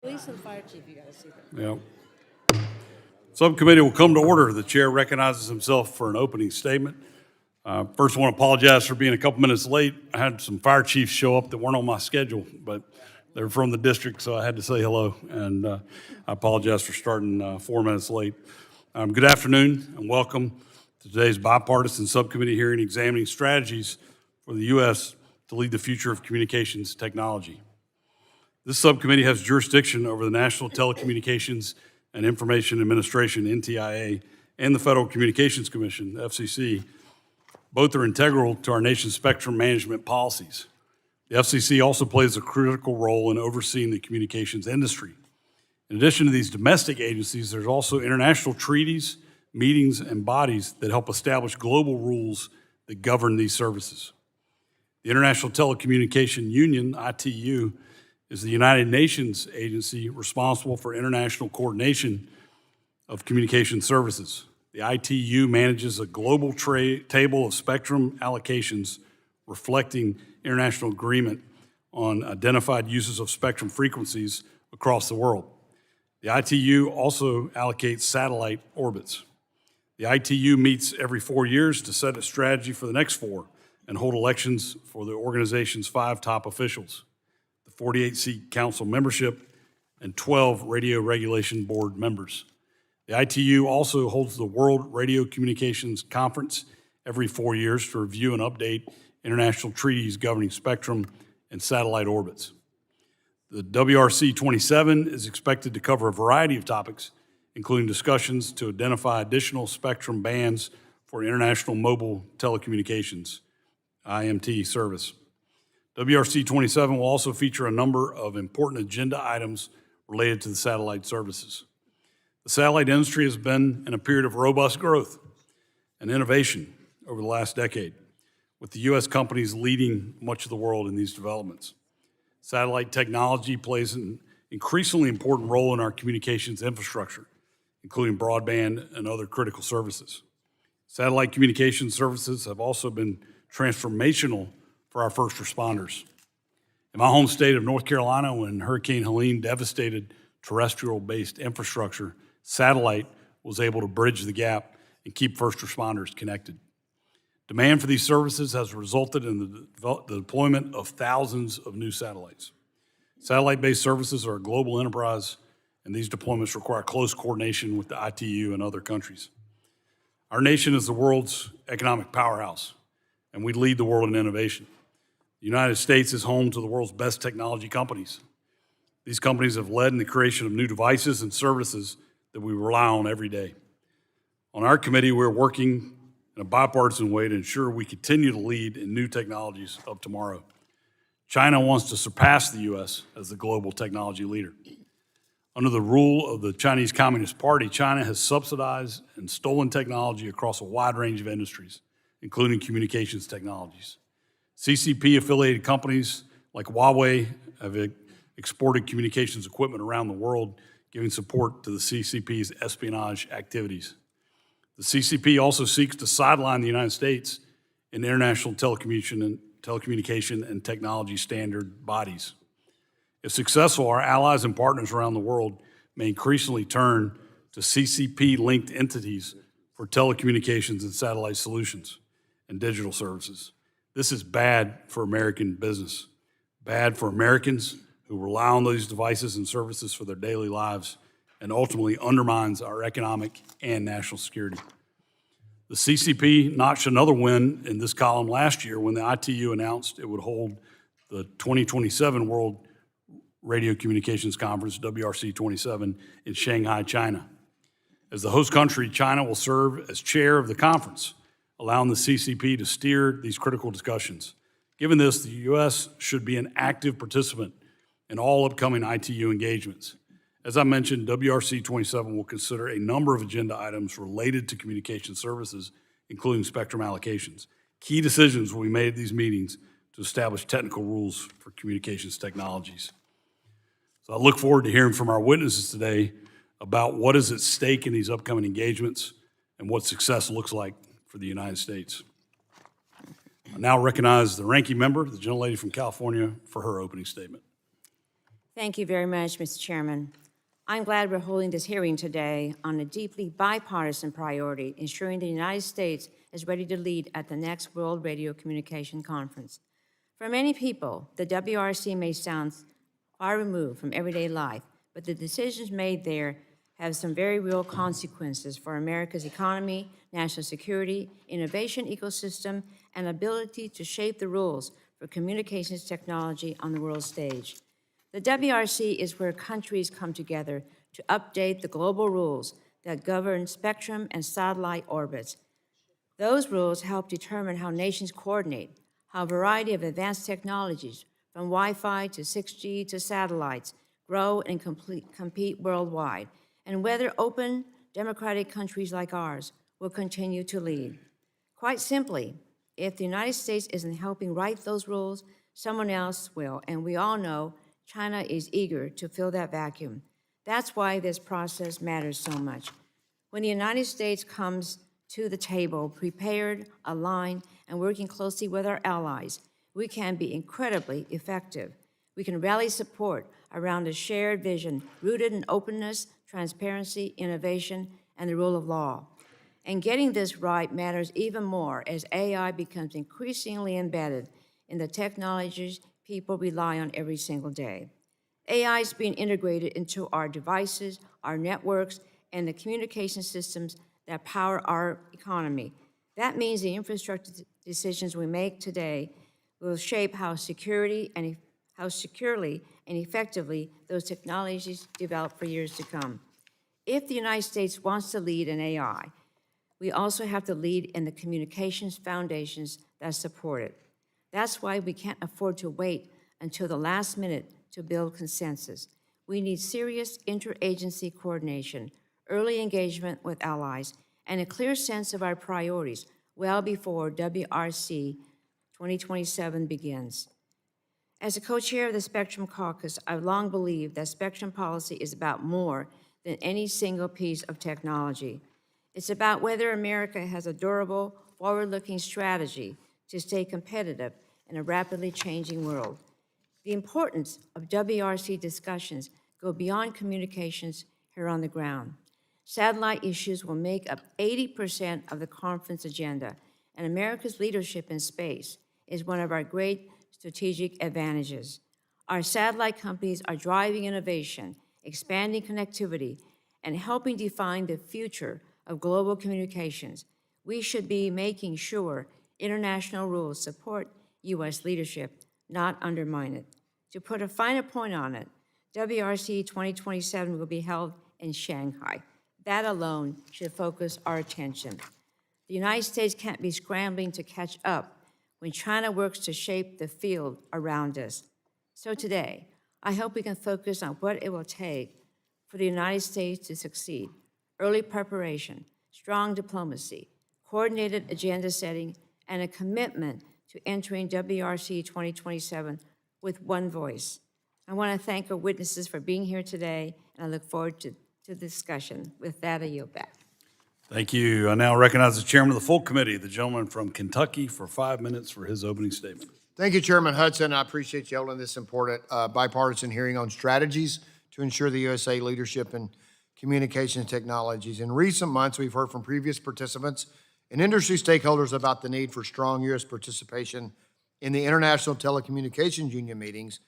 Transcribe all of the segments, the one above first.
Police and fire chief, you gotta see that. Yeah. Subcommittee will come to order. The chair recognizes himself for an opening statement. First, I want to apologize for being a couple minutes late. I had some fire chiefs show up that weren't on my schedule, but they're from the district, so I had to say hello, and I apologize for starting 4 minutes late. Good afternoon, and welcome to today's bipartisan subcommittee hearing examining strategies for the U.S. to lead the future of communications technology. This subcommittee has jurisdiction over the National Telecommunications and Information Administration, NTIA, and the Federal Communications Commission, FCC. Both are integral to our nation's spectrum management policies. The FCC also plays a critical role in overseeing the communications industry. In addition to these domestic agencies, there's also international treaties, meetings, and bodies that help establish global rules that govern these services. The International Telecommunication Union, ITU, is the United Nations agency responsible for international coordination of communication services. The ITU manages a global table of spectrum allocations reflecting international agreement on identified uses of spectrum frequencies across the world. The ITU also allocates satellite orbits. The ITU meets every 4 years to set a strategy for the next 4 and hold elections for the organization's 5 top officials, the 48-seat council membership, and 12 radio regulation board members. The ITU also holds the World Radio Communications Conference every 4 years to review and update international treaties governing spectrum and satellite orbits. The WRC 27 is expected to cover a variety of topics, including discussions to identify additional spectrum bands for international mobile telecommunications, IMT service. WRC 27 will also feature a number of important agenda items related to the satellite services. The satellite industry has been in a period of robust growth and innovation over the last decade, with the U.S. companies leading much of the world in these developments. Satellite technology plays an increasingly important role in our communications infrastructure, including broadband and other critical services. Satellite communication services have also been transformational for our first responders. In my home state of North Carolina, when Hurricane Helene devastated terrestrial-based infrastructure, satellite was able to bridge the gap and keep first responders connected. Demand for these services has resulted in the deployment of thousands of new satellites. Satellite-based services are a global enterprise, and these deployments require close coordination with the ITU and other countries. Our nation is the world's economic powerhouse, and we lead the world in innovation. The United States is home to the world's best technology companies. These companies have led in the creation of new devices and services that we rely on every day. On our committee, we're working in a bipartisan way to ensure we continue to lead in new technologies of tomorrow. China wants to surpass the U.S. as the global technology leader. Under the rule of the Chinese Communist Party, China has subsidized and stolen technology across a wide range of industries, including communications technologies. CCP-affiliated companies like Huawei have exported communications equipment around the world, giving support to the CCP's espionage activities. The CCP also seeks to sideline the United States in international telecommunication and technology standard bodies. If successful, our allies and partners around the world may increasingly turn to CCP-linked entities for telecommunications and satellite solutions and digital services. This is bad for American business, bad for Americans who rely on these devices and services for their daily lives, and ultimately undermines our economic and national security. The CCP notched another win in this column last year when the ITU announced it would hold the 2027 World Radio Communications Conference, WRC 27, in Shanghai, China. As the host country, China will serve as chair of the conference, allowing the CCP to steer these critical discussions. Given this, the U.S. should be an active participant in all upcoming ITU engagements. As I mentioned, WRC 27 will consider a number of agenda items related to communication services, including spectrum allocations. Key decisions will be made at these meetings to establish technical rules for communications technologies. So I look forward to hearing from our witnesses today about what is at stake in these upcoming engagements and what success looks like for the United States. I now recognize the ranking member, the gentlelady from California, for her opening statement. Thank you very much, Mr. Chairman. I'm glad we're holding this hearing today on a deeply bipartisan priority, ensuring the United States is ready to lead at the next World Radio Communication Conference. For many people, the WRC may sound far removed from everyday life, but the decisions made there have some very real consequences for America's economy, national security, innovation ecosystem, and ability to shape the rules for communications technology on the world stage. The WRC is where countries come together to update the global rules that govern spectrum and satellite orbits. Those rules help determine how nations coordinate, how a variety of advanced technologies, from Wi-Fi to 6G to satellites, grow and compete worldwide, and whether open, democratic countries like ours will continue to lead. Quite simply, if the United States isn't helping write those rules, someone else will, and we all know China is eager to fill that vacuum. That's why this process matters so much. When the United States comes to the table prepared, aligned, and working closely with our allies, we can be incredibly effective. We can rally support around a shared vision rooted in openness, transparency, innovation, and the rule of law. And getting this right matters even more as AI becomes increasingly embedded in the technologies people rely on every single day. AI is being integrated into our devices, our networks, and the communication systems that power our economy. That means the infrastructure decisions we make today will shape how securely and effectively those technologies develop for years to come. If the United States wants to lead in AI, we also have to lead in the communications foundations that support it. That's why we can't afford to wait until the last minute to build consensus. We need serious interagency coordination, early engagement with allies, and a clear sense of our priorities well before WRC 2027 begins. As a co-chair of the Spectrum Caucus, I've long believed that spectrum policy is about more than any single piece of technology. It's about whether America has a durable, forward-looking strategy to stay competitive in a rapidly changing world. The importance of WRC discussions go beyond communications here on the ground. Satellite issues will make up 80% of the conference agenda, and America's leadership in space is one of our great strategic advantages. Our satellite companies are driving innovation, expanding connectivity, and helping define the future of global communications. We should be making sure international rules support U.S. leadership, not undermine it. To put a finer point on it, WRC 2027 will be held in Shanghai. That alone should focus our attention. The United States can't be scrambling to catch up when China works to shape the field around us. So today, I hope we can focus on what it will take for the United States to succeed: early preparation, strong diplomacy, coordinated agenda setting, and a commitment to entering WRC 2027 with one voice. I want to thank our witnesses for being here today, and I look forward to the discussion. With that, I yield back. Thank you. I now recognize the chairman of the full committee, the gentleman from Kentucky, for 5 minutes for his opening statement. Thank you, Chairman Hudson. I appreciate you holding this important bipartisan hearing on strategies to ensure the USA leadership in communications technologies. In recent months, we've heard from previous participants and industry stakeholders about the need for strong U.S. participation in the International Telecommunications Union meetings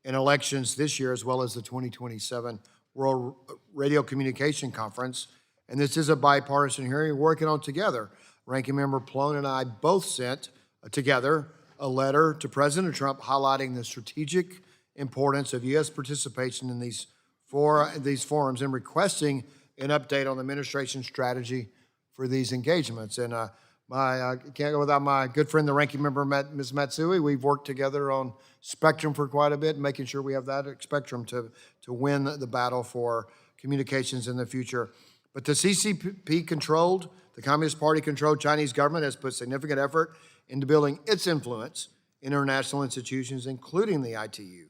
and elections this year, as well as the 2027 World Radio Communication Conference. And this is a bipartisan hearing we're working on together. Ranking Member Pallone and I both sent together a letter to President Trump highlighting the strategic importance of U.S. participation in these forums and requesting an update on the administration's strategy for these engagements. And I can't go without my good friend, the Ranking Member, Ms. Matsui. We've worked together on spectrum for quite a bit, making sure we have that spectrum to win the battle for communications in the future. But the CCP-controlled, the Communist Party-controlled Chinese government has put significant effort into building its influence in international institutions, including the ITU.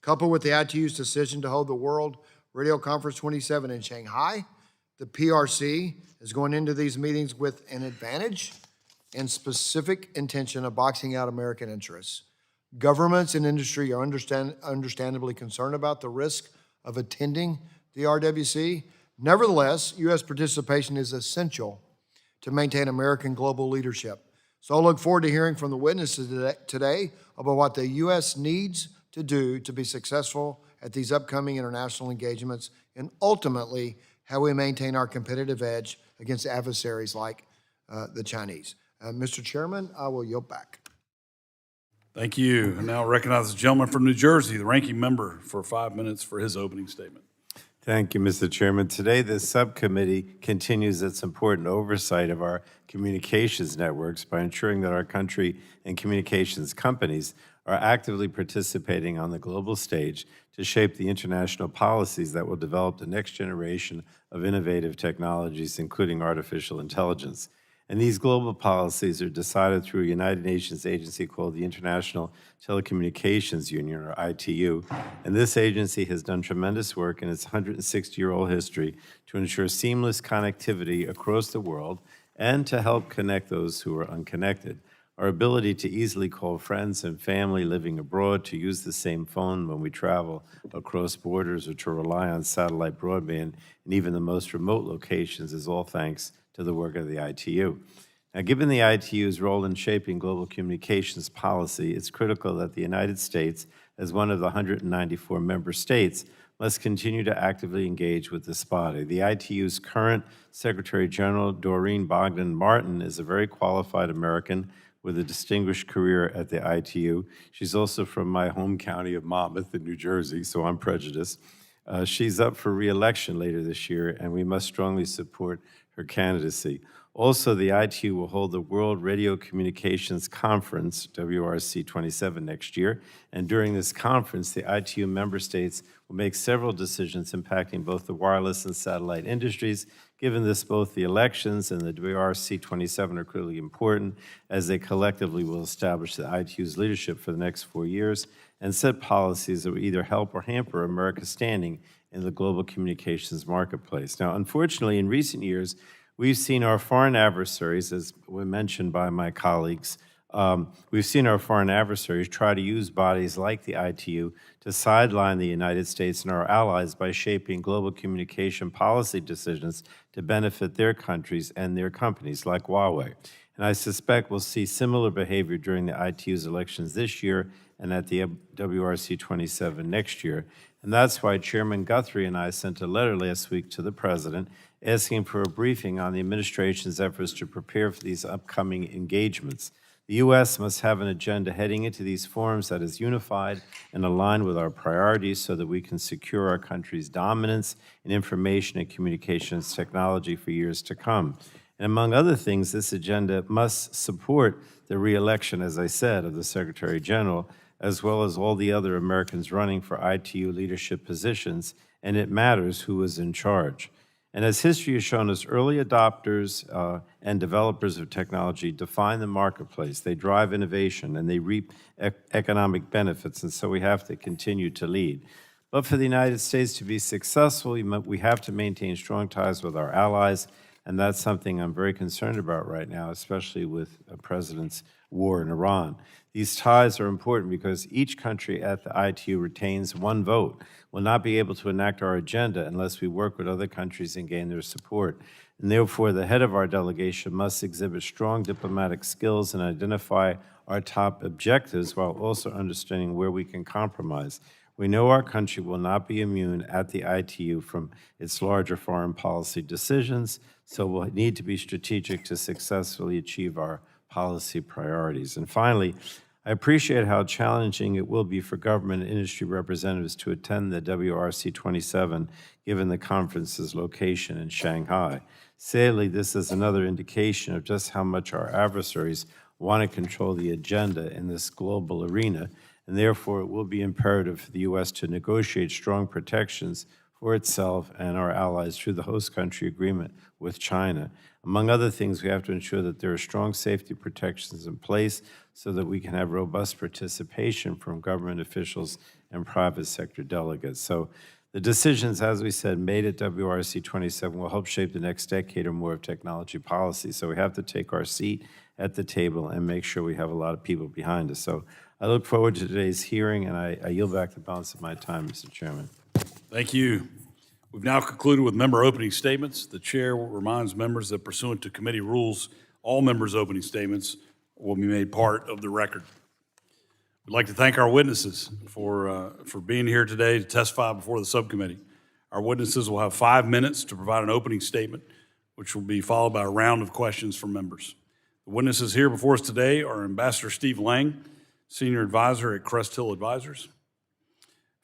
Coupled with the ITU's decision to hold the World Radio Conference 27 in Shanghai, the PRC is going into these meetings with an advantage and specific intention of boxing out American interests. Governments and industry are understandably concerned about the risk of attending the RWC. Nevertheless, U.S. participation is essential to maintain American global leadership. So I look forward to hearing from the witnesses today about what the U.S. needs to do to be successful at these upcoming international engagements, and ultimately how we maintain our competitive edge against adversaries like the Chinese. Mr. Chairman, I will yield back. Thank you. And now I recognize the gentleman from New Jersey, the ranking member, for 5 minutes for his opening statement. Thank you, Mr. Chairman. Today, the subcommittee continues its important oversight of our communications networks by ensuring that our country and communications companies are actively participating on the global stage to shape the international policies that will develop the next generation of innovative technologies, including artificial intelligence. And these global policies are decided through a United Nations agency called the International Telecommunications Union, or ITU. And this agency has done tremendous work in its 160-year-old history to ensure seamless connectivity across the world and to help connect those who are unconnected. Our ability to easily call friends and family living abroad, to use the same phone when we travel across borders, or to rely on satellite broadband in even the most remote locations is all thanks to the work of the ITU. Now, given the ITU's role in shaping global communications policy, it's critical that the United States, as one of the 194 member states, must continue to actively engage with this body. The ITU's current Secretary General, Doreen Bogdan Martin, is a very qualified American with a distinguished career at the ITU. She's also from my home county of Monmouth in New Jersey, so I'm prejudiced. She's up for re-election later this year, and we must strongly support her candidacy. Also, the ITU will hold the World Radio Communications Conference, WRC 27, next year. And during this conference, the ITU member states will make several decisions impacting both the wireless and satellite industries. Given this, both the elections and the WRC 27 are critically important, as they collectively will establish the ITU's leadership for the next 4 years and set policies that will either help or hamper America's standing in the global communications marketplace. Now, unfortunately, in recent years, we've seen our foreign adversaries, as were mentioned by my colleagues, we've seen our foreign adversaries try to use bodies like the ITU to sideline the United States and our allies by shaping global communication policy decisions to benefit their countries and their companies, like Huawei. And I suspect we'll see similar behavior during the ITU's elections this year and at the WRC 27 next year. And that's why Chairman Guthrie and I sent a letter last week to the President asking for a briefing on the administration's efforts to prepare for these upcoming engagements. The U.S. must have an agenda heading into these forums that is unified and aligned with our priorities so that we can secure our country's dominance in information and communications technology for years to come. And among other things, this agenda must support the re-election, as I said, of the Secretary General, as well as all the other Americans running for ITU leadership positions, and it matters who is in charge. And as history has shown us, early adopters and developers of technology define the marketplace. They drive innovation, and they reap economic benefits, and so we have to continue to lead. But for the United States to be successful, we have to maintain strong ties with our allies, and that's something I'm very concerned about right now, especially with the President's war in Iran. These ties are important because each country at the ITU retains one vote, will not be able to enact our agenda unless we work with other countries and gain their support. And therefore, the head of our delegation must exhibit strong diplomatic skills and identify our top objectives while also understanding where we can compromise. We know our country will not be immune at the ITU from its larger foreign policy decisions, so we'll need to be strategic to successfully achieve our policy priorities. And finally, I appreciate how challenging it will be for government and industry representatives to attend the WRC 27, given the conference's location in Shanghai. Sadly, this is another indication of just how much our adversaries want to control the agenda in this global arena, and therefore it will be imperative for the U.S. to negotiate strong protections for itself and our allies through the host country agreement with China. Among other things, we have to ensure that there are strong safety protections in place so that we can have robust participation from government officials and private sector delegates. So The decisions, as we said, made at WRC 27 will help shape the next decade or more of technology policy. So we have to take our seat at the table and make sure we have a lot of people behind us. So I look forward to today's hearing, and I yield back the balance of my time, Mr. Chairman. Thank you. We've now concluded with member opening statements. The chair reminds members that pursuant to committee rules, all members' opening statements will be made part of the record. We'd like to thank our witnesses for being here today to testify before the subcommittee. Our witnesses will have 5 minutes to provide an opening statement, which will be followed by a round of questions from members. The witnesses here before us today are Ambassador Steve Lang, Senior Advisor at Crest Hill Advisors;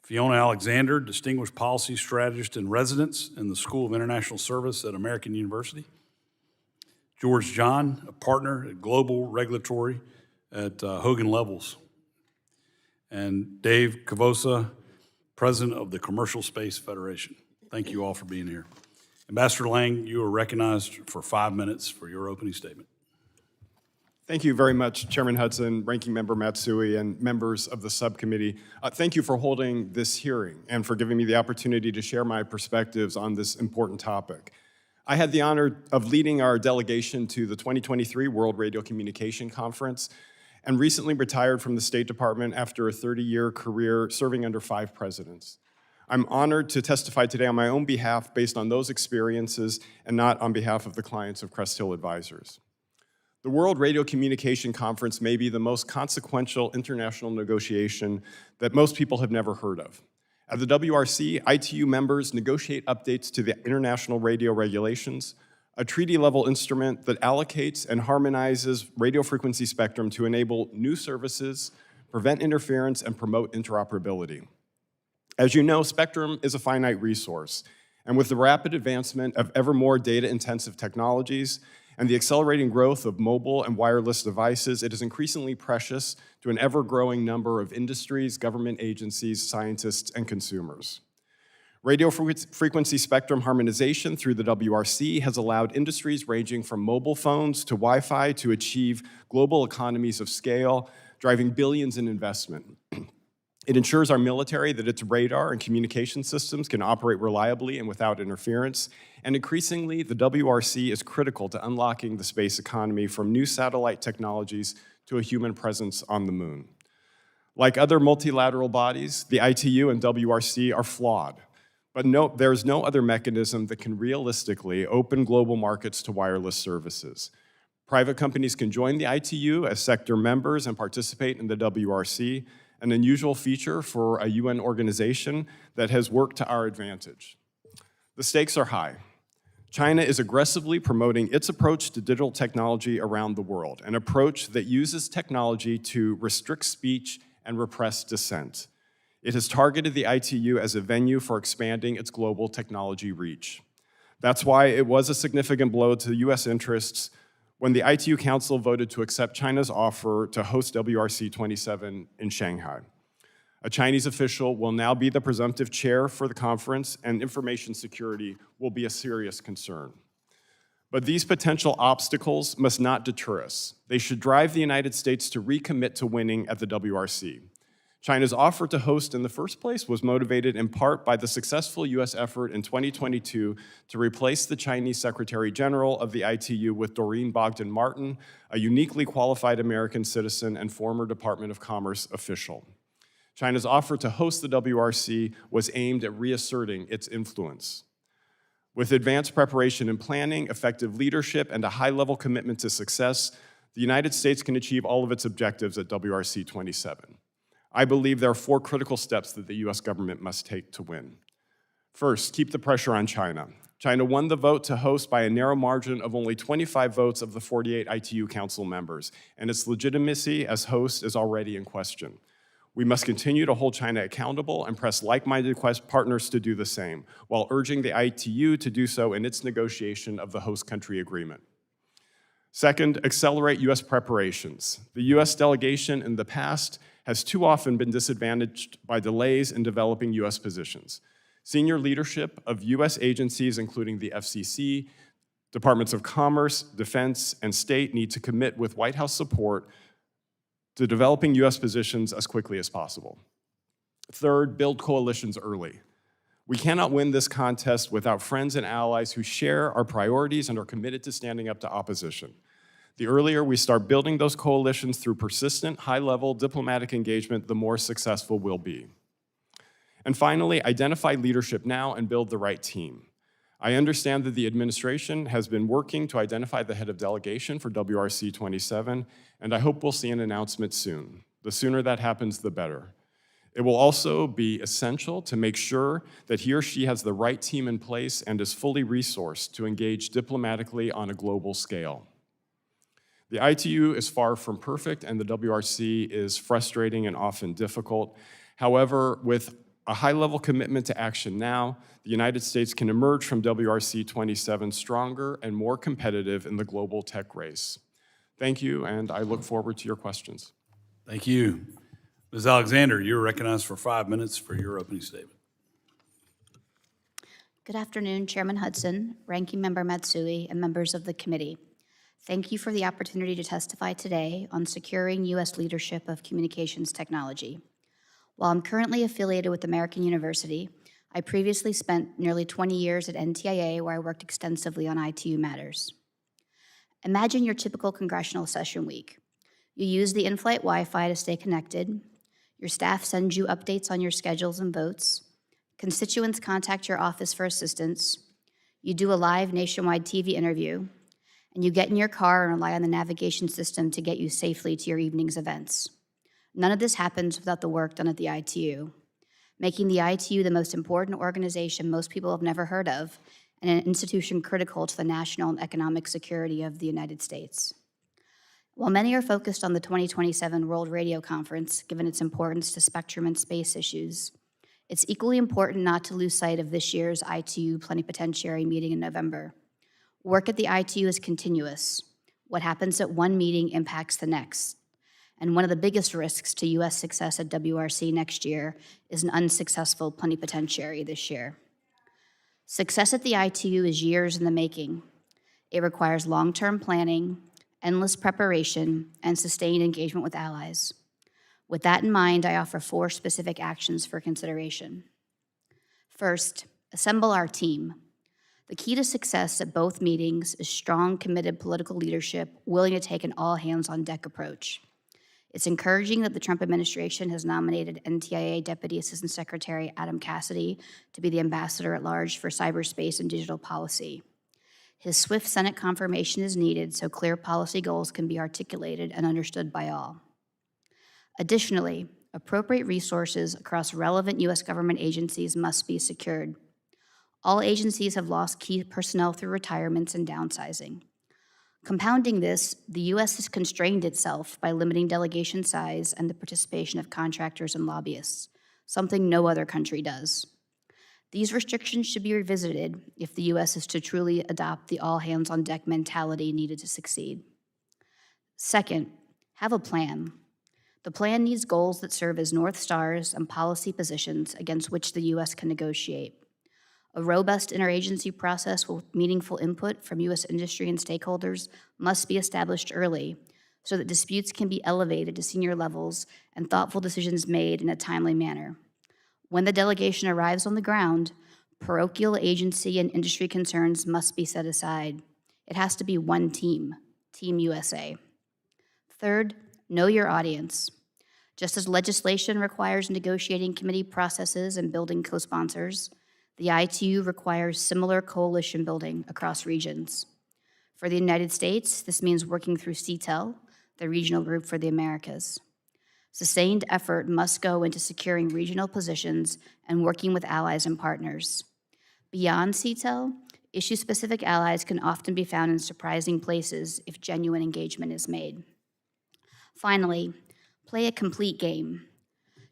Fiona Alexander, Distinguished Policy Strategist in Residence in the School of International Service at American University; George John, a partner at Global Regulatory at Hogan Levels; and Dave Cavosa, President of the Commercial Space Federation. Thank you all for being here. Ambassador Lang, you are recognized for 5 minutes for your opening statement. Thank you very much, Chairman Hudson, Ranking Member Matsui, and members of the subcommittee. Thank you for holding this hearing and for giving me the opportunity to share my perspectives on this important topic. I had the honor of leading our delegation to the 2023 World Radio Communication Conference and recently retired from the State Department after a 30-year career serving under 5 presidents. I'm honored to testify today on my own behalf based on those experiences and not on behalf of the clients of Crest Hill Advisors. The World Radio Communication Conference may be the most consequential international negotiation that most people have never heard of. At the WRC, ITU members negotiate updates to the international radio regulations, a treaty-level instrument that allocates and harmonizes radio frequency spectrum to enable new services, prevent interference, and promote interoperability. As you know, spectrum is a finite resource, and with the rapid advancement of ever more data-intensive technologies and the accelerating growth of mobile and wireless devices, it is increasingly precious to an ever-growing number of industries, government agencies, scientists, and consumers. Radio frequency spectrum harmonization through the WRC has allowed industries ranging from mobile phones to Wi-Fi to achieve global economies of scale, driving billions in investment. It ensures our military that its radar and communication systems can operate reliably and without interference. And increasingly, the WRC is critical to unlocking the space economy from new satellite technologies to a human presence on the moon. Like other multilateral bodies, the ITU and WRC are flawed. But there's no other mechanism that can realistically open global markets to wireless services. Private companies can join the ITU as sector members and participate in the WRC, an unusual feature for a UN organization that has worked to our advantage. The stakes are high. China is aggressively promoting its approach to digital technology around the world, an approach that uses technology to restrict speech and repress dissent. It has targeted the ITU as a venue for expanding its global technology reach. That's why it was a significant blow to US interests when the ITU Council voted to accept China's offer to host WRC 27 in Shanghai. A Chinese official will now be the presumptive chair for the conference, and information security will be a serious concern. But these potential obstacles must not deter us. They should drive the United States to recommit to winning at the WRC. China's offer to host in the first place was motivated in part by the successful US effort in 2022 to replace the Chinese Secretary General of the ITU with Doreen Bogdan-Martin, a uniquely qualified American citizen and former Department of Commerce official. China's offer to host the WRC was aimed at reasserting its influence. With advanced preparation and planning, effective leadership, and a high-level commitment to success, the United States can achieve all of its objectives at WRC 27. I believe there are 4 critical steps that the US government must take to win. First, keep the pressure on China. China won the vote to host by a narrow margin of only 25 votes of the 48 ITU Council members, and its legitimacy as host is already in question. We must continue to hold China accountable and press like-minded partners to do the same, while urging the ITU to do so in its negotiation of the host country agreement. Second, accelerate US preparations. The US delegation in the past has too often been disadvantaged by delays in developing US positions. Senior leadership of US agencies, including the FCC, Departments of Commerce, Defense, and State, need to commit with White House support to developing US positions as quickly as possible. Third, build coalitions early. We cannot win this contest without friends and allies who share our priorities and are committed to standing up to opposition. The earlier we start building those coalitions through persistent, high-level diplomatic engagement, the more successful we'll be. And finally, identify leadership now and build the right team. I understand that the administration has been working to identify the head of delegation for WRC 27, and I hope we'll see an announcement soon. The sooner that happens, the better. It will also be essential to make sure that he or she has the right team in place and is fully resourced to engage diplomatically on a global scale. The ITU is far from perfect, and the WRC is frustrating and often difficult. However, with a high-level commitment to action now, the United States can emerge from WRC 27 stronger and more competitive in the global tech race. Thank you, and I look forward to your questions. Thank you. Ms. Alexander, you're recognized for 5 minutes for your opening statement. Good afternoon, Chairman Hudson, Ranking Member Matsui, and members of the committee. Thank you for the opportunity to testify today on securing U.S. leadership of communications technology. While I'm currently affiliated with American University, I previously spent nearly 20 years at NTIA, where I worked extensively on ITU matters. Imagine your typical congressional session week. You use the in-flight Wi-Fi to stay connected. Your staff sends you updates on your schedules and votes. Constituents contact your office for assistance. You do a live nationwide TV interview. And you get in your car and rely on the navigation system to get you safely to your evening's events. None of this happens without the work done at the ITU, making the ITU the most important organization most people have never heard of and an institution critical to the national and economic security of the United States. While many are focused on the 2027 World Radio Conference, given its importance to spectrum and space issues, it's equally important not to lose sight of this year's ITU plenipotentiary meeting in November. Work at the ITU is continuous. What happens at one meeting impacts the next. And one of the biggest risks to U.S. success at WRC next year is an unsuccessful plenipotentiary this year. Success at the ITU is years in the making. It requires long-term planning, endless preparation, and sustained engagement with allies. With that in mind, I offer 4 specific actions for consideration. First, assemble our team. The key to success at both meetings is strong, committed political leadership willing to take an all-hands-on-deck approach. It's encouraging that the Trump administration has nominated NTIA Deputy Assistant Secretary Adam Cassidy to be the ambassador at large for cyberspace and digital policy. His swift Senate confirmation is needed so clear policy goals can be articulated and understood by all. Additionally, appropriate resources across relevant U.S. government agencies must be secured. All agencies have lost key personnel through retirements and downsizing. Compounding this, the U.S. has constrained itself by limiting delegation size and the participation of contractors and lobbyists, something no other country does. These restrictions should be revisited if the U.S. is to truly adopt the all-hands-on-deck mentality needed to succeed. Second, have a plan. The plan needs goals that serve as North Stars and policy positions against which the U.S. can negotiate. A robust interagency process with meaningful input from U.S. industry and stakeholders must be established early so that disputes can be elevated to senior levels and thoughtful decisions made in a timely manner. When the delegation arrives on the ground, parochial agency and industry concerns must be set aside. It has to be one team, Team USA. Third, know your audience. Just as legislation requires negotiating committee processes and building co-sponsors, the ITU requires similar coalition building across regions. For the United States, this means working through CTEL, the Regional Group for the Americas. Sustained effort must go into securing regional positions and working with allies and partners. Beyond CTEL, issue-specific allies can often be found in surprising places if genuine engagement is made. Finally, play a complete game.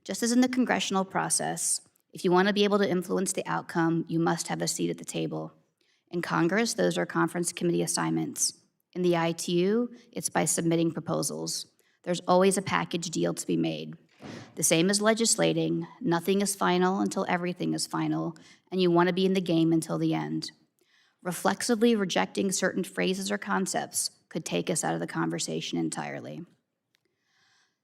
Just as in the congressional process, if you want to be able to influence the outcome, you must have a seat at the table. In Congress, those are conference committee assignments. In the ITU, it's by submitting proposals. There's always a package deal to be made. The same as legislating, nothing is final until everything is final, and you want to be in the game until the end. Reflexively rejecting certain phrases or concepts could take us out of the conversation entirely.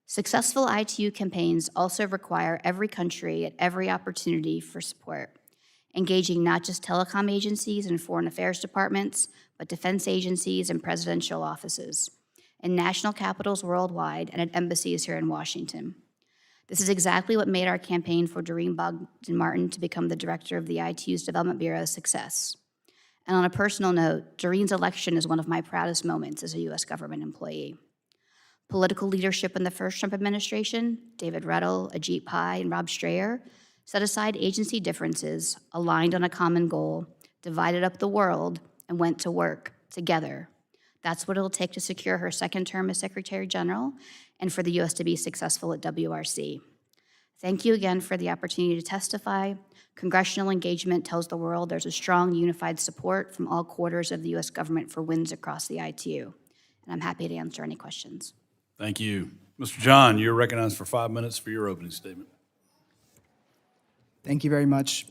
Successful ITU campaigns also require every country at every opportunity for support. engaging not just telecom agencies and foreign affairs departments, but defense agencies and presidential offices, in national capitals worldwide, and at embassies here in Washington. This is exactly what made our campaign for Doreen Bogdan-Martin to become the director of the ITU's Development Bureau a success. And on a personal note, Doreen's election is one of my proudest moments as a U.S. government employee. Political leadership in the first Trump administration, David Ruddle, Ajit Pai, and Rob Strayer, set aside agency differences, aligned on a common goal, divided up the world, and went to work together. That's what it'll take to secure her second term as Secretary General and for the U.S. to be successful at WRC. Thank you again for the opportunity to testify. Congressional engagement tells the world there's a strong, unified support from all quarters of the U.S. government for wins across the ITU. And I'm happy to answer any questions. Thank you. Mr. John, you're recognized for 5 minutes for your opening statement. Thank you very much.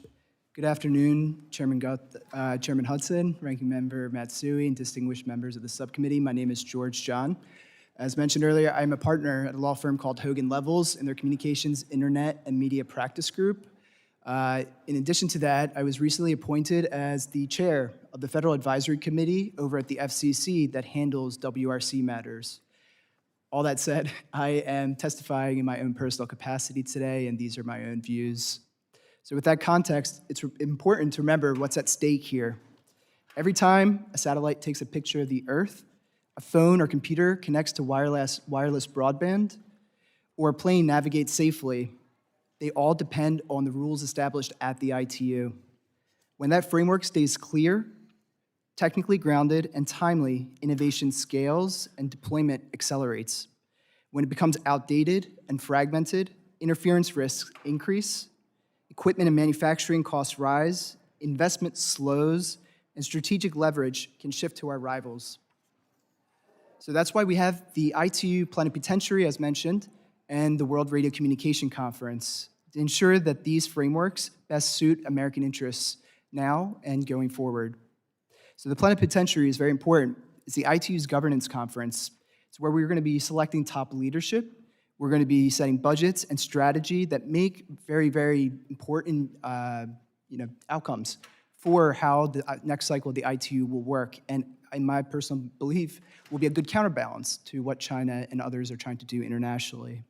Good afternoon, Chairman Hudson, Ranking Member Matsui, and distinguished members of the subcommittee. My name is George John. As mentioned earlier, I'm a partner at a law firm called Hogan Levels in their Communications, Internet, and Media Practice Group. In addition to that, I was recently appointed as the chair of the Federal Advisory Committee over at the FCC that handles WRC matters. All that said, I am testifying in my own personal capacity today, and these are my own views. So with that context, it's important to remember what's at stake here. Every time a satellite takes a picture of the Earth, a phone or computer connects to wireless broadband, or a plane navigates safely, they all depend on the rules established at the ITU. When that framework stays clear, technically grounded, and timely, innovation scales and deployment accelerates. When it becomes outdated and fragmented, interference risks increase, equipment and manufacturing costs rise, investment slows, and strategic leverage can shift to our rivals. So that's why we have the ITU Plenipotentiary, as mentioned, and the World Radio Communication Conference to ensure that these frameworks best suit American interests now and going forward. So the Plenipotentiary is very important. It's the ITU's governance conference. It's where we're going to be selecting top leadership. We're going to be setting budgets and strategy that make very, very important outcomes for how the next cycle of the ITU will work. And in my personal belief, will be a good counterbalance to what China and others are trying to do internationally.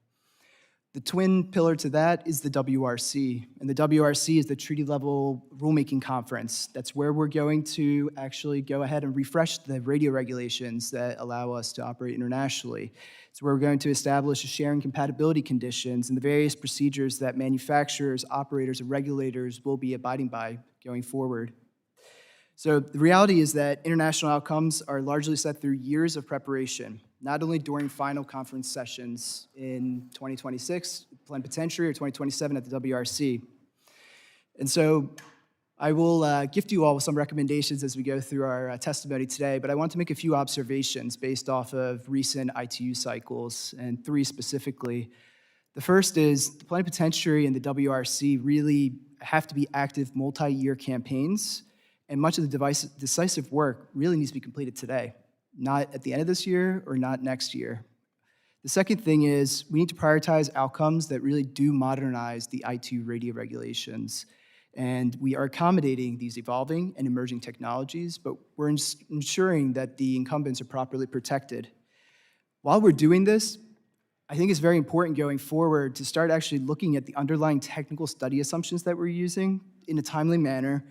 The twin pillar to that is the WRC, and the WRC is the treaty-level rulemaking conference. That's where we're going to actually go ahead and refresh the radio regulations that allow us to operate internationally. It's where we're going to establish sharing compatibility conditions and the various procedures that manufacturers, operators, and regulators will be abiding by going forward. So the reality is that international outcomes are largely set through years of preparation, not only during final conference sessions in 2026, plenipotentiary, or 2027 at the WRC. And so I will gift you all with some recommendations as we go through our testimony today, but I want to make a few observations based off of recent ITU cycles, and three specifically. The first is the plenipotentiary and the WRC really have to be active multi-year campaigns, and much of the decisive work really needs to be completed today, not at the end of this year or not next year. The second thing is we need to prioritize outcomes that really do modernize the ITU radio regulations. And we are accommodating these evolving and emerging technologies, but we're ensuring that the incumbents are properly protected. While we're doing this, I think it's very important going forward to start actually looking at the underlying technical study assumptions that we're using in a timely manner,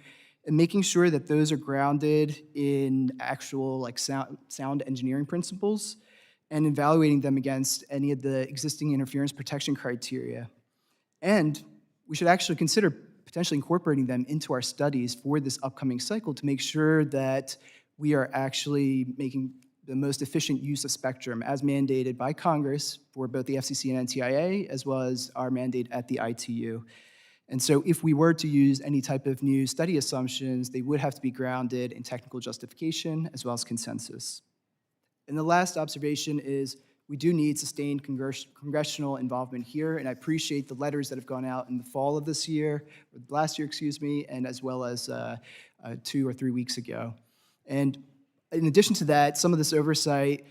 and making sure that those are grounded in actual sound engineering principles, and evaluating them against any of the existing interference protection criteria. And we should actually consider potentially incorporating them into our studies for this upcoming cycle to make sure that we are actually making the most efficient use of spectrum as mandated by Congress for both the FCC and NTIA, as well as our mandate at the ITU. And so if we were to use any type of new study assumptions, they would have to be grounded in technical justification as well as consensus. And the last observation is we do need sustained congressional involvement here, and I appreciate the letters that have gone out in the fall of this year, or last year, excuse me, and as well as 2 or 3 weeks ago. And in addition to that, some of this oversight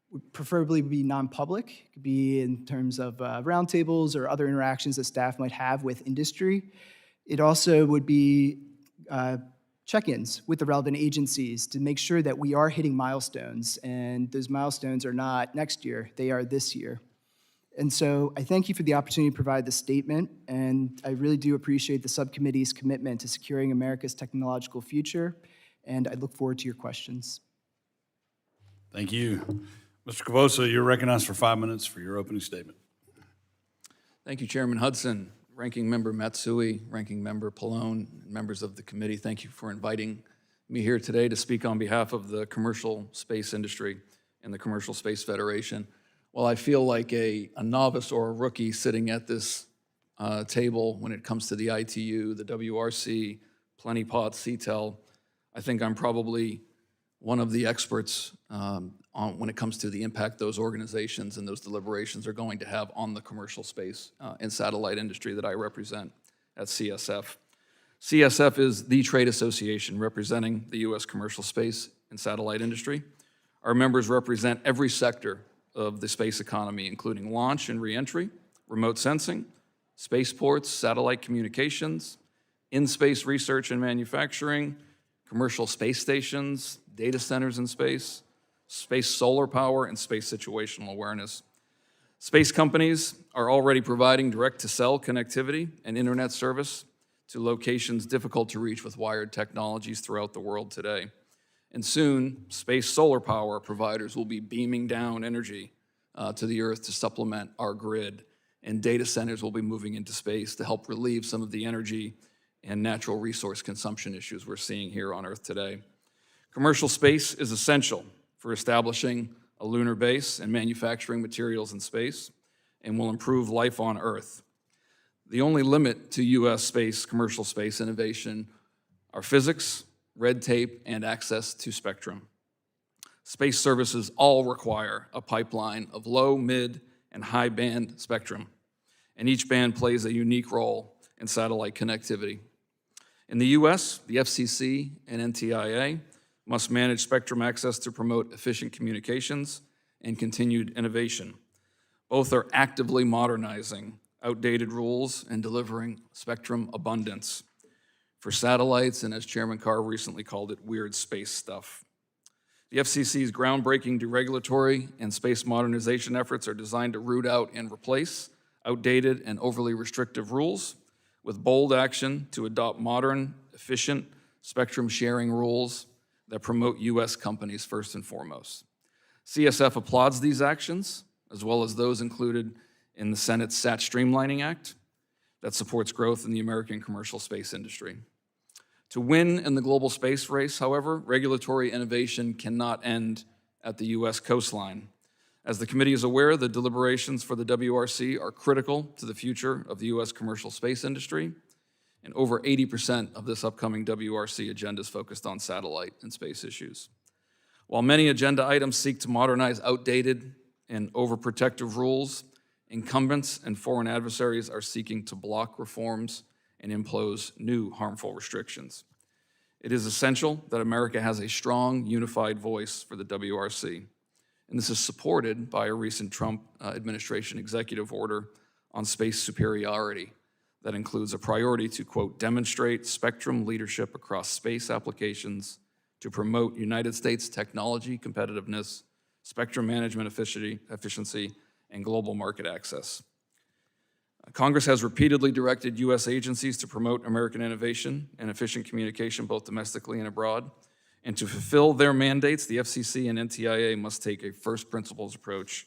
would preferably be non-public. It could be in terms of roundtables or other interactions that staff might have with industry. It also would be check-ins with the relevant agencies to make sure that we are hitting milestones, and those milestones are not next year, they are this year. And so I thank you for the opportunity to provide this statement, and I really do appreciate the subcommittee's commitment to securing America's technological future, and I look forward to your questions. Thank you. Mr. Cavosa, you're recognized for 5 minutes for your opening statement. Thank you, Chairman Hudson, Ranking Member Matsui, Ranking Member Pallone, and members of the committee. Thank you for inviting me here today to speak on behalf of the commercial space industry and the Commercial Space Federation. While I feel like a novice or a rookie sitting at this table when it comes to the ITU, the WRC, Plentypot, CTEL, I think I'm probably one of the experts when it comes to the impact those organizations and those deliberations are going to have on the commercial space and satellite industry that I represent at CSF. CSF is the trade association representing the U.S. commercial space and satellite industry. Our members represent every sector of the space economy, including launch and reentry, remote sensing, spaceports, satellite communications, in-space research and manufacturing, commercial space stations, data centers in space, space solar power, and space situational awareness. Space companies are already providing direct-to-cell connectivity and internet service to locations difficult to reach with wired technologies throughout the world today. And soon, space solar power providers will be beaming down energy to the Earth to supplement our grid, and data centers will be moving into space to help relieve some of the energy and natural resource consumption issues we're seeing here on Earth today. Commercial space is essential for establishing a lunar base and manufacturing materials in space, and will improve life on Earth. The only limit to U.S. commercial space innovation are physics, red tape, and access to spectrum. Space services all require a pipeline of low, mid, and high band spectrum, and each band plays a unique role in satellite connectivity. In the U.S., the FCC and NTIA must manage spectrum access to promote efficient communications and continued innovation. Both are actively modernizing outdated rules and delivering spectrum abundance for satellites, and as Chairman Carr recently called it, weird space stuff. The FCC's groundbreaking deregulatory and space modernization efforts are designed to root out and replace outdated and overly restrictive rules with bold action to adopt modern, efficient spectrum sharing rules that promote U.S. companies first and foremost. CSF applauds these actions, as well as those included in the Senate's SAT Streamlining Act that supports growth in the American commercial space industry. To win in the global space race, however, regulatory innovation cannot end at the U.S. coastline. As the committee is aware, the deliberations for the WRC are critical to the future of the U.S. commercial space industry, and over 80% of this upcoming WRC agenda is focused on satellite and space issues. While many agenda items seek to modernize outdated and overprotective rules, incumbents and foreign adversaries are seeking to block reforms and impose new harmful restrictions. It is essential that America has a strong, unified voice for the WRC, and this is supported by a recent Trump administration executive order on space superiority that includes a priority to, quote, demonstrate spectrum leadership across space applications to promote United States technology competitiveness, spectrum management efficiency, and global market access. Congress has repeatedly directed U.S. agencies to promote American innovation and efficient communication both domestically and abroad. And to fulfill their mandates, the FCC and NTIA must take a first principles approach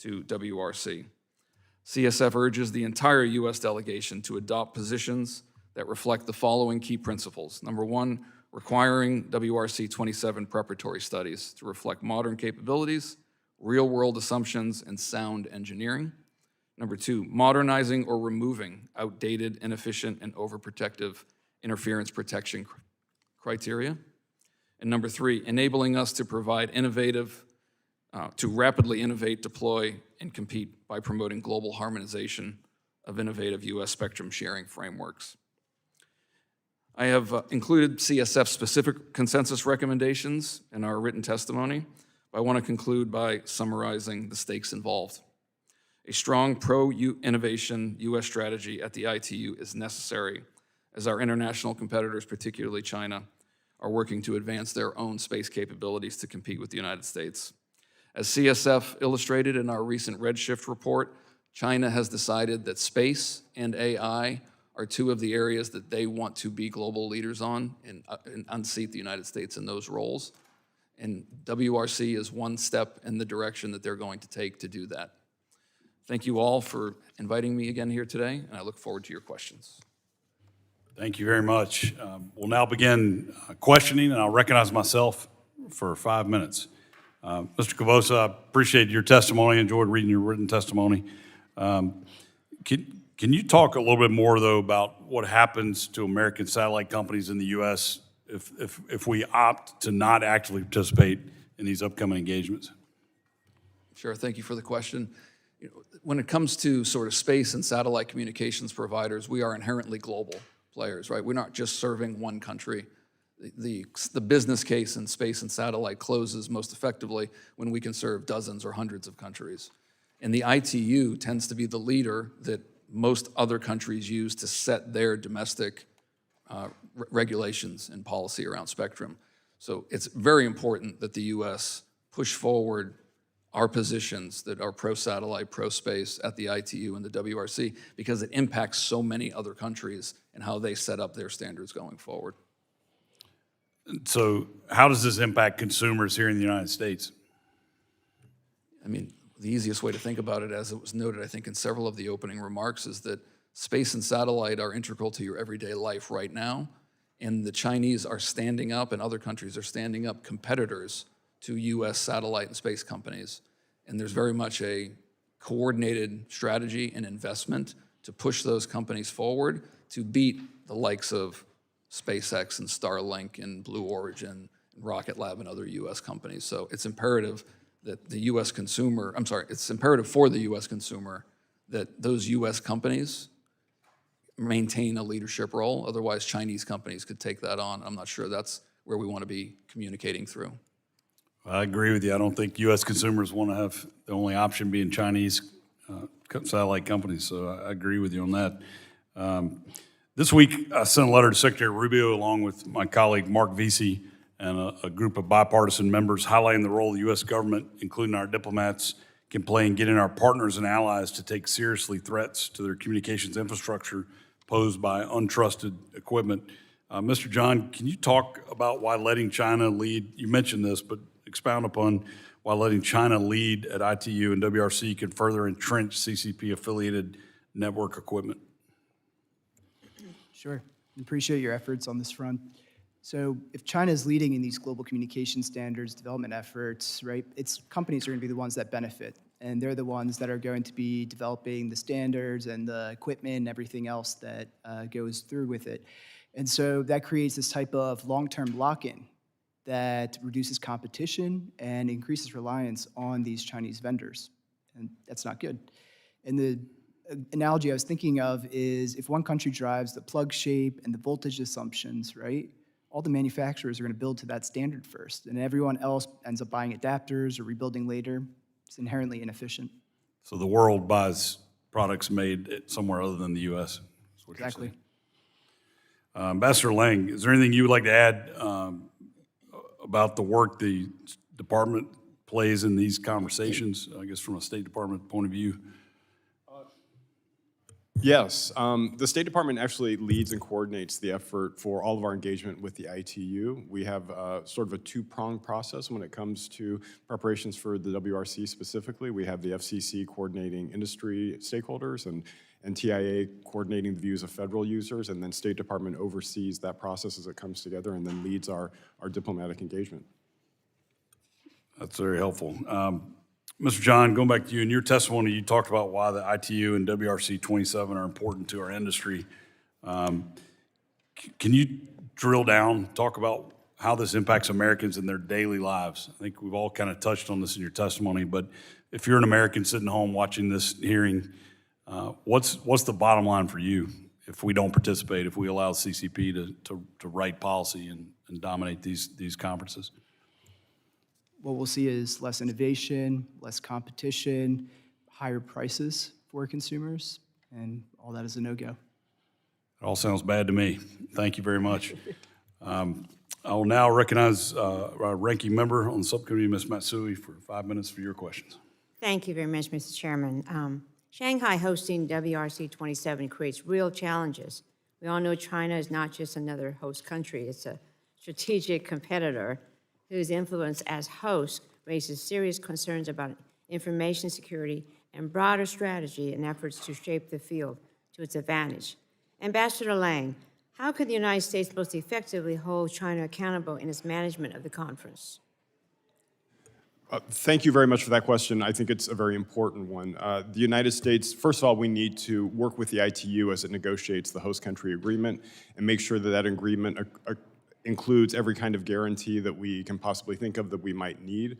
to WRC. CSF urges the entire U.S. delegation to adopt positions that reflect the following key principles. Number one, requiring WRC 27 preparatory studies to reflect modern capabilities, real-world assumptions, and sound engineering. Number two, modernizing or removing outdated, inefficient, and overprotective interference protection criteria. And number three, enabling us to provide to rapidly innovate, deploy, and compete by promoting global harmonization of innovative U.S. spectrum sharing frameworks. I have included CSF-specific consensus recommendations in our written testimony, but I want to conclude by summarizing the stakes involved. A strong pro-innovation U.S. strategy at the ITU is necessary as our international competitors, particularly China, are working to advance their own space capabilities to compete with the United States. As CSF illustrated in our recent Redshift report, China has decided that space and AI are two of the areas that they want to be global leaders on and unseat the United States in those roles. And WRC is one step in the direction that they're going to take to do that. Thank you all for inviting me again here today, and I look forward to your questions. Thank you very much. We'll now begin questioning, and I'll recognize myself for 5 minutes. Mr. Cavosa, I appreciate your testimony. Enjoyed reading your written testimony. Can you talk a little bit more, though, about what happens to American satellite companies in the U.S. if we opt to not actively participate in these upcoming engagements? Sure, thank you for the question. When it comes to sort of space and satellite communications providers, we are inherently global players, right? We're not just serving one country. The business case in space and satellite closes most effectively when we can serve dozens or hundreds of countries. And the ITU tends to be the leader that most other countries use to set their domestic regulations and policy around spectrum. So it's very important that the U.S. push forward our positions that are pro-satellite, pro-space at the ITU and the WRC, because it impacts so many other countries and how they set up their standards going forward. So how does this impact consumers here in the United States? I mean, the easiest way to think about it, as it was noted, I think, in several of the opening remarks, is that space and satellite are integral to your everyday life right now, and the Chinese are standing up, and other countries are standing up competitors to U.S. satellite and space companies. And there's very much a coordinated strategy and investment to push those companies forward to beat the likes of SpaceX and Starlink and Blue Origin and Rocket Lab and other U.S. companies. So it's imperative that the U.S. consumer, it's imperative for the U.S. consumer that those U.S. companies maintain a leadership role. Otherwise, Chinese companies could take that on. I'm not sure that's where we want to be communicating through. I agree with you. I don't think U.S. consumers want to have the only option being Chinese satellite companies, so I agree with you on that. This week, I sent a letter to Secretary Rubio along with my colleague Mark Vesey and a group of bipartisan members highlighting the role the U.S. government, including our diplomats, can play in getting our partners and allies to take seriously threats to their communications infrastructure posed by untrusted equipment. Mr. John, can you talk about why letting China lead, you mentioned this, but expound upon why letting China lead at ITU and WRC can further entrench CCP-affiliated network equipment? Sure. Appreciate your efforts on this front. So if China is leading in these global communication standards development efforts, right, its companies are going to be the ones that benefit. And they're the ones that are going to be developing the standards and the equipment and everything else that goes through with it. And so that creates this type of long-term lock-in that reduces competition and increases reliance on these Chinese vendors. And that's not good. And the analogy I was thinking of is if one country drives the plug shape and the voltage assumptions, right, all the manufacturers are going to build to that standard first, and everyone else ends up buying adapters or rebuilding later. It's inherently inefficient. So the world buys products made somewhere other than the U.S. That's what Exactly. you're saying. Ambassador Lang, is there anything you would like to add about the work the department plays in these conversations, I guess from a State Department point of view? Yes, the State Department actually leads and coordinates the effort for all of our engagement with the ITU. We have sort of a two-pronged process when it comes to preparations for the WRC specifically. We have the FCC coordinating industry stakeholders and TIA coordinating the views of federal users, and then State Department oversees that process as it comes together and then leads our diplomatic engagement. That's very helpful. Mr. John, going back to you, in your testimony, you talked about why the ITU and WRC 27 are important to our industry. Can you drill down, talk about how this impacts Americans in their daily lives? I think we've all kind of touched on this in your testimony, but if you're an American sitting home watching this hearing, what's the bottom line for you if we don't participate, if we allow CCP to write policy and dominate these conferences? What we'll see is less innovation, less competition, higher prices for consumers, and all that is a no-go. It all sounds bad to me. Thank you very much. I will now recognize our ranking member on the subcommittee, Ms. Matsui, for 5 minutes for your questions. Thank you very much, Mr. Chairman. Shanghai hosting WRC 27 creates real challenges. We all know China is not just another host country, it's a strategic competitor whose influence as host raises serious concerns about information security and broader strategy and efforts to shape the field to its advantage. Ambassador Lang, how can the United States most effectively hold China accountable in its management of the conference? Thank you very much for that question. I think it's a very important one. The United States, first of all, we need to work with the ITU as it negotiates the host country agreement and make sure that that agreement includes every kind of guarantee that we can possibly think of that we might need.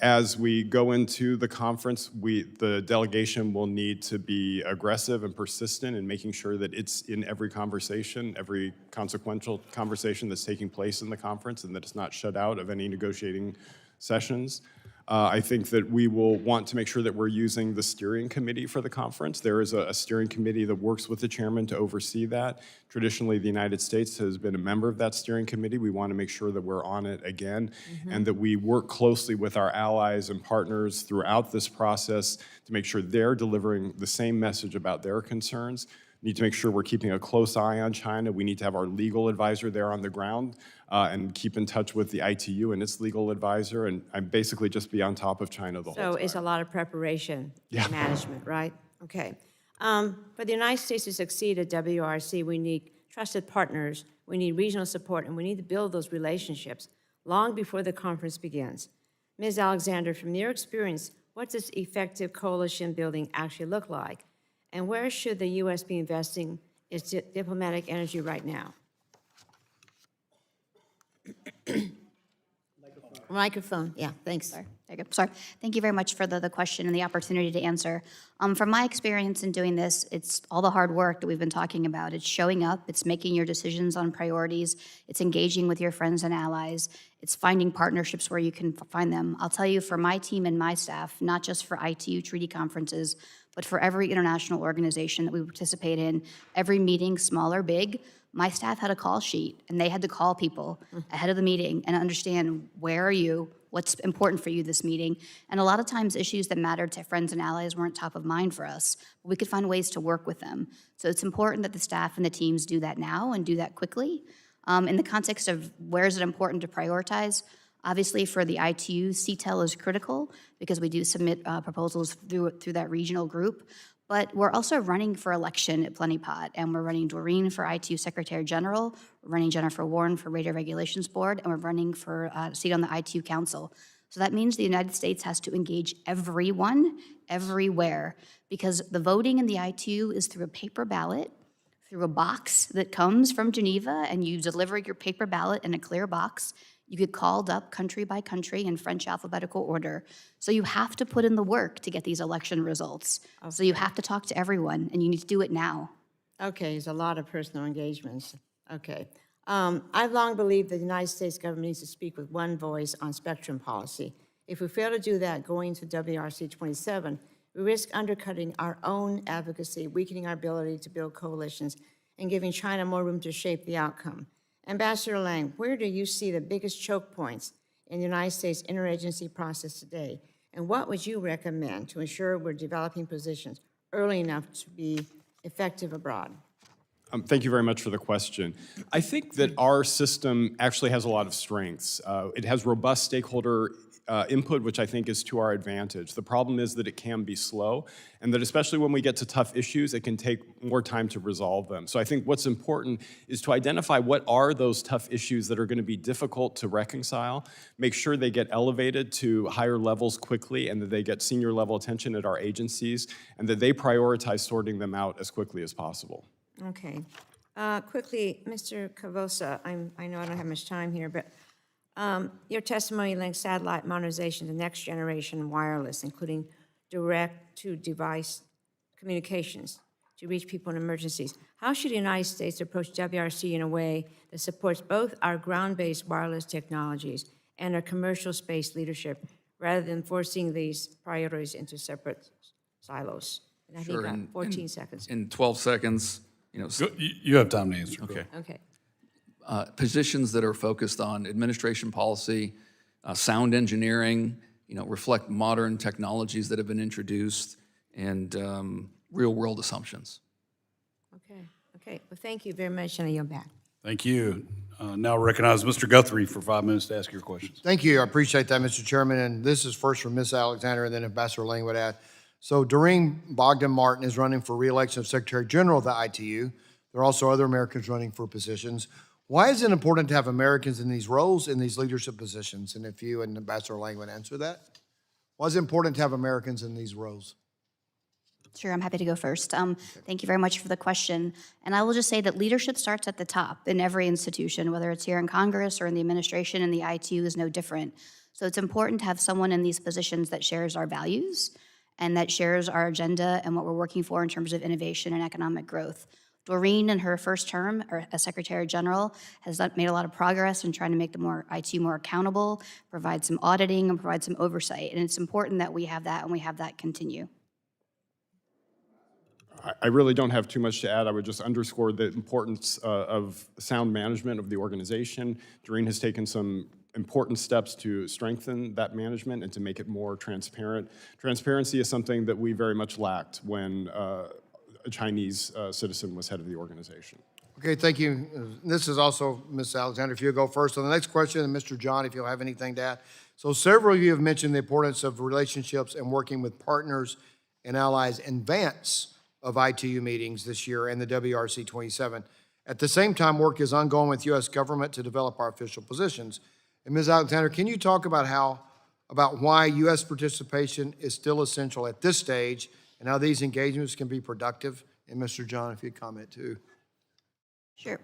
As we go into the conference, the delegation will need to be aggressive and persistent in making sure that it's in every conversation, every consequential conversation that's taking place in the conference, and that it's not shut out of any negotiating sessions. I think that we will want to make sure that we're using the steering committee for the conference. There is a steering committee that works with the chairman to oversee that. Traditionally, the United States has been a member of that steering committee. We want to make sure that we're on it again, and that we work closely with our allies and partners throughout this process to make sure they're delivering the same message about their concerns. We need to make sure we're keeping a close eye on China. We need to have our legal advisor there on the ground and keep in touch with the ITU and its legal advisor, and basically just be on top of China the whole time. So it's a lot of preparation and management, right? Okay. For the United States to succeed at WRC, we need trusted partners, we need regional support, and we need to build those relationships long before the conference begins. Ms. Alexander, from your experience, what does effective coalition building actually look like? And where should the U.S. be investing its diplomatic energy right now? Microphone, yeah, thanks. Sorry. There you go. Sorry. Thank you very much for the question and the opportunity to answer. From my experience in doing this, it's all the hard work that we've been talking about. It's showing up, it's making your decisions on priorities, it's engaging with your friends and allies, it's finding partnerships where you can find them. I'll tell you, for my team and my staff, not just for ITU treaty conferences, but for every international organization that we participate in, every meeting, small or big, my staff had a call sheet, and they had to call people ahead of the meeting and understand, where are you, what's important for you this meeting. And a lot of times issues that mattered to friends and allies weren't top of mind for us, but we could find ways to work with them. So it's important that the staff and the teams do that now and do that quickly. In the context of where is it important to prioritize, obviously for the ITU, CTEL is critical because we do submit proposals through that regional group. But we're also running for election at Plenty Pot, and we're running Doreen for ITU Secretary General, we're running Jennifer Warren for Radio Regulations Board, and we're running for a seat on the ITU Council. So that means the United States has to engage everyone, everywhere, because the voting in the ITU is through a paper ballot, through a box that comes from Geneva, and you deliver your paper ballot in a clear box. You get called up country by country in French alphabetical order. So you have to put in the work to get these election results. Okay. So you have to talk to everyone, and you need to do it now. Okay, there's a lot of personal engagements. Okay. I've long believed that the United States government needs to speak with one voice on spectrum policy. If we fail to do that going to WRC 27, we risk undercutting our own advocacy, weakening our ability to build coalitions, and giving China more room to shape the outcome. Ambassador Lang, where do you see the biggest choke points in the United States interagency process today? And what would you recommend to ensure we're developing positions early enough to be effective abroad? Thank you very much for the question. I think that our system actually has a lot of strengths. It has robust stakeholder input, which I think is to our advantage. The problem is that it can be slow, and that especially when we get to tough issues, it can take more time to resolve them. So I think what's important is to identify what are those tough issues that are going to be difficult to reconcile, make sure they get elevated to higher levels quickly, and that they get senior level attention at our agencies, and that they prioritize sorting them out as quickly as possible. Okay. Quickly, Mr. Cavosa, I know I don't have much time here, but your testimony links satellite modernization to next generation wireless, including direct-to-device communications to reach people in emergencies. How should the United States approach WRC in a way that supports both our ground-based wireless technologies and our commercial space leadership, rather than forcing these priorities into separate silos? And I think 14 seconds. In 12 seconds, You have time to answer. Go. Okay. Okay. Positions that are focused on administration policy, sound engineering, reflect modern technologies that have been introduced, and real-world assumptions. Okay. Okay. Well, thank you very much, and I yield back. Thank you. Now recognize Mr. Guthrie for 5 minutes to ask your questions. Thank you. I appreciate that, Mr. Chairman. And this is first from Ms. Alexander and then Ambassador Lang would add. So Doreen Bogdan-Martin is running for re-election of Secretary General of the ITU. There are also other Americans running for positions. Why is it important to have Americans in these roles, in these leadership positions? And if you and Ambassador Lang would answer that. Why is it important to have Americans in these roles? Sure, I'm happy to go first. Thank you very much for the question. And I will just say that leadership starts at the top in every institution, whether it's here in Congress or in the administration, and the ITU is no different. So it's important to have someone in these positions that shares our values and that shares our agenda and what we're working for in terms of innovation and economic growth. Doreen, in her first term as Secretary General, has made a lot of progress in trying to make the ITU more accountable, provide some auditing, and provide some oversight. And it's important that we have that and we have that continue. I really don't have too much to add. I would just underscore the importance of sound management of the organization. Doreen has taken some important steps to strengthen that management and to make it more transparent. Transparency is something that we very much lacked when a Chinese citizen was head of the organization. Okay, thank you. This is also Ms. Alexander, if you'll go first. On the next question, and Mr. John, if you'll have anything to add. So several of you have mentioned the importance of relationships and working with partners and allies in advance of ITU meetings this year and the WRC 27. At the same time, work is ongoing with U.S. government to develop our official positions. And Ms. Alexander, can you talk about why U.S. participation is still essential at this stage and how these engagements can be productive? And Mr. John, if you'd comment too. Sure.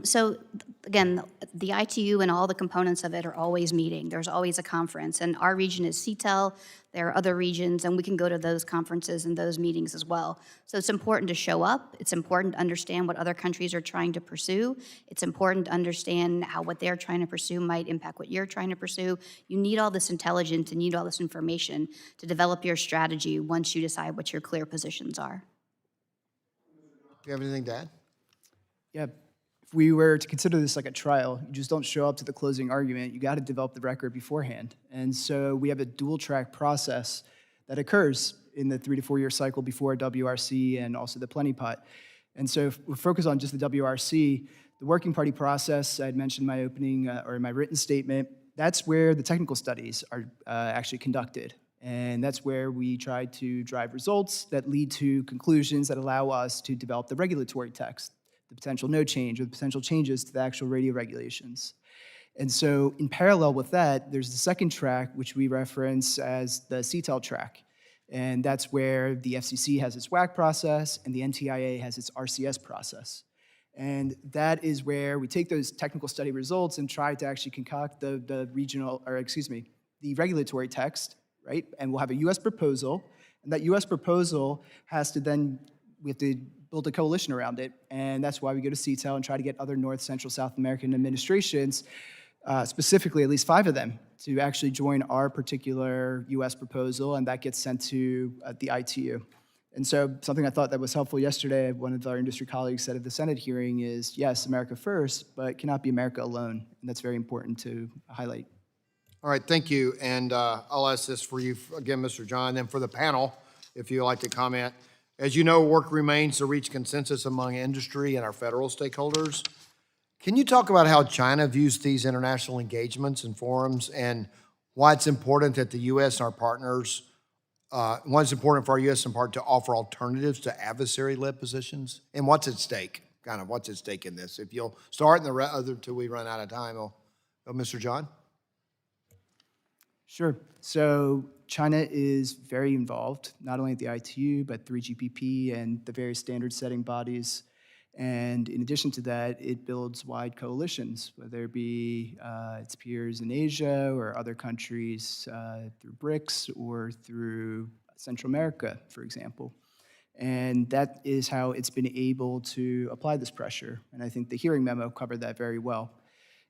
So again, the ITU and all the components of it are always meeting. There's always a conference, and our region is CETL. There are other regions, and we can go to those conferences and those meetings as well. So it's important to show up. It's important to understand what other countries are trying to pursue. It's important to understand how what they're trying to pursue might impact what you're trying to pursue. You need all this intelligence and you need all this information to develop your strategy once you decide what your clear positions are. Do you have anything to add? Yeah, if we were to consider this like a trial, you just don't show up to the closing argument. You got to develop the record beforehand. And so we have a dual track process that occurs in the 3 to 4 year cycle before WRC and also the Plenty Pot. And so if we focus on just the WRC, the working party process, I'd mentioned in my opening or in my written statement, that's where the technical studies are actually conducted. And that's where we try to drive results that lead to conclusions that allow us to develop the regulatory text, the potential no change or the potential changes to the actual radio regulations. And so in parallel with that, there's the second track, which we reference as the CETL track. And that's where the FCC has its WAC process and the NTIA has its RCS process. And that is where we take those technical study results and try to actually concoct the regulatory text, right? And we'll have a US proposal, and that US proposal has to then, we have to build a coalition around it, and that's why we go to CETL and try to get other North, Central, South American administrations, specifically at least 5 of them, to actually join our particular US proposal, and that gets sent to the ITU. And so something I thought that was helpful yesterday, one of our industry colleagues said at the Senate hearing is, yes, America first, but it cannot be America alone, and that's very important to highlight. All right, thank you. And I'll ask this for you again, Mr. John, then for the panel, if you'd like to comment. As you know, work remains to reach consensus among industry and our federal stakeholders. Can you talk about how China views these international engagements and forums and why it's important that the U.S. and our partners, why it's important for our U.S. and partner to offer alternatives to adversary-led positions? And what's at stake? Kind of what's at stake in this? If you'll start and the other till we run out of time, Mr. John? Sure. So China is very involved, not only at the ITU, but 3GPP and the various standard-setting bodies. And in addition to that, it builds wide coalitions, whether it be its peers in Asia or other countries through BRICS or through Central America, for example. And that is how it's been able to apply this pressure. And I think the hearing memo covered that very well.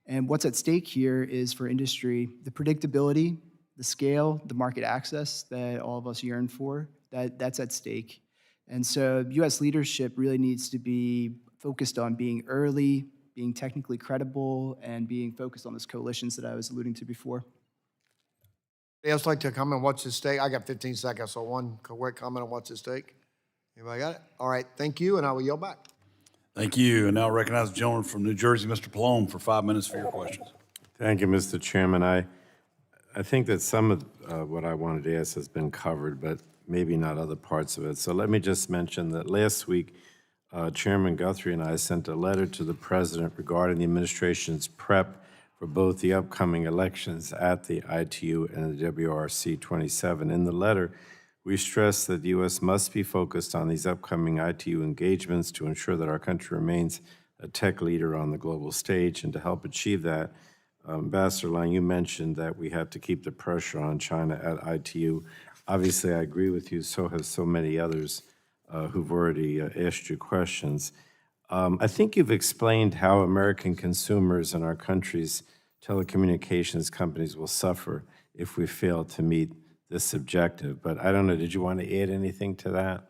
And what's at stake here is for industry, the predictability, the scale, the market access that all of us yearn for, that's at stake. And so U.S. leadership really needs to be focused on being early, being technically credible, and being focused on those coalitions that I was alluding to before. Anybody else like to comment on what's at stake? I got 15 seconds, so one quick comment on what's at stake. Anybody got it? All right, thank you, and I will yield back. Thank you. And now recognize the gentleman from New Jersey, Mr. Pallone, for 5 minutes for your questions. Thank you, Mr. Chairman. I think that some of what I wanted to ask has been covered, but maybe not other parts of it. So let me just mention that last week, Chairman Guthrie and I sent a letter to the President regarding the administration's prep for both the upcoming elections at the ITU and the WRC 27. In the letter, we stressed that the U.S. must be focused on these upcoming ITU engagements to ensure that our country remains a tech leader on the global stage. And to help achieve that, Ambassador Lang, you mentioned that we have to keep the pressure on China at ITU. Obviously, I agree with you, so have so many others who've already asked you questions. I think you've explained how American consumers and our country's telecommunications companies will suffer if we fail to meet this objective, but I don't know, did you want to add anything to that?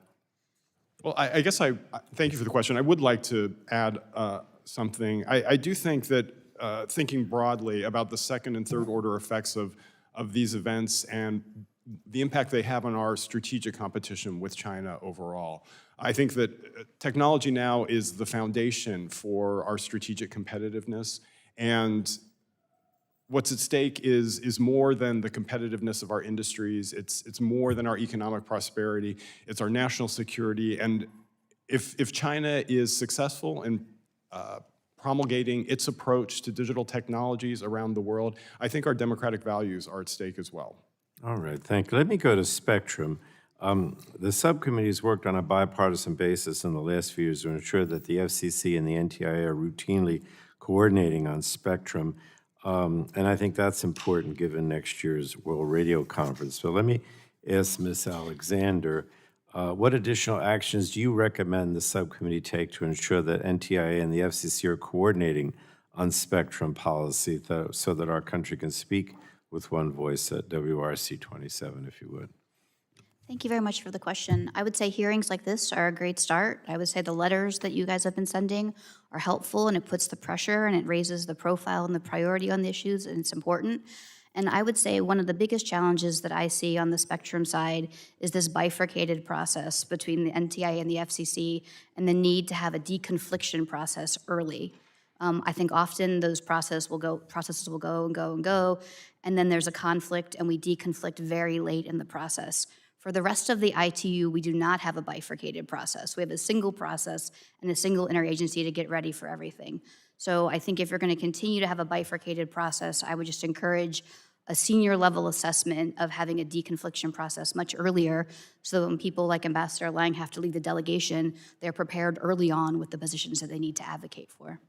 Well, I guess thank you for the question. I would like to add something. I do think that thinking broadly about the second and third order effects of these events and the impact they have on our strategic competition with China overall. I think that technology now is the foundation for our strategic competitiveness, and what's at stake is more than the competitiveness of our industries. It's more than our economic prosperity. It's our national security. And if China is successful in promulgating its approach to digital technologies around the world, I think our democratic values are at stake as well. All right, thank you. Let me go to Spectrum. The subcommittee has worked on a bipartisan basis in the last few years to ensure that the FCC and the NTIA are routinely coordinating on Spectrum. And I think that's important given next year's World Radio Conference. So let me ask Ms. Alexander, what additional actions do you recommend the subcommittee take to ensure that NTIA and the FCC are coordinating on spectrum policy so that our country can speak with one voice at WRC 27, if you would? Thank you very much for the question. I would say hearings like this are a great start. I would say the letters that you guys have been sending are helpful, and it puts the pressure and it raises the profile and the priority on the issues, and it's important. And I would say one of the biggest challenges that I see on the spectrum side is this bifurcated process between the NTIA and the FCC and the need to have a deconfliction process early. I think often those processes will go and go, and then there's a conflict and we deconflict very late in the process. For the rest of the ITU, we do not have a bifurcated process. We have a single process and a single interagency to get ready for everything. So I think if you're going to continue to have a bifurcated process, I would just encourage a senior level assessment of having a deconfliction process much earlier, so that when people like Ambassador Lang have to lead the delegation, they're prepared early on with the positions that they need to advocate for.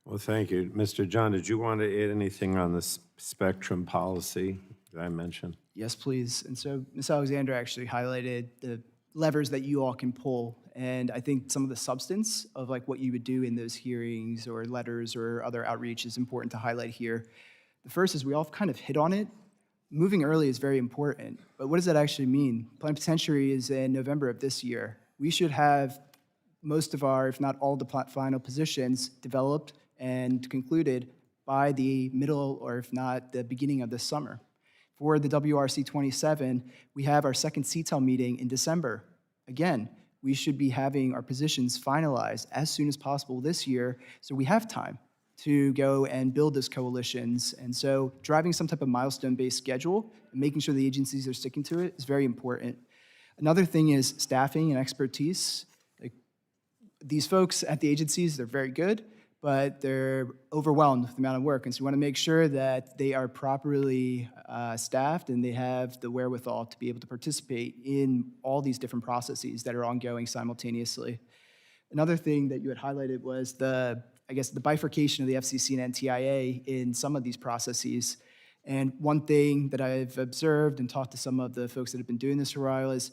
Well, thank you. Mr. John, did you want to add anything on the spectrum policy that I mentioned? Yes, please. And so Ms. Alexander actually highlighted the levers that you all can pull. And I think some of the substance of like what you would do in those hearings or letters or other outreach is important to highlight here. The first is we all kind of hit on it. Moving early is very important, but what does that actually mean? Plenipotentiary is in November of this year. We should have most of our, if not all the final positions developed and concluded by the middle or if not the beginning of this summer. For the WRC 27, we have our second CTEL meeting in December. Again, we should be having our positions finalized as soon as possible this year so we have time to go and build those coalitions. And so driving some type of milestone-based schedule and making sure the agencies are sticking to it is very important. Another thing is staffing and expertise. Like, these folks at the agencies, they're very good, but they're overwhelmed with the amount of work. And so we want to make sure that they are properly staffed and they have the wherewithal to be able to participate in all these different processes that are ongoing simultaneously. Another thing that you had highlighted was the bifurcation of the FCC and NTIA in some of these processes. And one thing that I've observed and talked to some of the folks that have been doing this for a while is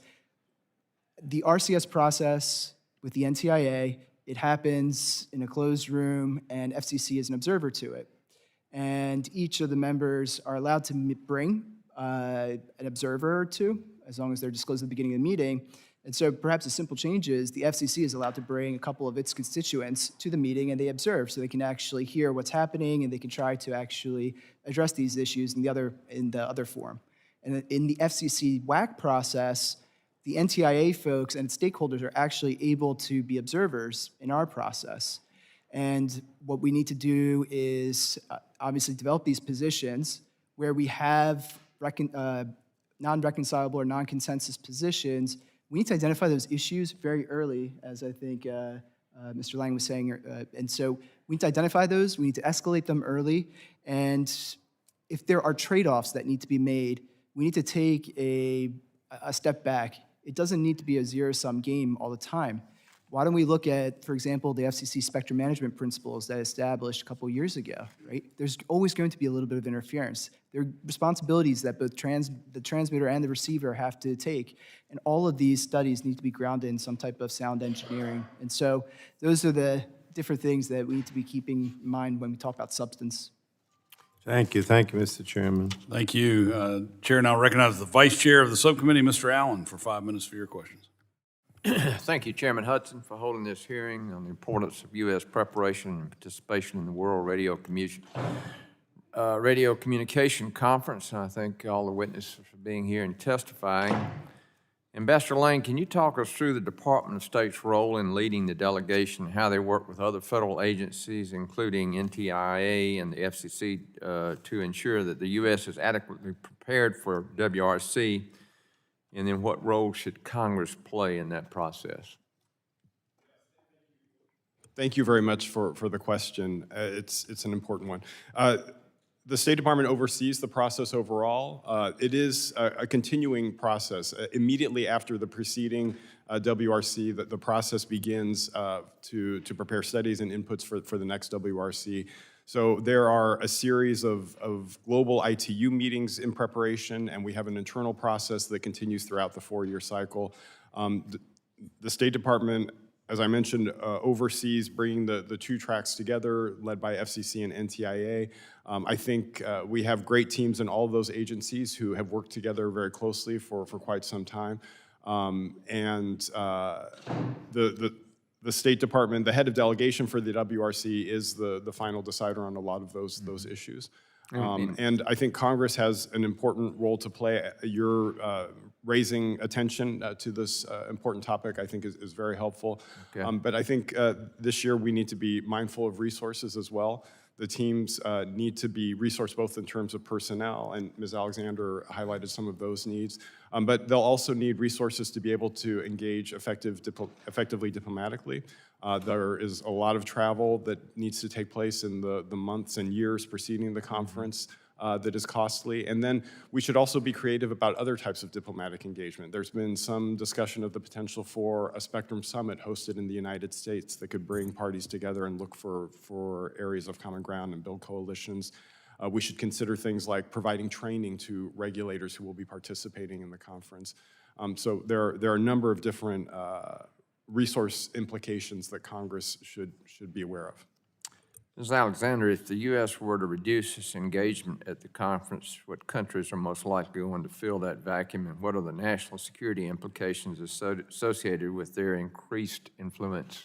the RCS process with the NTIA, it happens in a closed room and FCC is an observer to it. And each of the members are allowed to bring an observer or two, as long as they're disclosed at the beginning of the meeting. And so perhaps a simple change is the FCC is allowed to bring a couple of its constituents to the meeting and they observe, so they can actually hear what's happening and they can try to actually address these issues in the other forum. And in the FCC WAC process, the NTIA folks and its stakeholders are actually able to be observers in our process. And what we need to do is obviously develop these positions where we have non-reconcilable or non-consensus positions. We need to identify those issues very early, as I think Mr. Lang was saying. And so we need to identify those, we need to escalate them early, and if there are trade-offs that need to be made, we need to take a step back. It doesn't need to be a zero-sum game all the time. Why don't we look at, for example, the FCC spectrum management principles that established a couple years ago, right? There's always going to be a little bit of interference. There are responsibilities that both the transmitter and the receiver have to take, and all of these studies need to be grounded in some type of sound engineering. And so those are the different things that we need to be keeping in mind when we talk about substance. Thank you, Mr. Chairman. Thank you. Chair now recognizes the Vice Chair of the Subcommittee, Mr. Allen, for 5 minutes for your questions. Thank you, Chairman Hudson, for holding this hearing on the importance of U.S. preparation and participation in the World Radio Communication Conference. And I thank all the witnesses for being here and testifying. Ambassador Lane, can you talk us through the Department of State's role in leading the delegation, how they work with other federal agencies, including NTIA and the FCC, to ensure that the U.S. is adequately prepared for WRC? And then what role should Congress play in that process? Thank you very much for the question. It's an important one. The State Department oversees the process overall. It is a continuing process. Immediately after the preceding WRC, the process begins to prepare studies and inputs for the next WRC. So there are a series of global ITU meetings in preparation, and we have an internal process that continues throughout the 4-year cycle. The State Department, as I mentioned, oversees bringing the two tracks together, led by FCC and NTIA. I think we have great teams in all of those agencies who have worked together very closely for quite some time. The State Department, the head of delegation for the WRC, is the final decider on a lot of those issues. And I think Congress has an important role to play. You're raising attention to this important topic, I think, is very helpful. Okay. But I think this year we need to be mindful of resources as well. The teams need to be resourced both in terms of personnel, and Ms. Alexander highlighted some of those needs, but they'll also need resources to be able to engage effectively diplomatically. There is a lot of travel that needs to take place in the months and years preceding the conference that is costly. And then we should also be creative about other types of diplomatic engagement. There's been some discussion of the potential for a Spectrum Summit hosted in the United States that could bring parties together and look for areas of common ground and build coalitions. We should consider things like providing training to regulators who will be participating in the conference. So there are a number of different resource implications that Congress should be aware of. Ms. Alexander, if the U.S. were to reduce its engagement at the conference, what countries are most likely going to fill that vacuum, and what are the national security implications associated with their increased influence?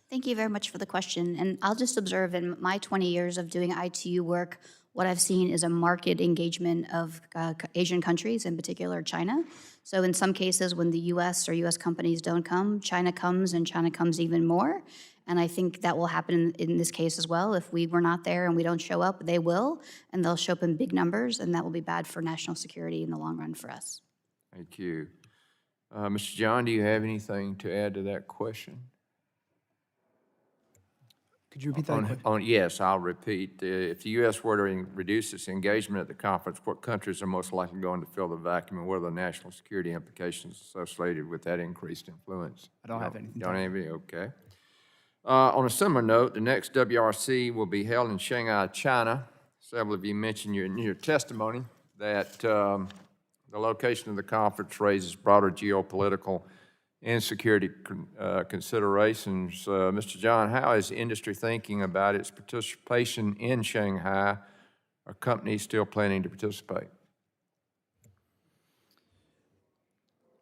Thank you very much for the question. And I'll just observe in my 20 years of doing ITU work, what I've seen is a marked engagement of Asian countries, in particular China. So in some cases, when the U.S. or U.S. companies don't come, China comes, and China comes even more. And I think that will happen in this case as well. If we were not there and we don't show up, they will, and they'll show up in big numbers, and that will be bad for national security in the long run for us. Thank you. Mr. John, do you have anything to add to that question? Could you repeat that? Yes, I'll repeat. If the U.S. were to reduce its engagement at the conference, what countries are most likely going to fill the vacuum, and what are the national security implications associated with that increased influence? I don't have anything. Don't have any? Okay. On a similar note, the next WRC will be held in Shanghai, China. Several of you mentioned in your testimony that the location of the conference raises broader geopolitical and security considerations. Mr. John, how is industry thinking about its participation in Shanghai? Are companies still planning to participate?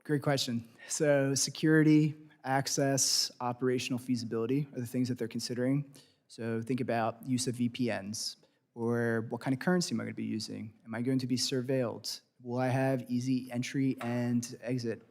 Great question. So security, access, operational feasibility are the things that they're considering. So think about use of VPNs, or what kind of currency am I going to be using? Am I going to be surveilled? Will I have easy entry and exit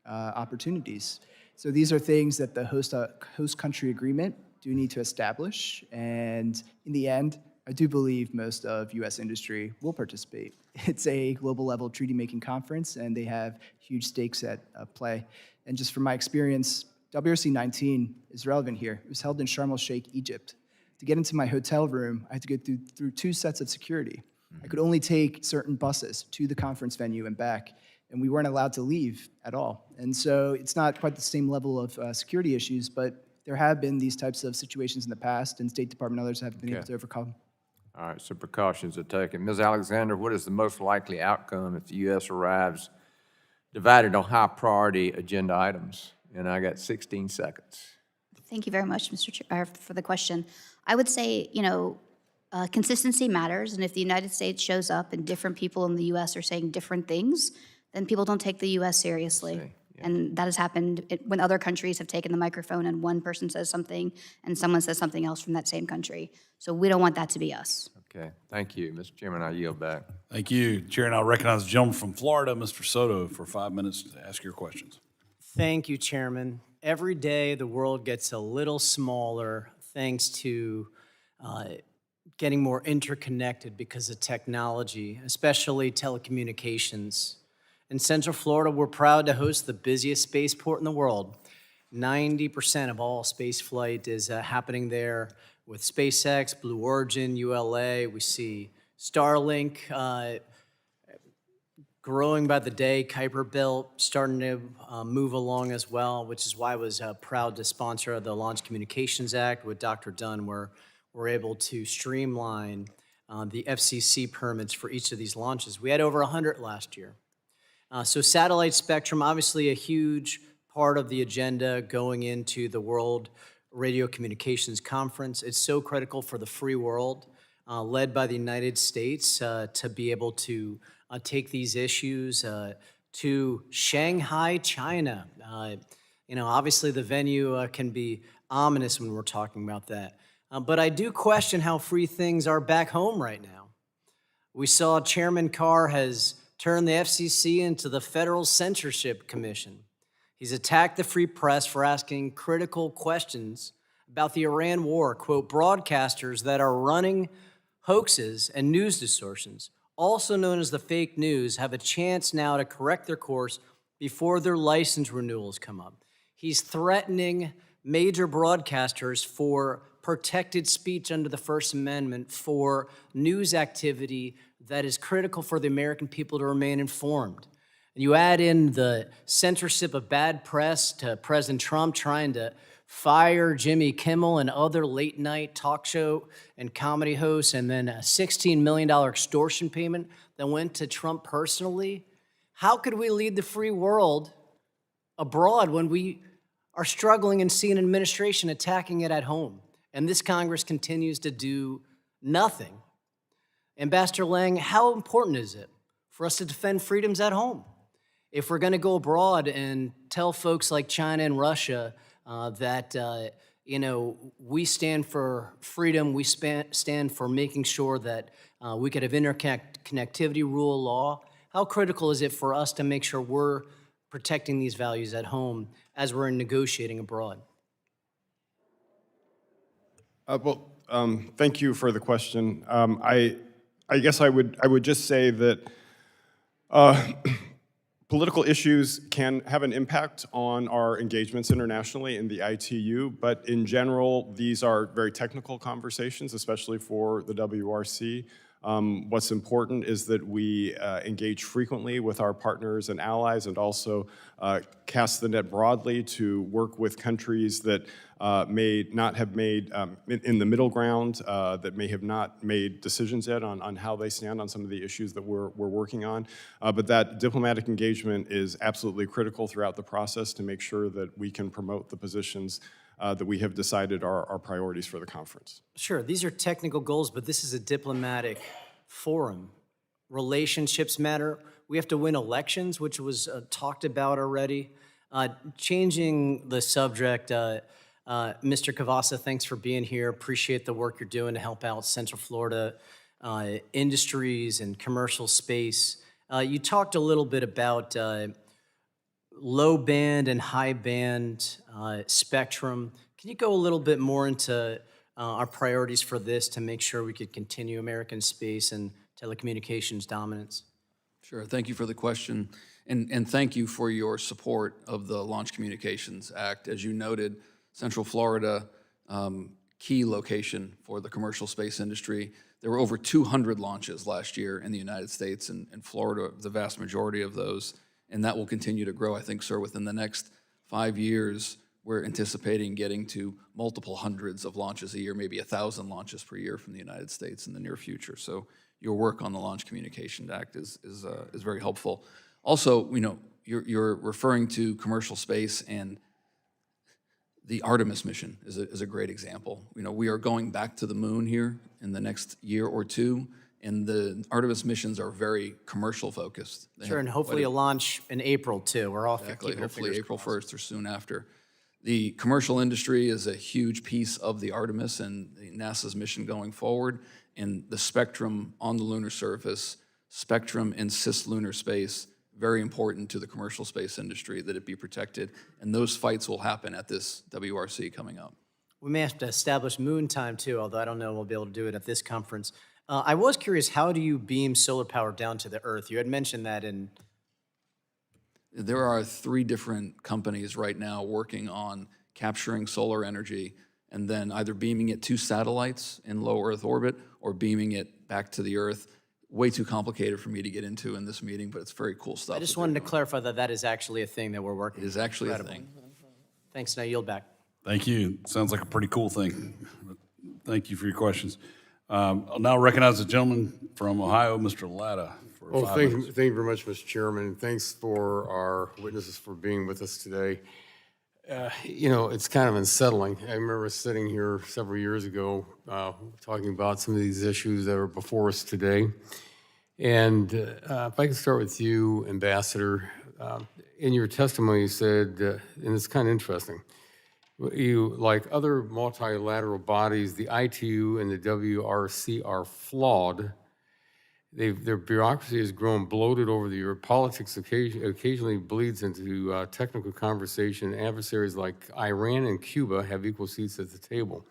opportunities? So these are things that the host country agreement do need to establish. And in the end, I do believe most of U.S. industry will participate. It's a global level treaty-making conference, and they have huge stakes at play. And just from my experience, WRC 19 is relevant here. It was held in Sharm el-Sheikh, Egypt. To get into my hotel room, I had to go through 2 sets of security. I could only take certain buses to the conference venue and back, and we weren't allowed to leave at all. And so it's not quite the same level of security issues, but there have been these types of situations in the past, and State Department and others have been able to overcome. All right, so precautions are taken. Ms. Alexander, what is the most likely outcome if the U.S. arrives divided on high-priority agenda items? And I got 16 seconds. Thank you very much, Mr. Chair, for the question. I would say, consistency matters, and if the United States shows up and different people in the U.S. are saying different things, then people don't take the U.S. seriously. And that has happened when other countries have taken the microphone and one person says something and someone says something else from that same country. So we don't want that to be us. Okay, thank you. Mr. Chairman, I yield back. Thank you. Chair, and I'll recognize the gentleman from Florida, Mr. Soto, for 5 minutes to ask your questions. Thank you, Chairman. Every day, the world gets a little smaller thanks to getting more interconnected because of technology, especially telecommunications. In Central Florida, we're proud to host the busiest spaceport in the world. 90% of all space flight is happening there with SpaceX, Blue Origin, ULA. We see Starlink growing by the day, Kuiper Belt starting to move along as well, which is why I was proud to sponsor the Launch Communications Act with Dr. Dunn, where we're able to streamline the FCC permits for each of these launches. We had over 100 last year. So satellite spectrum, obviously a huge part of the agenda going into the World Radio Communications Conference. It's so critical for the free world, led by the United States, to be able to take these issues to Shanghai, China. Obviously the venue can be ominous when we're talking about that. But I do question how free things are back home right now. We saw Chairman Carr has turned the FCC into the Federal Censorship Commission. He's attacked the free press for asking critical questions about the Iran war. Quote, broadcasters that are running hoaxes and news distortions, also known as the fake news, have a chance now to correct their course before their license renewals come up. He's threatening major broadcasters for protected speech under the First Amendment for news activity that is critical for the American people to remain informed. And you add in the censorship of bad press to President Trump trying to fire Jimmy Kimmel and other late-night talk show and comedy hosts, and then a $16 million extortion payment that went to Trump personally. How could we lead the free world abroad when we are struggling and see an administration attacking it at home? And this Congress continues to do nothing. Ambassador Lang, how important is it for us to defend freedoms at home? If we're going to go abroad and tell folks like China and Russia that we stand for freedom, we stand for making sure that we could have interconnectivity, rule of law, how critical is it for us to make sure we're protecting these values at home as we're negotiating abroad? Thank you for the question. I guess I would just say that political issues can have an impact on our engagements internationally in the ITU, but in general, these are very technical conversations, especially for the WRC. What's important is that we engage frequently with our partners and allies, and also cast the net broadly to work with countries that may not have made, in the middle ground, that may have not made decisions yet on how they stand on some of the issues that we're working on. But that diplomatic engagement is absolutely critical throughout the process to make sure that we can promote the positions that we have decided are our priorities for the conference. Sure, these are technical goals, but this is a diplomatic forum. Relationships matter. we have to win elections, which was talked about already. Changing the subject, Mr. Cavassa, thanks for being here. Appreciate the work you're doing to help out Central Florida industries and commercial space. You talked a little bit about low band and high band spectrum. Can you go a little bit more into our priorities for this to make sure we could continue American space and telecommunications dominance? Sure, thank you for the question, and thank you for your support of the Launch Communications Act. As you noted, Central Florida, key location for the commercial space industry. There were over 200 launches last year in the United States, and Florida, the vast majority of those, and that will continue to grow, I think, sir. Within the next 5 years, we're anticipating getting to multiple hundreds of launches a year, maybe 1,000 launches per year from the United States in the near future. So your work on the Launch Communications Act is very helpful. Also, you're referring to commercial space, and the Artemis mission is a great example. We are going back to the moon here in the next year or two, and the Artemis missions are very commercial focused. Sure, and hopefully a launch in April too. We're all Exactly, keeping our hopefully fingers April crossed. 1st or soon after. The commercial industry is a huge piece of the Artemis and NASA's mission going forward, and the spectrum on the lunar surface, spectrum in cislunar space, very important to the commercial space industry that it be protected, and those fights will happen at this WRC coming up. We may have to establish moon time too, although I don't know we'll be able to do it at this conference. I was curious, how do you beam solar power down to the Earth? You had mentioned that in... There are 3 different companies right now working on capturing solar energy and then either beaming it to satellites in low Earth orbit or beaming it back to the Earth. Way too complicated for me to get into in this meeting, but it's very cool stuff. I just wanted to clarify that that is actually a thing that we're working on. It is actually a thing. Thanks, now yield back. Thank you. Sounds like a pretty cool thing. Thank you for your questions. I'll now recognize the gentleman from Ohio, Mr. Latta, for Well, 5 thank minutes. you very much, Mr. Chairman, and thanks for our witnesses for being with us today. It's kind of unsettling. I remember sitting here several years ago talking about some of these issues that are before us today. And if I can start with you, Ambassador, in your testimony you said, and it's kind of interesting, you, like other multilateral bodies, the ITU and the WRC are flawed. Their bureaucracy has grown bloated over the year. Politics occasionally bleeds into technical conversation. Adversaries like Iran and Cuba have equal seats at the table.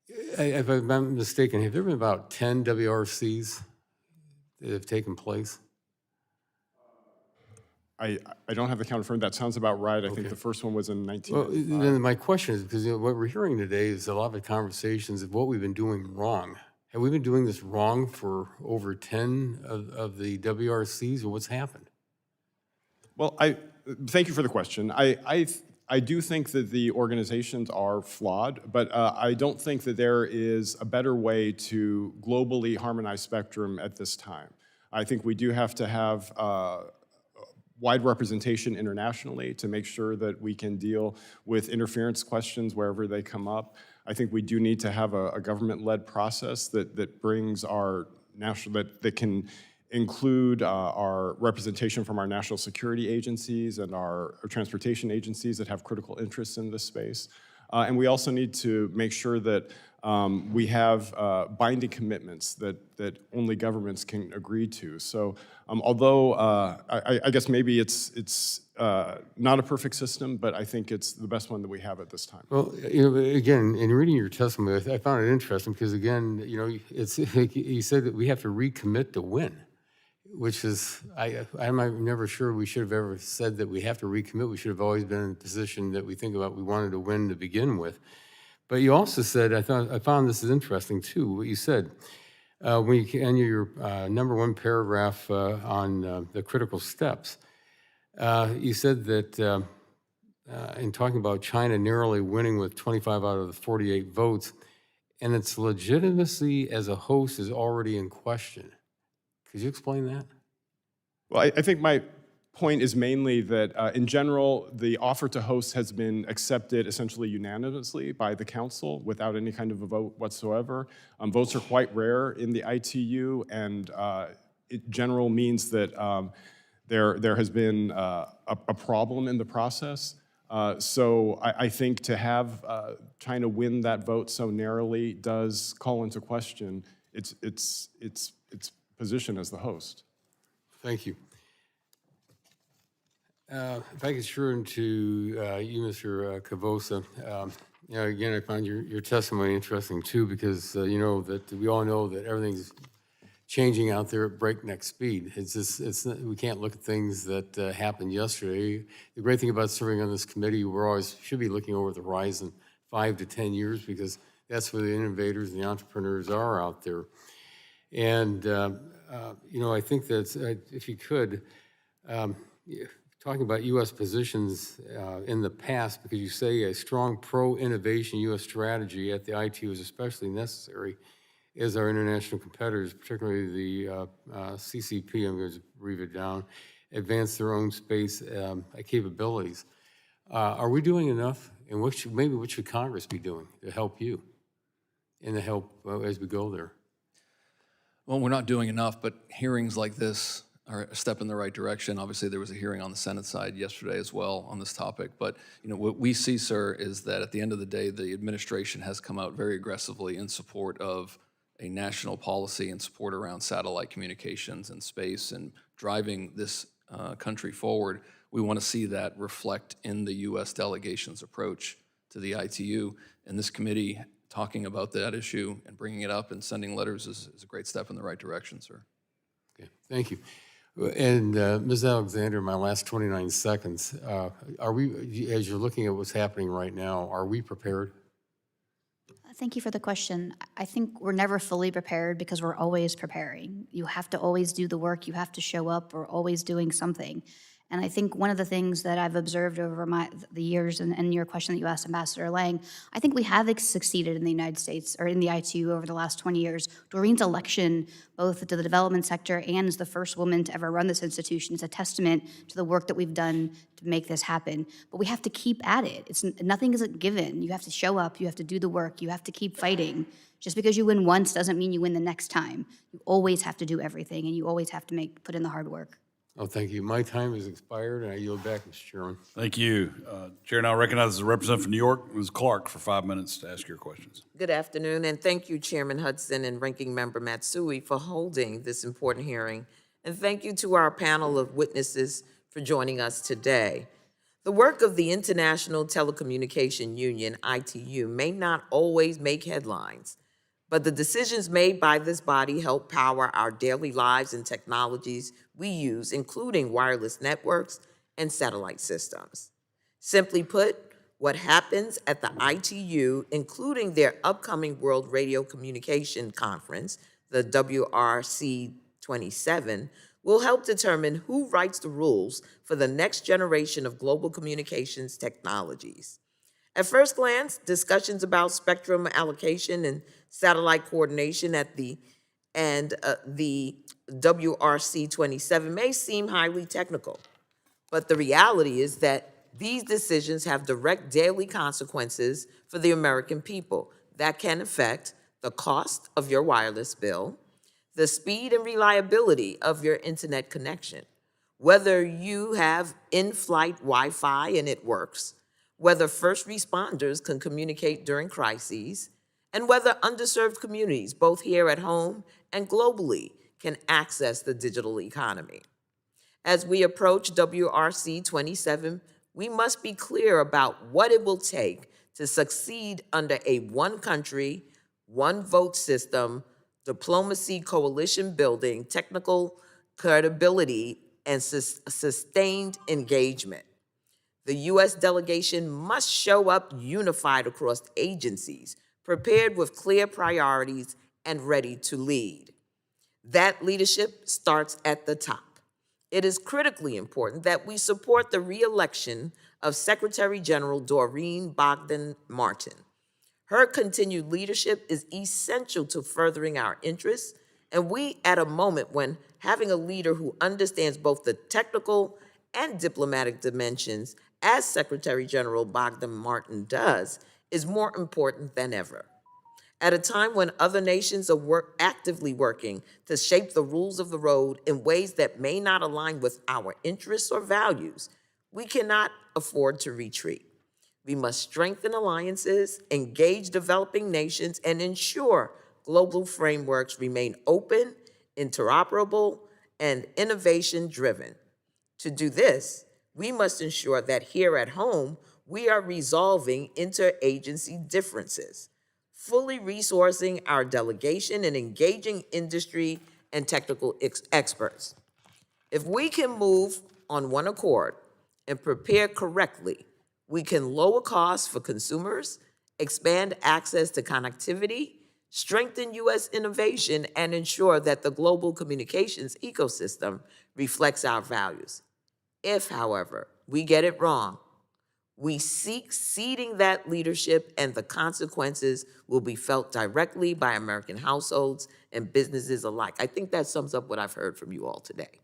If I'm not mistaken, have there been about 10 WRCs that have taken place? I don't have the count confirmed. That sounds about right. I think the first one was in Well, 1995. then my question is, because what we're hearing today is a lot of the conversations of what we've been doing wrong. Have we been doing this wrong for over 10 of the WRCs, or what's happened? Well, thank you for the question. I do think that the organizations are flawed, but I don't think that there is a better way to globally harmonize spectrum at this time. I think we do have to have wide representation internationally to make sure that we can deal with interference questions wherever they come up. I think we do need to have a government-led process that brings our national, that can include our representation from our national security agencies and our transportation agencies that have critical interests in this space. And we also need to make sure that we have binding commitments that only governments can agree to. So although I guess maybe it's not a perfect system, but I think it's the best one that we have at this time. Well, again, in reading your testimony, I found it interesting because, again, it's you said that we have to recommit to win, which is, I'm never sure we should have ever said that we have to recommit. We should have always been in a position that we think about we wanted to win to begin with. But you also said, I found this is interesting too, what you said. When you end your number 1 paragraph on the critical steps, you said that in talking about China narrowly winning with 25 out of the 48 votes, and its legitimacy as a host is already in question. Could you explain that? Well, I think my point is mainly that in general, the offer to host has been accepted essentially unanimously by the council without any kind of a vote whatsoever. Votes are quite rare in the ITU, and general means that there has been a problem in the process. So I think to have China win that vote so narrowly does call into question its position as the host. Thank you. If I could turn to you, Mr. Cavosa. Again, I find your testimony interesting too, because that we all know that everything's changing out there at breakneck speed. We can't look at things that happened yesterday. The great thing about serving on this committee, should be looking over the horizon 5 to 10 years, because that's where the innovators and the entrepreneurs are out there. And I think that if you could, talking about U.S. positions in the past, because you say a strong pro-innovation U.S. strategy at the ITU is especially necessary as our international competitors, particularly the CCP, I'm going to read it down, advance their own space capabilities. Are we doing enough? And what should Congress be doing to help you and to help as we go there? Well, we're not doing enough, but hearings like this are a step in the right direction. Obviously, there was a hearing on the Senate side yesterday as well on this topic. But what we see, sir, is that at the end of the day, the administration has come out very aggressively in support of a national policy and support around satellite communications and space and driving this country forward. We want to see that reflect in the U.S. delegation's approach to the ITU. And this committee talking about that issue and bringing it up and sending letters is a great step in the right direction, sir. Okay, thank you. And Ms. Alexander, my last 29 seconds, are we, as you're looking at what's happening right now, are we prepared? Thank you for the question. I think we're never fully prepared because we're always preparing. You have to always do the work. You have to show up. We're always doing something. And I think one of the things that I've observed over the years, and your question that you asked Ambassador Lang, I think we have succeeded in the United States, or in the ITU over the last 20 years. Doreen's election, both to the development sector and as the first woman to ever run this institution, is a testament to the work that we've done to make this happen. But we have to keep at it. Nothing is a given. You have to show up. You have to do the work. You have to keep fighting. Just because you win once doesn't mean you win the next time. You always have to do everything, and you always have to put in the hard work. Oh, thank you. My time has expired, and I yield back, Mr. Chairman. Thank you. Chair now recognizes the representative from New York, Ms. Clark, for 5 minutes to ask your questions. Good afternoon, and thank you, Chairman Hudson and Ranking Member Matsui, for holding this important hearing. And thank you to our panel of witnesses for joining us today. The work of the International Telecommunication Union, ITU, may not always make headlines, but the decisions made by this body help power our daily lives and technologies we use, including wireless networks and satellite systems. Simply put, what happens at the ITU, including their upcoming World Radio Communication Conference, the WRC 27, will help determine who writes the rules for the next generation of global communications technologies. At first glance, discussions about spectrum allocation and satellite coordination at the WRC 27 may seem highly technical, but the reality is that these decisions have direct daily consequences for the American people that can affect the cost of your wireless bill, the speed and reliability of your internet connection, whether you have in-flight Wi-Fi and it works, whether first responders can communicate during crises, and whether underserved communities, both here at home and globally, can access the digital economy. As we approach WRC 27, we must be clear about what it will take to succeed under a one country, one vote system, diplomacy coalition building, technical credibility, and sustained engagement. The U.S. delegation must show up unified across agencies, prepared with clear priorities and ready to lead. That leadership starts at the top. It is critically important that we support the re-election of Secretary General Doreen Bogdan-Martin. Her continued leadership is essential to furthering our interests, and we, at a moment when having a leader who understands both the technical and diplomatic dimensions, as Secretary General Bogdan-Martin does, is more important than ever. At a time when other nations are actively working to shape the rules of the road in ways that may not align with our interests or values, we cannot afford to retreat. We must strengthen alliances, engage developing nations, and ensure global frameworks remain open, interoperable, and innovation-driven. To do this, we must ensure that here at home, we are resolving interagency differences, fully resourcing our delegation and engaging industry and technical experts. If we can move on one accord and prepare correctly, we can lower costs for consumers, expand access to connectivity, strengthen U.S. innovation, and ensure that the global communications ecosystem reflects our values. If, however, we get it wrong, we seek ceding that leadership, and the consequences will be felt directly by American households and businesses alike. I think that sums up what I've heard from you all today.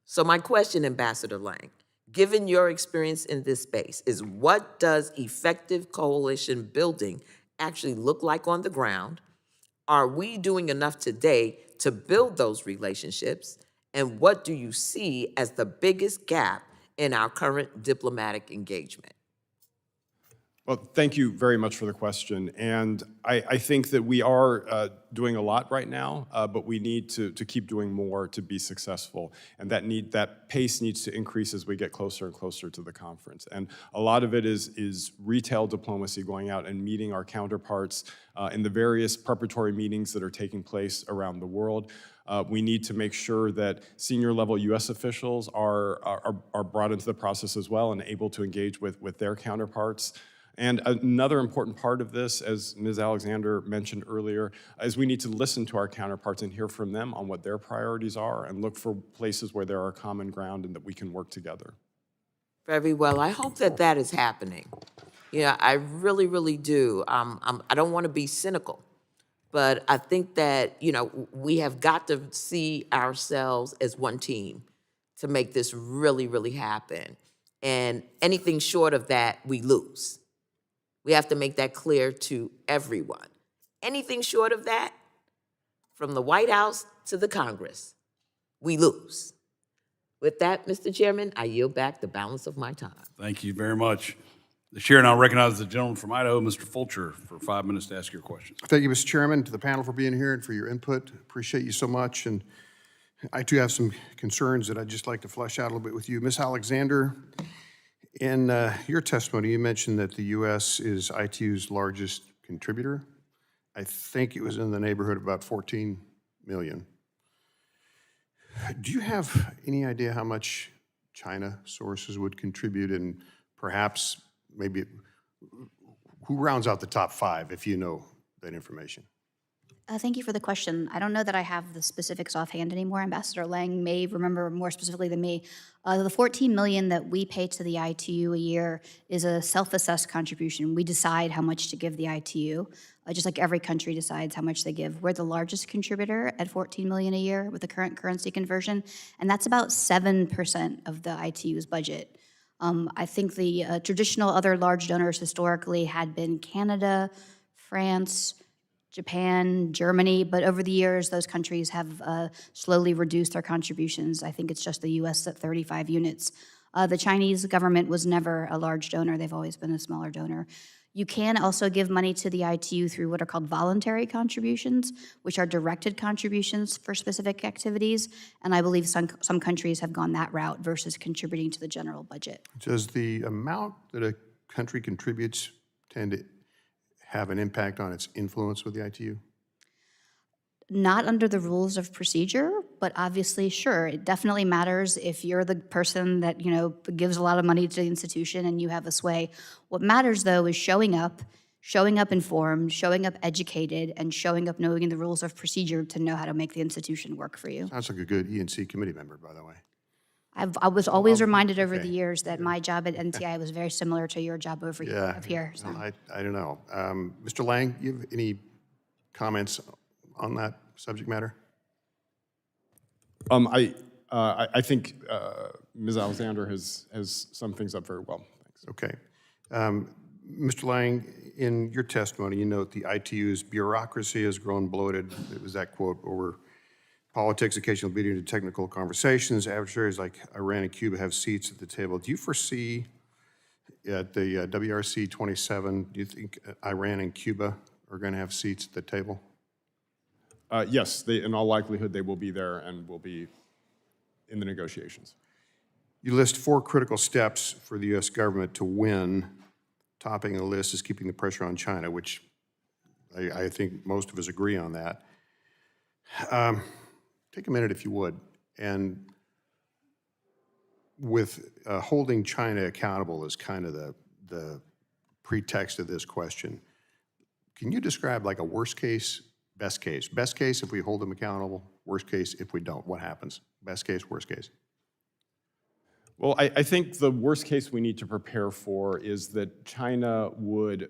So my question, Ambassador Lang, given your experience in this space, is what does effective coalition building actually look like on the ground? Are we doing enough today to build those relationships? And what do you see as the biggest gap in our current diplomatic engagement? Well, thank you very much for the question. And I think that we are doing a lot right now, but we need to keep doing more to be successful. And that pace needs to increase as we get closer and closer to the conference. And a lot of it is retail diplomacy, going out and meeting our counterparts in the various preparatory meetings that are taking place around the world. We need to make sure that senior level U.S. officials are brought into the process as well and able to engage with their counterparts. And another important part of this, as Ms. Alexander mentioned earlier, is we need to listen to our counterparts and hear from them on what their priorities are and look for places where there are common ground and that we can work together. Very well. I hope that that is happening. Yeah, I really, really do. I don't want to be cynical, but I think that, we have got to see ourselves as one team to make this really, really happen. And anything short of that, we lose. We have to make that clear to everyone. Anything short of that, from the White House to the Congress, we lose. With that, Mr. Chairman, I yield back the balance of my time. Thank you very much. The chair now recognizes the gentleman from Idaho, Mr. Fulcher, for 5 minutes to ask your questions. Thank you, Mr. Chairman, to the panel for being here and for your input. Appreciate you so much. And I too have some concerns that I'd just like to flesh out a little bit with you. Ms. Alexander, in your testimony, you mentioned that the U.S. is ITU's largest contributor. I think it was in the neighborhood of about 14 million. Do you have any idea how much China sources would contribute, and perhaps maybe who rounds out the top 5 if you know that information? Thank you for the question. I don't know that I have the specifics offhand anymore. Ambassador Lang may remember more specifically than me. The $14 million that we pay to the ITU a year is a self-assessed contribution. We decide how much to give the ITU, just like every country decides how much they give. We're the largest contributor at $14 million a year with the current currency conversion, and that's about 7% of the ITU's budget. I think the traditional other large donors historically had been Canada, France, Japan, Germany, but over the years, those countries have slowly reduced their contributions. I think it's just the U.S. at 35 units. The Chinese government was never a large donor. They've always been a smaller donor. You can also give money to the ITU through what are called voluntary contributions, which are directed contributions for specific activities, and I believe some countries have gone that route versus contributing to the general budget. Does the amount that a country contributes tend to have an impact on its influence with the ITU? Not under the rules of procedure, but obviously, sure, it definitely matters if you're the person that, gives a lot of money to the institution and you have a sway. What matters, though, is showing up informed, showing up educated, and showing up knowing the rules of procedure to know how to make the institution work for you. Sounds like a good E&C committee member, by the way. I was always reminded over the years that my job at NTI was very similar to your job up here. So. I don't know. Mr. Lang, you have any comments on that subject matter? I think Ms. Alexander has summed things up very well. Thanks. Okay. Mr. Lang, in your testimony, you note the ITU's bureaucracy has grown bloated. It was that quote, over politics occasionally leading to technical conversations. Adversaries like Iran and Cuba have seats at the table. Do you foresee at the WRC 27, do you think Iran and Cuba are going to have seats at the table? Yes, in all likelihood, they will be there and will be in the negotiations. You list 4 critical steps for the U.S. government to win. Topping the list is keeping the pressure on China, which I think most of us agree on that. Take a minute, if you would, and with holding China accountable as kind of the pretext of this question, can you describe like a worst case, best case? Best case if we hold them accountable, worst case if we don't, what happens? Best case, worst case. Well, I think the worst case we need to prepare for is that China would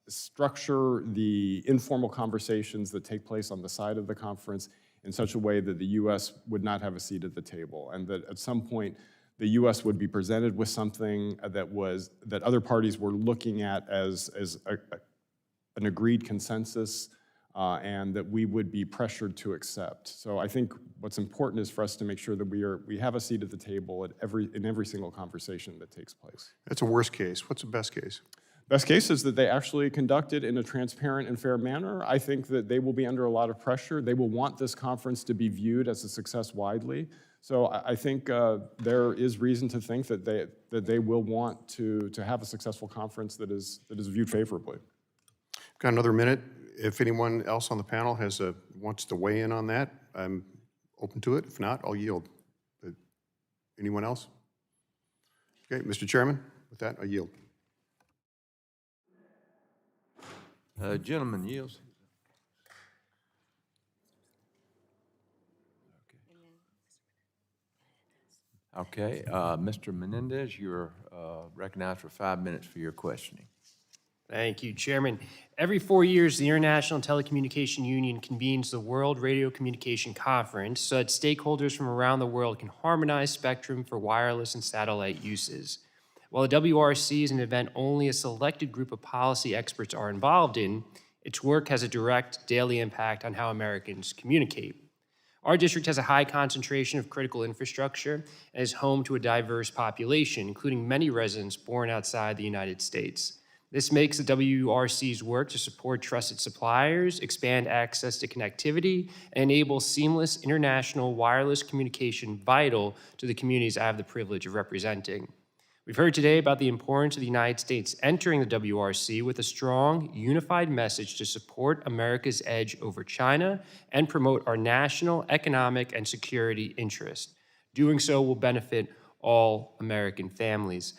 structure the informal conversations that take place on the side of the conference in such a way that the U.S. would not have a seat at the table, and that at some point the U.S. would be presented with something that other parties were looking at as an agreed consensus, and that we would be pressured to accept. So I think what's important is for us to make sure that we have a seat at the table in every single conversation that takes place. That's a worst case. What's a best case? Best case is that they actually conduct it in a transparent and fair manner. I think that they will be under a lot of pressure. They will want this conference to be viewed as a success widely. So I think there is reason to think that they will want to have a successful conference that is viewed favorably. Got another minute. If anyone else on the panel wants to weigh in on that, I'm open to it. If not, I'll yield. But anyone else? Okay, Mr. Chairman, with that, I yield. Gentleman yields. Okay, Mr. Menendez, you're recognized for 5 minutes for your questioning. Thank you, Chairman. Every 4 years, the International Telecommunication Union convenes the World Radio Communication Conference so that stakeholders from around the world can harmonize spectrum for wireless and satellite uses. While the WRC is an event only a selected group of policy experts are involved in, its work has a direct daily impact on how Americans communicate. Our district has a high concentration of critical infrastructure and is home to a diverse population, including many residents born outside the United States. This makes the WRC's work to support trusted suppliers, expand access to connectivity, and enable seamless international wireless communication vital to the communities I have the privilege of representing. We've heard today about the importance of the United States entering the WRC with a strong, unified message to support America's edge over China and promote our national economic and security interests. Doing so will benefit all American families.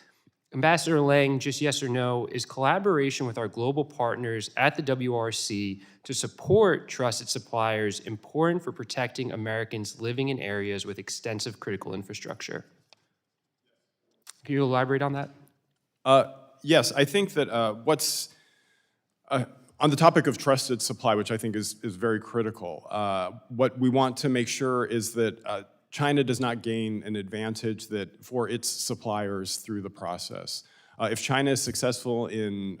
Ambassador Lang, just yes or no, is collaboration with our global partners at the WRC to support trusted suppliers important for protecting Americans living in areas with extensive critical infrastructure? Can you elaborate on that? Yes, I think that what's on the topic of trusted supply, which I think is very critical, what we want to make sure is that China does not gain an advantage for its suppliers through the process. If China is successful in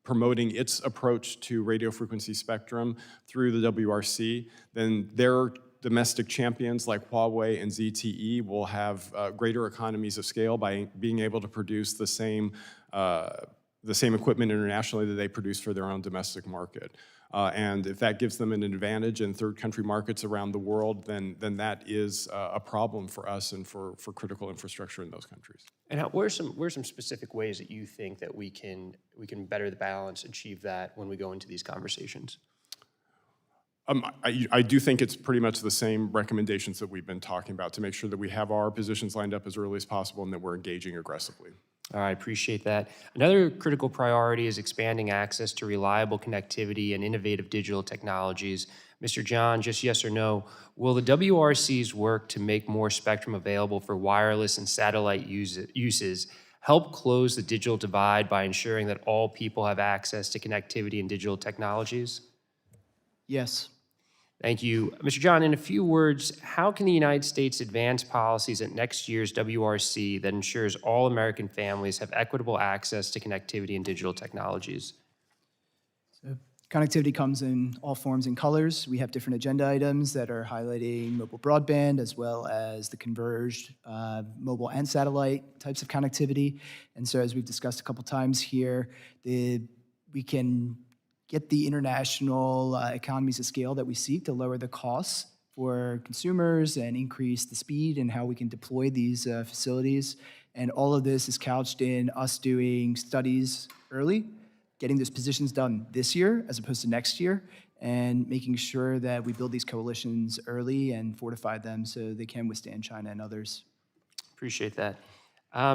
promoting its approach to radio frequency spectrum through the WRC, then their domestic champions like Huawei and ZTE will have greater economies of scale by being able to produce the same equipment internationally that they produce for their own domestic market. And if that gives them an advantage in third country markets around the world, then that is a problem for us and for critical infrastructure in those countries. And what are some specific ways that you think that we can better the balance, achieve that when we go into these conversations? I do think it's pretty much the same recommendations that we've been talking about to make sure that we have our positions lined up as early as possible and that we're engaging aggressively. All right, appreciate that. Another critical priority is expanding access to reliable connectivity and innovative digital technologies. Mr. John, just yes or no, will the WRC's work to make more spectrum available for wireless and satellite uses help close the digital divide by ensuring that all people have access to connectivity and digital technologies? Yes. Thank you. Mr. John, in a few words, how can the United States advance policies at next year's WRC that ensures all American families have equitable access to connectivity and digital technologies? Connectivity comes in all forms and colors. We have different agenda items that are highlighting mobile broadband as well as the converged mobile and satellite types of connectivity. And so as we've discussed a couple times here, we can get the international economies of scale that we seek to lower the costs for consumers and increase the speed and how we can deploy these facilities. And all of this is couched in us doing studies early, getting those positions done this year as opposed to next year, and making sure that we build these coalitions early and fortify them so they can withstand China and others. Appreciate that.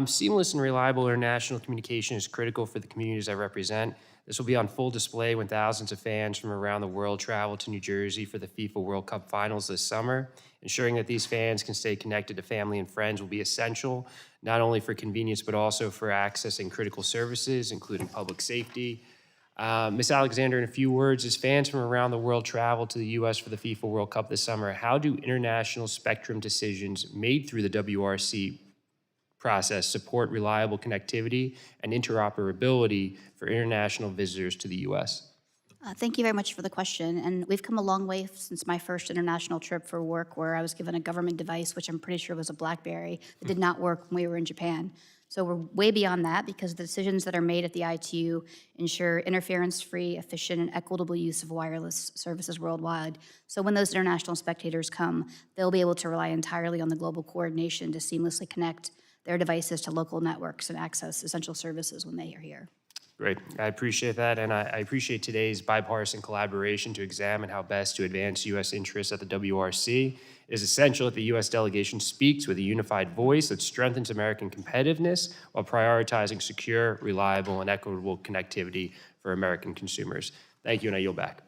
Seamless and reliable international communication is critical for the communities I represent. This will be on full display when thousands of fans from around the world travel to New Jersey for the FIFA World Cup finals this summer. Ensuring that these fans can stay connected to family and friends will be essential, not only for convenience, but also for accessing critical services, including public safety. Ms. Alexander, in a few words, as fans from around the world travel to the U.S. for the FIFA World Cup this summer, how do international spectrum decisions made through the WRC process support reliable connectivity and interoperability for international visitors to the U.S.? Thank you very much for the question. And we've come a long way since my first international trip for work, where I was given a government device, which I'm pretty sure was a BlackBerry, that did not work when we were in Japan. So we're way beyond that because the decisions that are made at the ITU ensure interference-free, efficient, and equitable use of wireless services worldwide. So when those international spectators come, they'll be able to rely entirely on the global coordination to seamlessly connect their devices to local networks and access essential services when they are here. Great. I appreciate that, and I appreciate today's bipartisan collaboration to examine how best to advance U.S. interests at the WRC. It is essential that the U.S. delegation speaks with a unified voice that strengthens American competitiveness while prioritizing secure, reliable, and equitable connectivity for American consumers. Thank you, and I yield back.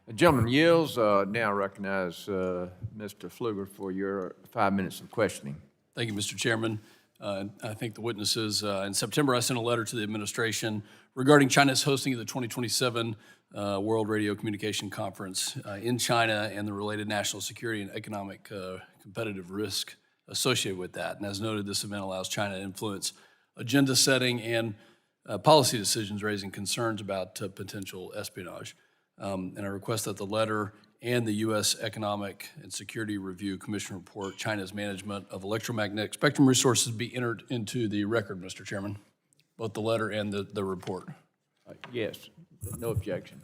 The gentleman yields. Now recognize Mr. Pfluger for your 5 minutes of questioning. Thank you, Mr. Chairman. I thank the witnesses. In September, I sent a letter to the administration regarding China's hosting of the 2027 World Radio Communication Conference in China and the related national security and economic competitive risk associated with that. And as noted, this event allows China to influence agenda setting and policy decisions, raising concerns about potential espionage. And I request that the letter and the U.S. Economic and Security Review Commission report, China's management of electromagnetic spectrum resources, be entered into the record, Mr. Chairman, both the letter and the report. Yes, no objection.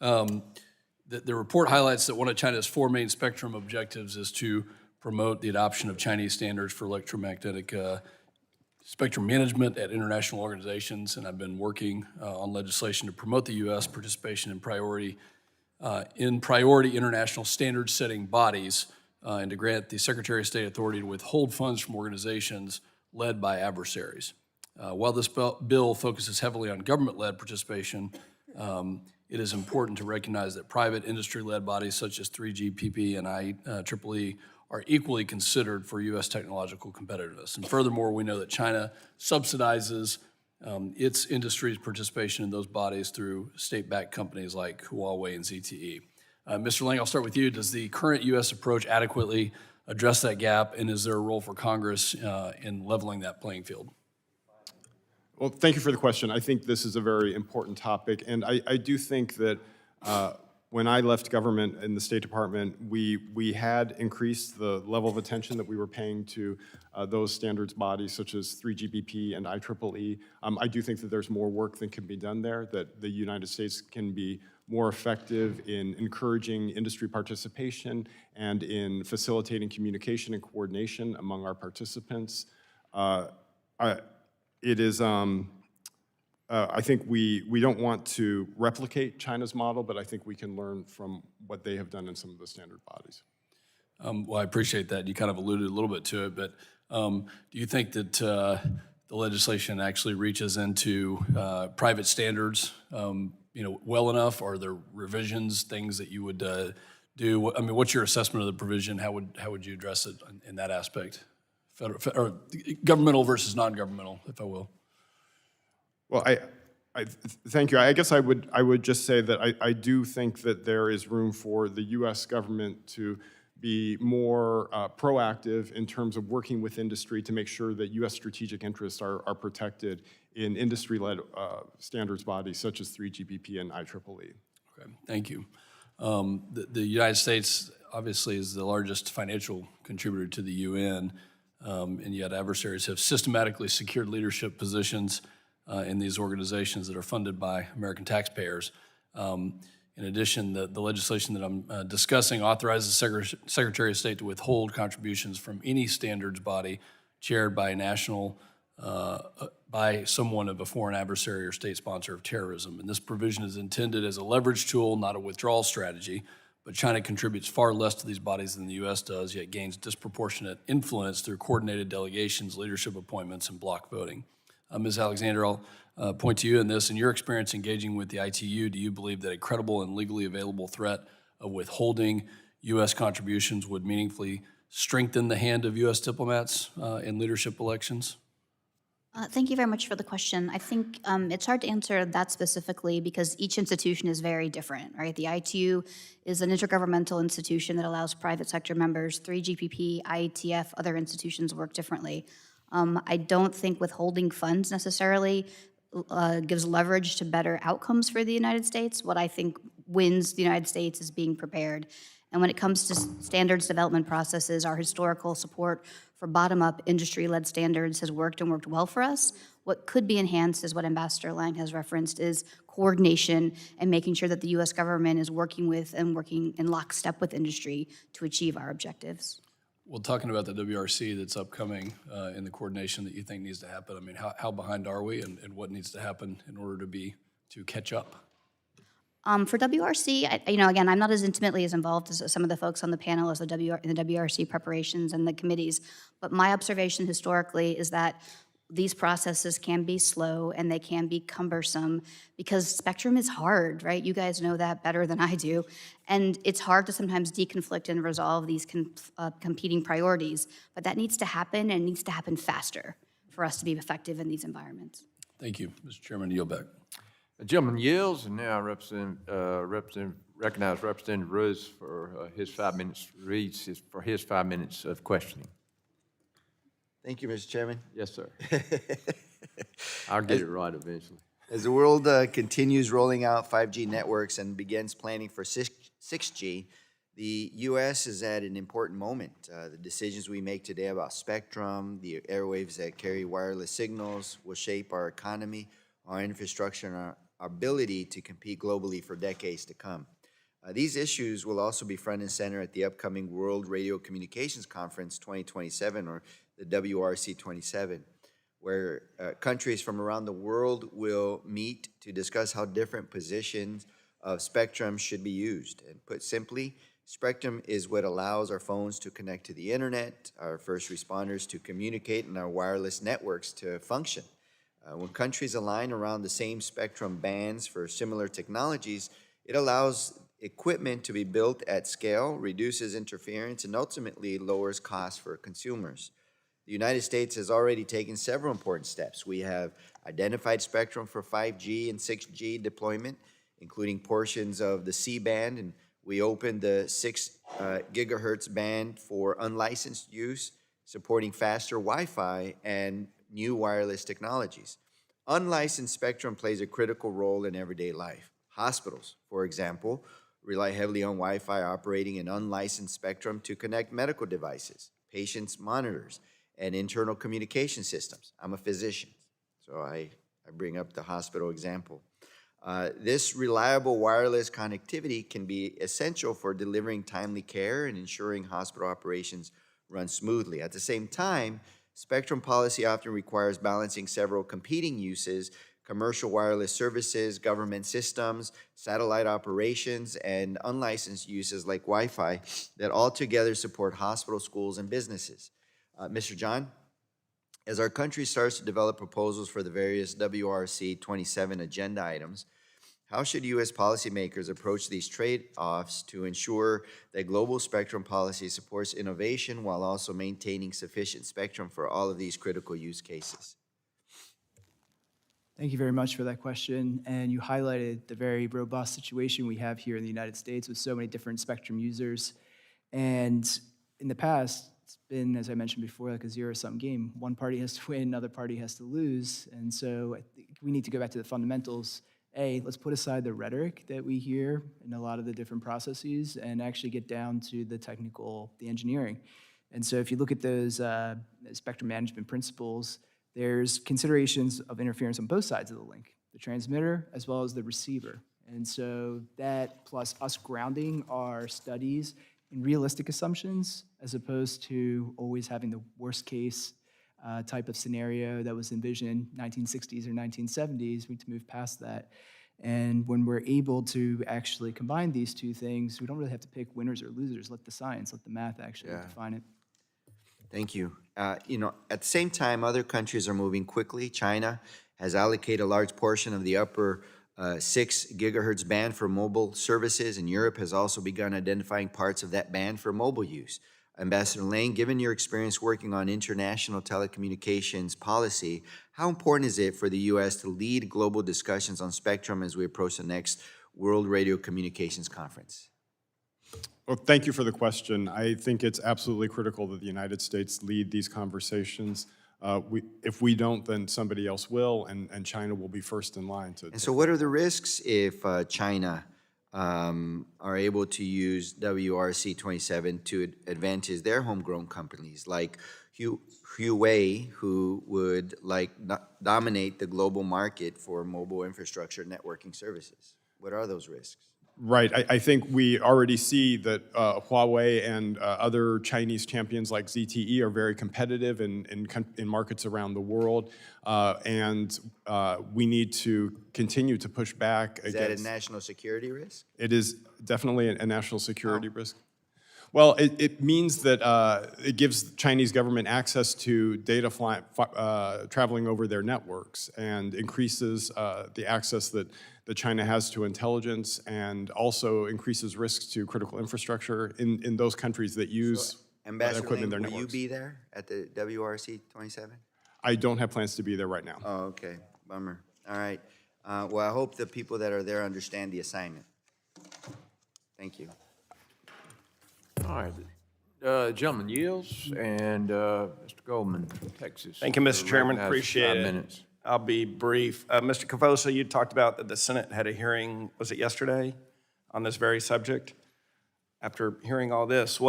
The report highlights that one of China's four main spectrum objectives is to promote the adoption of Chinese standards for electromagnetic spectrum management at international organizations, and I've been working on legislation to promote the U.S. participation in priority international standard-setting bodies and to grant the Secretary of State authority to withhold funds from organizations led by adversaries. While this bill focuses heavily on government-led participation, it is important to recognize that private industry-led bodies such as 3GPP and IEEE are equally considered for U.S. technological competitiveness. And furthermore, we know that China subsidizes its industry's participation in those bodies through state-backed companies like Huawei and ZTE. Mr. Lang, I'll start with you. Does the current U.S. approach adequately address that gap, and is there a role for Congress in leveling that playing field? Well, thank you for the question. I think this is a very important topic, and I do think that when I left government in the State Department, we had increased the level of attention that we were paying to those standards bodies such as 3GPP and IEEE. I do think that there's more work that can be done there, that the United States can be more effective in encouraging industry participation and in facilitating communication and coordination among our participants. I think we don't want to replicate China's model, but I think we can learn from what they have done in some of the standard bodies. Well, I appreciate that. You kind of alluded a little bit to it, but do you think that the legislation actually reaches into private standards, well enough? Are there revisions, things that you would do? I mean, what's your assessment of the provision? How would you address it in that aspect? Or governmental versus non-governmental, if I will. Well, Thank you. I guess I would just say that I do think that there is room for the U.S. government to be more proactive in terms of working with industry to make sure that U.S. strategic interests are protected in industry-led standards bodies such as 3GPP and IEEE. Okay, thank you. The United States obviously is the largest financial contributor to the UN, and yet adversaries have systematically secured leadership positions in these organizations that are funded by American taxpayers. In addition, the legislation that I'm discussing authorizes the Secretary of State to withhold contributions from any standards body chaired by a national, by someone of a foreign adversary or state sponsor of terrorism. And this provision is intended as a leverage tool, not a withdrawal strategy. But China contributes far less to these bodies than the U.S. does, yet gains disproportionate influence through coordinated delegations, leadership appointments, and block voting. Ms. Alexander, I'll point to you in this. In your experience engaging with the ITU, do you believe that a credible and legally available threat of withholding U.S. contributions would meaningfully strengthen the hand of U.S. diplomats in leadership elections? Thank you very much for the question. I think it's hard to answer that specifically because each institution is very different, right? The ITU is an intergovernmental institution that allows private sector members. 3GPP, IETF, other institutions work differently. I don't think withholding funds necessarily gives leverage to better outcomes for the United States. What I think wins the United States is being prepared. And when it comes to standards development processes, our historical support for bottom-up industry-led standards has worked and worked well for us. What could be enhanced is what Ambassador Lang has referenced is coordination and making sure that the U.S. government is working with and working in lockstep with industry to achieve our objectives. Well, talking about the WRC that's upcoming and the coordination that you think needs to happen, I mean, how behind are we and what needs to happen in order to catch up? For WRC, again, I'm not as intimately as involved as some of the folks on the panel in the WRC preparations and the committees, but my observation historically is that these processes can be slow and they can be cumbersome because spectrum is hard, right? You guys know that better than I do. And it's hard to sometimes deconflict and resolve these competing priorities, but that needs to happen and needs to happen faster for us to be effective in these environments. Thank you, Mr. Chairman. Yield back. The gentleman yields, and now I recognize Representative Rose for his 5 minutes, for his 5 minutes of questioning. Thank you, Mr. Chairman. Yes, sir. I'll get it right eventually. As the world continues rolling out 5G networks and begins planning for 6G, the U.S. is at an important moment. The decisions we make today about spectrum, the airwaves that carry wireless signals, will shape our economy, our infrastructure, and our ability to compete globally for decades to come. These issues will also be front and center at the upcoming World Radio Communications Conference 2027, or the WRC 27, where countries from around the world will meet to discuss how different positions of spectrum should be used. And put simply, spectrum is what allows our phones to connect to the internet, our first responders to communicate, and our wireless networks to function. When countries align around the same spectrum bands for similar technologies, it allows equipment to be built at scale, reduces interference, and ultimately lowers costs for consumers. The United States has already taken several important steps. We have identified spectrum for 5G and 6G deployment, including portions of the C-band, and we opened the 6 gigahertz band for unlicensed use, supporting faster Wi-Fi and new wireless technologies. Unlicensed spectrum plays a critical role in everyday life. Hospitals, for example, rely heavily on Wi-Fi operating in unlicensed spectrum to connect medical devices, patients' monitors, and internal communication systems. I'm a physician, so I bring up the hospital example. This reliable wireless connectivity can be essential for delivering timely care and ensuring hospital operations run smoothly. At the same time, spectrum policy often requires balancing several competing uses: commercial wireless services, government systems, satellite operations, and unlicensed uses like Wi-Fi that all together support hospitals, schools, and businesses. Mr. John, as our country starts to develop proposals for the various WRC 27 agenda items, how should U.S. policymakers approach these trade-offs to ensure that global spectrum policy supports innovation while also maintaining sufficient spectrum for all of these critical use cases? Thank you very much for that question. And you highlighted the very robust situation we have here in the United States with so many different spectrum users. And in the past, it's been, as I mentioned before, like a zero-sum game. One party has to win, another party has to lose. And so I think we need to go back to the fundamentals. Let's put aside the rhetoric that we hear in a lot of the different processes and actually get down to the technical, the engineering. And so if you look at those spectrum management principles, there's considerations of interference on both sides of the link, the transmitter as well as the receiver. And so that plus us grounding our studies in realistic assumptions as opposed to always having the worst case type of scenario that was envisioned 1960s or 1970s, we need to move past that. And when we're able to actually combine these two things, we don't really have to pick winners or losers. Let the science, let the math actually define it. Thank you. At the same time, other countries are moving quickly. China has allocated a large portion of the upper 6 gigahertz band for mobile services, and Europe has also begun identifying parts of that band for mobile use. Ambassador Lane, given your experience working on international telecommunications policy, how important is it for the U.S. to lead global discussions on spectrum as we approach the next World Radio Communications Conference? Well, thank you for the question. I think it's absolutely critical that the United States lead these conversations. If we don't, then somebody else will, and China will be first in line to. And so what are the risks if China are able to use WRC 27 to advantage their homegrown companies like Huawei, who would dominate the global market for mobile infrastructure networking services? What are those risks? Right. I think we already see that Huawei and other Chinese champions like ZTE are very competitive in markets around the world, and we need to continue to push back against. Is that a national security risk? It is definitely a national security risk. Well, it means that it gives the Chinese government access to data traveling over their networks and increases the access that China has to intelligence, and also increases risks to critical infrastructure in those countries that use Ambassador equipment in their Lane, will you networks. be there at the WRC 27? I don't have plans to be there right now. Oh, okay. Bummer. All right. Well, I hope the people that are there understand the assignment. Thank you. All right. Gentleman yields, and Mr. Goldman from Texas. Thank you, Mr. Chairman. Recognized Appreciate 5 it. minutes. I'll be brief. Mr. Cavosa, you talked about that the Senate had a hearing, was it yesterday, on this very subject? After hearing all this,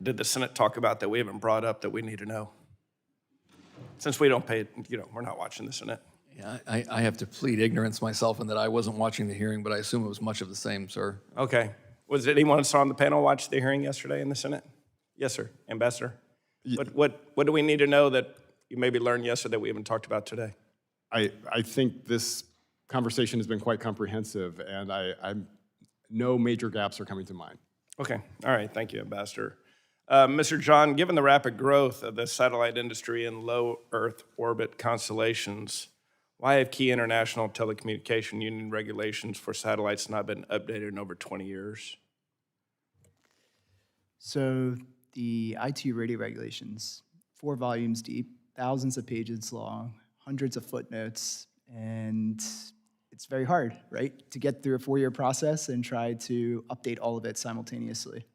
did the Senate talk about that we haven't brought up that we need to know? Since we don't pay, we're not watching the Senate. Yeah, I have to plead ignorance myself in that I wasn't watching the hearing, but I assume it was much of the same, sir. Okay. Was anyone else on the panel watch the hearing yesterday in the Senate? Yes, sir. Ambassador? What do we need to know that you maybe learned yesterday that we haven't talked about today? I think this conversation has been quite comprehensive, and no major gaps are coming to mind. Okay. All right. Thank you, Ambassador. Mr. John, given the rapid growth of the satellite industry and low Earth orbit constellations, why have key international telecommunication union regulations for satellites not been updated in over 20 years? So the ITU radio regulations, 4 volumes deep, thousands of pages long, hundreds of footnotes, and it's very hard, right, to get through a 4-year process and try to update all of it simultaneously.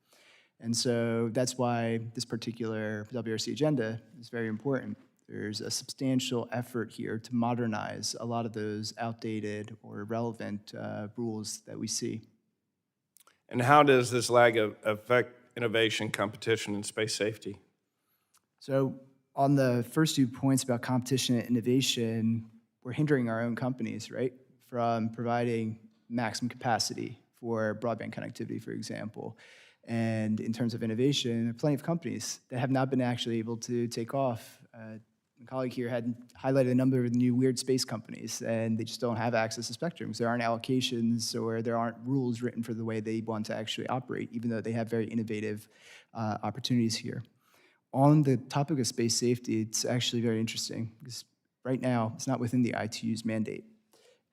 And so that's why this particular WRC agenda is very important. There's a substantial effort here to modernize a lot of those outdated or irrelevant rules that we see. And how does this lag affect innovation, competition, and space safety? So on the first 2 points about competition and innovation, we're hindering our own companies, right, from providing maximum capacity for broadband connectivity, for example. And in terms of innovation, there are plenty of companies that have not been actually able to take off. My colleague here had highlighted a number of new weird space companies, and they just don't have access to spectrum. There aren't allocations or there aren't rules written for the way they want to actually operate, even though they have very innovative opportunities here. On the topic of space safety, it's actually very interesting because right now it's not within the ITU's mandate.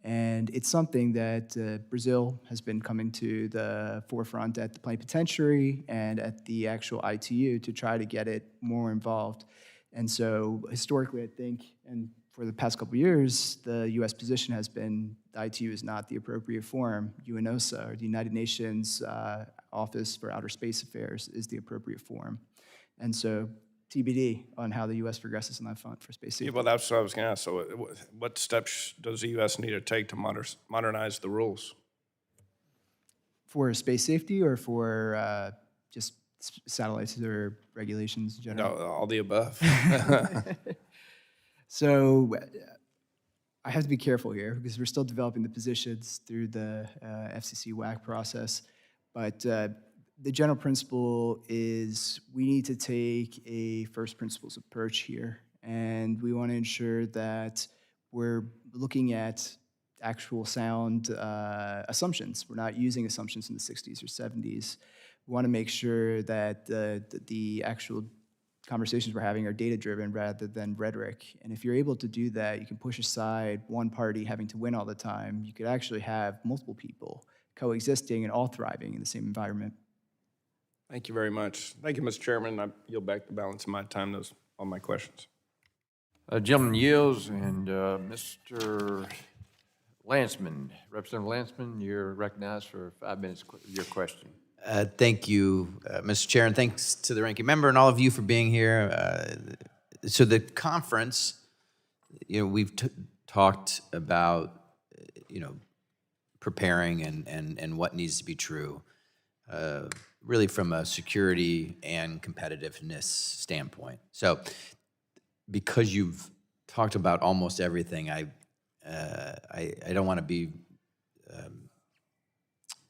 And it's something that Brazil has been coming to the forefront at the plenipotentiary and at the actual ITU to try to get it more involved. And so historically, I think, and for the past couple of years, the U.S. position has been the ITU is not the appropriate forum. UNOSA, or the United Nations Office for Outer Space Affairs, is the appropriate forum. And so TBD on how the U.S. progresses on that front for space safety. Yeah, well, that's what I was going to ask. So what steps does the U.S. need to take to modernize the rules? For space safety or for just satellites or regulations in general? No, all the above. So I have to be careful here because we're still developing the positions through the FCC WAC process. But the general principle is we need to take a first principles approach here. And we want to ensure that we're looking at actual sound assumptions. We're not using assumptions in the 60s or 70s. We want to make sure that the actual conversations we're having are data-driven rather than rhetoric. And if you're able to do that, you can push aside one party having to win all the time. You could actually have multiple people coexisting and all thriving in the same environment. Thank you very much. Thank you, Mr. Chairman. I yield back the balance of my time. Those are all my questions. Gentleman yields, and Mr. Lanceman, Representative Lanceman, you're recognized for 5 minutes. Your question. Thank you, Mr. Chair, and thanks to the ranking member and all of you for being here. So the conference, we've talked about, preparing and what needs to be true, really from a security and competitiveness standpoint. So because you've talked about almost everything, I don't want to be,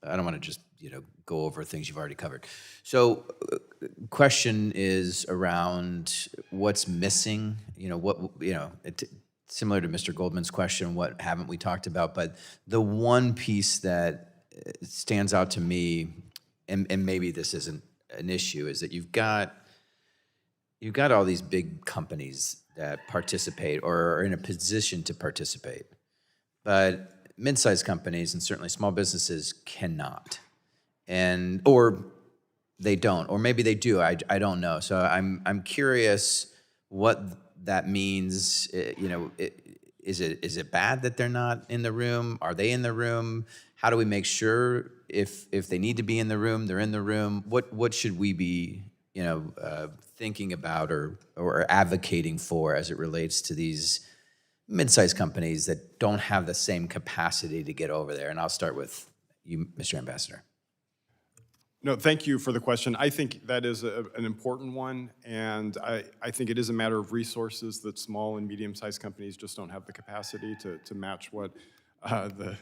I don't want to just, go over things you've already covered. So question is around what's missing, similar to Mr. Goldman's question, what haven't we talked about? But the one piece that stands out to me, and maybe this isn't an issue, is that you've got all these big companies that participate or are in a position to participate. But mid-sized companies and certainly small businesses cannot. Or they don't, or maybe they do, I don't know. So I'm curious what that means. Is it bad that they're not in the room? Are they in the room? How do we make sure if they need to be in the room, they're in the room? What should we be thinking about or advocating for as it relates to these mid-sized companies that don't have the same capacity to get over there? And I'll start with you, Mr. Ambassador. No, thank you for the question. I think that is an important one, and I think it is a matter of resources that small and medium-sized companies just don't have the capacity to match what the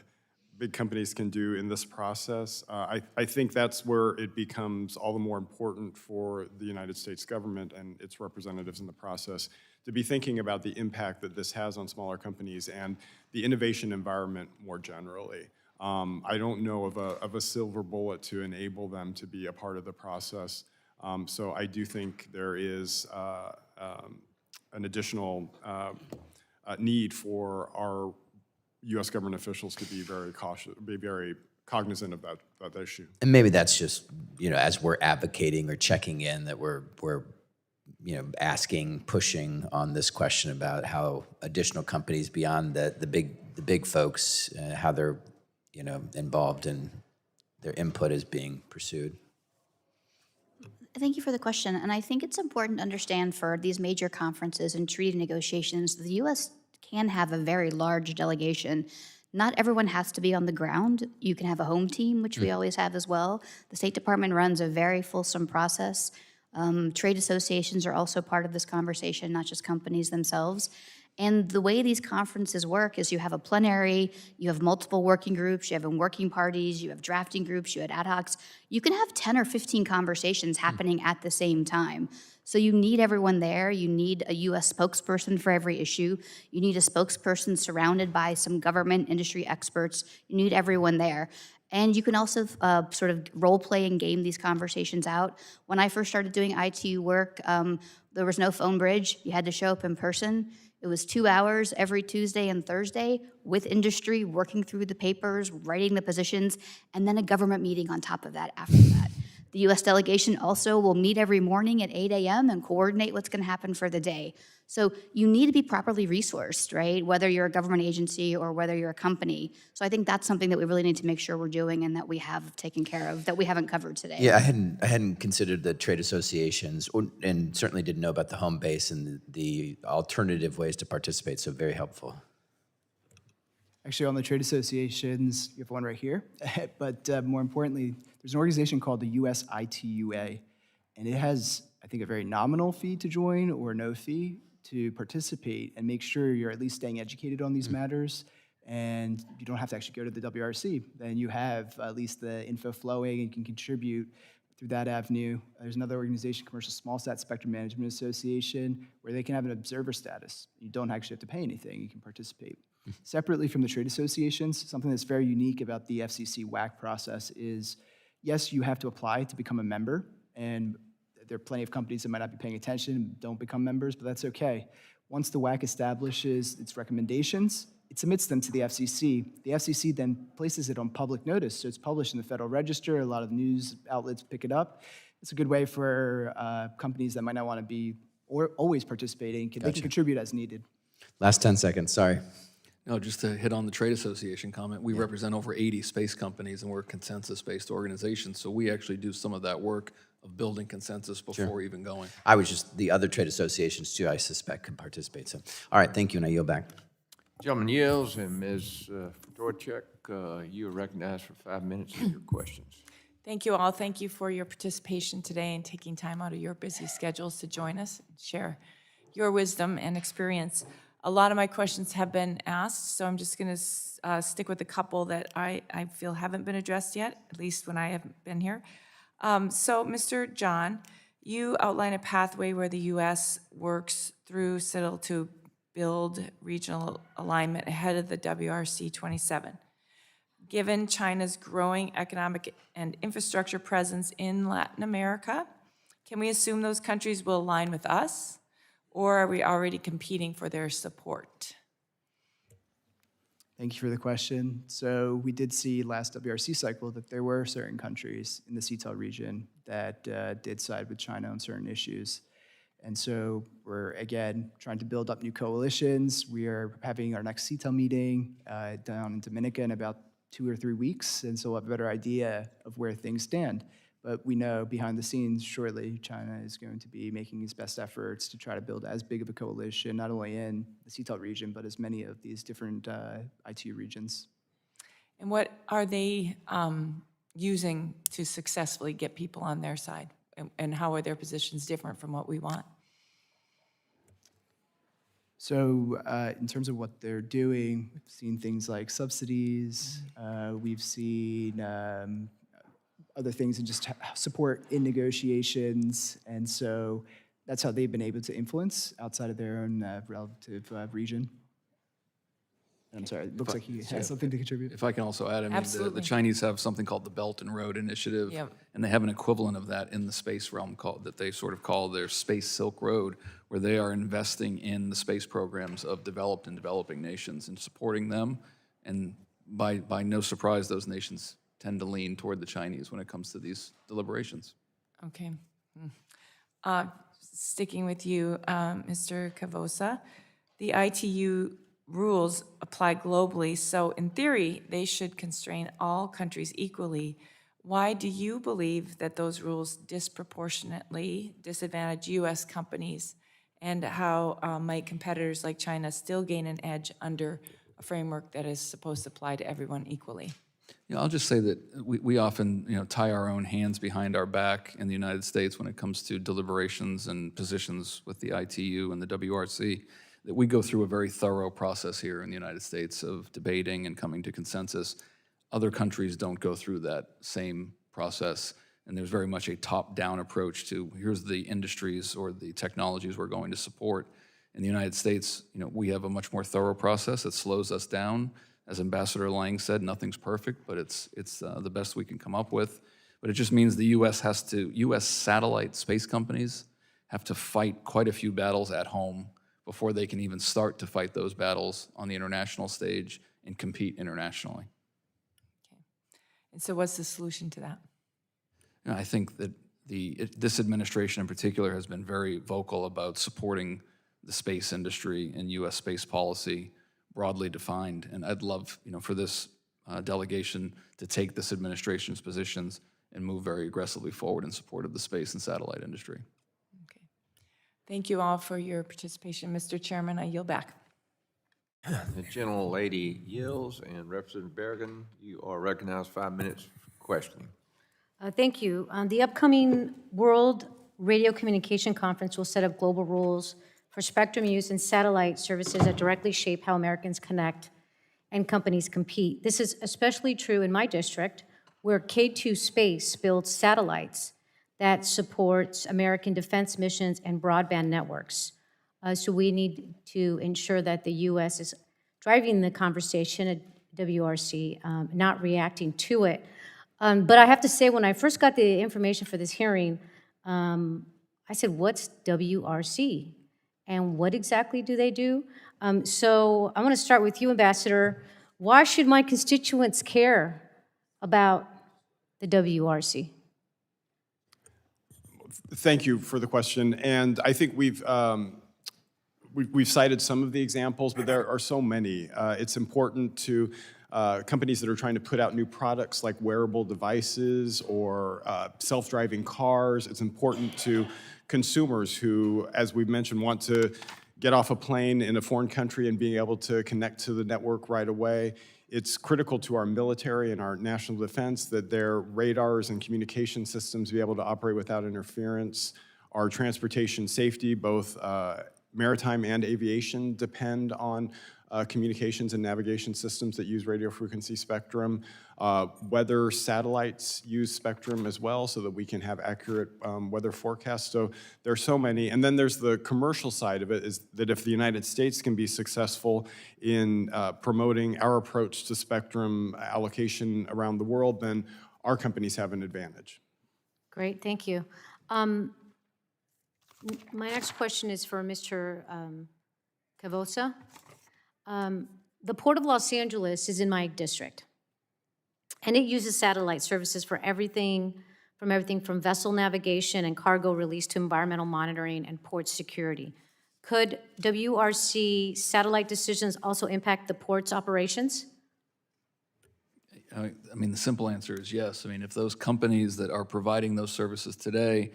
big companies can do in this process. I think that's where it becomes all the more important for the United States government and its representatives in the process to be thinking about the impact that this has on smaller companies and the innovation environment more generally. I don't know of a silver bullet to enable them to be a part of the process. So I do think there is an additional need for our U.S. government officials to be very cautious, be very cognizant of that issue. And maybe that's just, as we're advocating or checking in, that we're asking, pushing on this question about how additional companies beyond the big folks, how they're involved in their input is being pursued. Thank you for the question. And I think it's important to understand for these major conferences and treaty negotiations, the U.S. can have a very large delegation. Not everyone has to be on the ground. You can have a home team, which we always have as well. The State Department runs a very fulsome process. Trade associations are also part of this conversation, not just companies themselves. And the way these conferences work is you have a plenary, you have multiple working groups, you have working parties, you have drafting groups, you have ad hocs. You can have 10 or 15 conversations happening at the same time. So you need everyone there. You need a U.S. spokesperson for every issue. You need a spokesperson surrounded by some government industry experts. You need everyone there. And you can also sort of role play and game these conversations out. When I first started doing ITU work, there was no phone bridge. You had to show up in person. It was 2 hours every Tuesday and Thursday with industry, working through the papers, writing the positions, and then a government meeting on top of that after that. The U.S. delegation also will meet every morning at 8 a.m. and coordinate what's going to happen for the day. So you need to be properly resourced, right? Whether you're a government agency or whether you're a company. So I think that's something that we really need to make sure we're doing and that we have taken care of, that we haven't covered today. Yeah, I hadn't considered the trade associations, and certainly didn't know about the home base and the alternative ways to participate, so very helpful. Actually, on the trade associations, you have one right here. But more importantly, there's an organization called the US ITUA, and it has, I think, a very nominal fee to join or no fee to participate and make sure you're at least staying educated on these matters. And you don't have to actually go to the WRC. Then you have at least the info flowing and can contribute through that avenue. There's another organization, Commercial Smallsat Spectrum Management Association, where they can have an observer status. You don't actually have to pay anything. You can participate. Separately from the trade associations, something that's very unique about the FCC WAC process is, yes, you have to apply to become a member, and there are plenty of companies that might not be paying attention and don't become members, but that's okay. Once the WAC establishes its recommendations, it submits them to the FCC. The FCC then places it on public notice, so it's published in the Federal Register. A lot of news outlets pick it up. It's a good way for companies that might not want to be or always participating. They can contribute as needed. Last 10 seconds, sorry. No, just to hit on the trade association comment, we represent over 80 space companies, and we're a consensus-based organization, so we actually do some of that work of building consensus before even going. I was just, the other trade associations too, I suspect, can participate. So, all right, thank you, and I yield back. Gentleman yields, and Ms. Dorchek, you are recognized for 5 minutes of your questions. Thank you all. Thank you for your participation today and taking time out of your busy schedules to join us and share your wisdom and experience. A lot of my questions have been asked, so I'm just going to stick with a couple that I feel haven't been addressed yet, at least when I haven't been here. So, Mr. John, you outline a pathway where the U.S. works through CITL to build regional alignment ahead of the WRC 27. Given China's growing economic and infrastructure presence in Latin America, can we assume those countries will align with us? Or are we already competing for their support? Thank you for the question. So we did see last WRC cycle that there were certain countries in the CETL region that did side with China on certain issues. And so we're, again, trying to build up new coalitions. We are having our next CETL meeting down in Dominica in about 2 or 3 weeks, and so we'll have a better idea of where things stand. But we know behind the scenes, shortly, China is going to be making its best efforts to try to build as big of a coalition, not only in the CETL region, but as many of these different ITU regions. And what are they using to successfully get people on their side? And how are their positions different from what we want? So in terms of what they're doing, we've seen things like subsidies. We've seen other things and just support in negotiations. And so that's how they've been able to influence outside of their own relative region. And I'm sorry, it looks like he has something to contribute. If I can also add, I mean, the Chinese have something called the Belt and Road Initiative, Yep. and they have an equivalent of that in the space realm that they sort of call their Space Silk Road, where they are investing in the space programs of developed and developing nations and supporting them. And by no surprise, those nations tend to lean toward the Chinese when it comes to these deliberations. Okay. Sticking with you, Mr. Cavosa, the ITU rules apply globally, so in theory, they should constrain all countries equally. Why do you believe that those rules disproportionately disadvantage U.S. companies, and how might competitors like China still gain an edge under a framework that is supposed to apply to everyone equally? Yeah, I'll just say that we often tie our own hands behind our back in the United States when it comes to deliberations and positions with the ITU and the WRC, that we go through a very thorough process here in the United States of debating and coming to consensus. Other countries don't go through that same process, and there's very much a top-down approach to here's the industries or the technologies we're going to support. In the United States, we have a much more thorough process that slows us down. As Ambassador Lang said, nothing's perfect, but it's the best we can come up with. But it just means the U.S. satellite space companies have to fight quite a few battles at home before they can even start to fight those battles on the international stage and compete internationally. Okay. And so what's the solution to that? I think that this administration in particular has been very vocal about supporting the space industry and U.S. space policy broadly defined. And I'd love, for this delegation to take this administration's positions and move very aggressively forward in support of the space and satellite industry. Okay. Thank you all for your participation. Mr. Chairman, I yield back. The gentlelady yields, and Representative Bergen, you are recognized 5 minutes for questioning. Thank you. The upcoming World Radio Communication Conference will set up global rules for spectrum use and satellite services that directly shape how Americans connect and companies compete. This is especially true in my district, where K2 Space builds satellites that supports American defense missions and broadband networks. So we need to ensure that the U.S. is driving the conversation at WRC, not reacting to it. But I have to say, when I first got the information for this hearing, I said, what's WRC? And what exactly do they do? So I want to start with you, Ambassador. Why should my constituents care about the WRC? Thank you for the question. And I think we've cited some of the examples, but there are so many. It's important to companies that are trying to put out new products like wearable devices or self-driving cars. It's important to consumers who, as we've mentioned, want to get off a plane in a foreign country and being able to connect to the network right away. It's critical to our military and our national defense that their radars and communication systems be able to operate without interference. Our transportation safety, both maritime and aviation, depend on communications and navigation systems that use radio frequency spectrum. Weather satellites use spectrum as well so that we can have accurate weather forecasts. So there are so many. And then there's the commercial side of it, is that if the United States can be successful in promoting our approach to spectrum allocation around the world, then our companies have an advantage. Great, thank you. My next question is for Mr. Cavosa. The Port of Los Angeles is in my district, and it uses satellite services for everything from vessel navigation and cargo release to environmental monitoring and port security. Could WRC satellite decisions also impact the port's operations? I mean, the simple answer is yes. I mean, if those companies that are providing those services today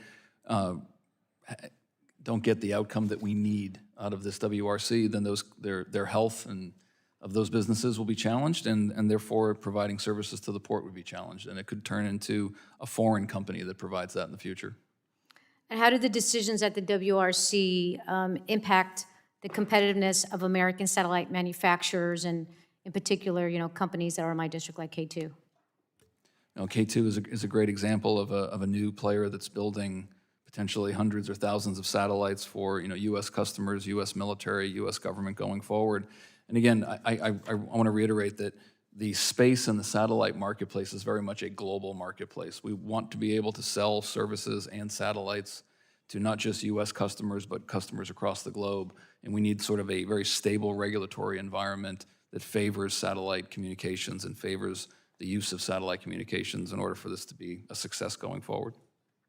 don't get the outcome that we need out of this WRC, then their health and of those businesses will be challenged, and therefore providing services to the port would be challenged, and it could turn into a foreign company that provides that in the future. And how do the decisions at the WRC impact the competitiveness of American satellite manufacturers, and in particular, companies that are in my district like K2? K2 is a great example of a new player that's building potentially hundreds or thousands of satellites for U.S. customers, U.S. military, U.S. government going forward. And again, I want to reiterate that the space and the satellite marketplace is very much a global marketplace. We want to be able to sell services and satellites to not just U.S. customers, but customers across the globe. And we need sort of a very stable regulatory environment that favors satellite communications and favors the use of satellite communications in order for this to be a success going forward.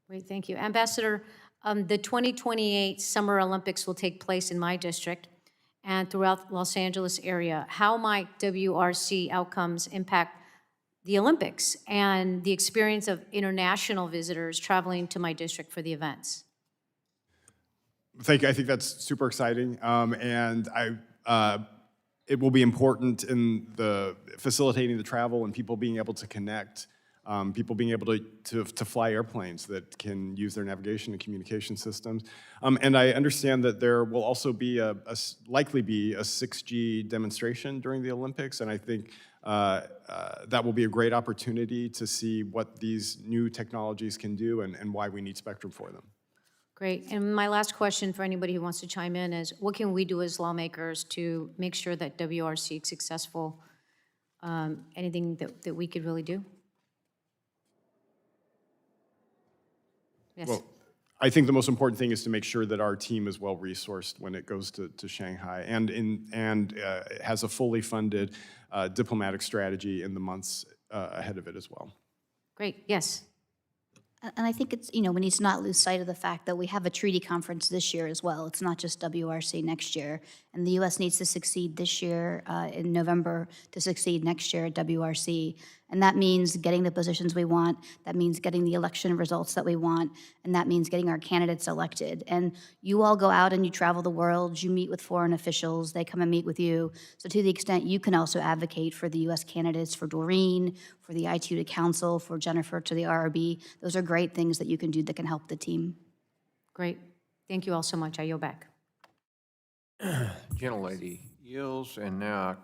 Great, thank you. Ambassador, the 2028 Summer Olympics will take place in my district and throughout Los Angeles area. How might WRC outcomes impact the Olympics and the experience of international visitors traveling to my district for the events? Thank you. I think that's super exciting, and it will be important in the facilitating the travel and people being able to connect. People being able to fly airplanes that can use their navigation and communication systems. And I understand that there will also be likely be a 6G demonstration during the Olympics, and I think that will be a great opportunity to see what these new technologies can do and why we need spectrum for them. Great. And my last question for anybody who wants to chime in is, what can we do as lawmakers to make sure that WRC is successful? Anything that we could really do? Yes. Well, I think the most important thing is to make sure that our team is well-resourced when it goes to Shanghai and has a fully funded diplomatic strategy in the months ahead of it as well. Great, yes. And I think it's, we need to not lose sight of the fact that we have a treaty conference this year as well. It's not just WRC next year. And the U.S. needs to succeed this year in November to succeed next year at WRC. And that means getting the positions we want. That means getting the election results that we want. And that means getting our candidates elected. And you all go out and you travel the world. You meet with foreign officials. They come and meet with you. So to the extent you can also advocate for the U.S. candidates, for Doreen, for the ITU to council, for Jennifer to the RRB, those are great things that you can do that can help the team. Great. Thank you all so much. I yield back. Gentlelady yields, and now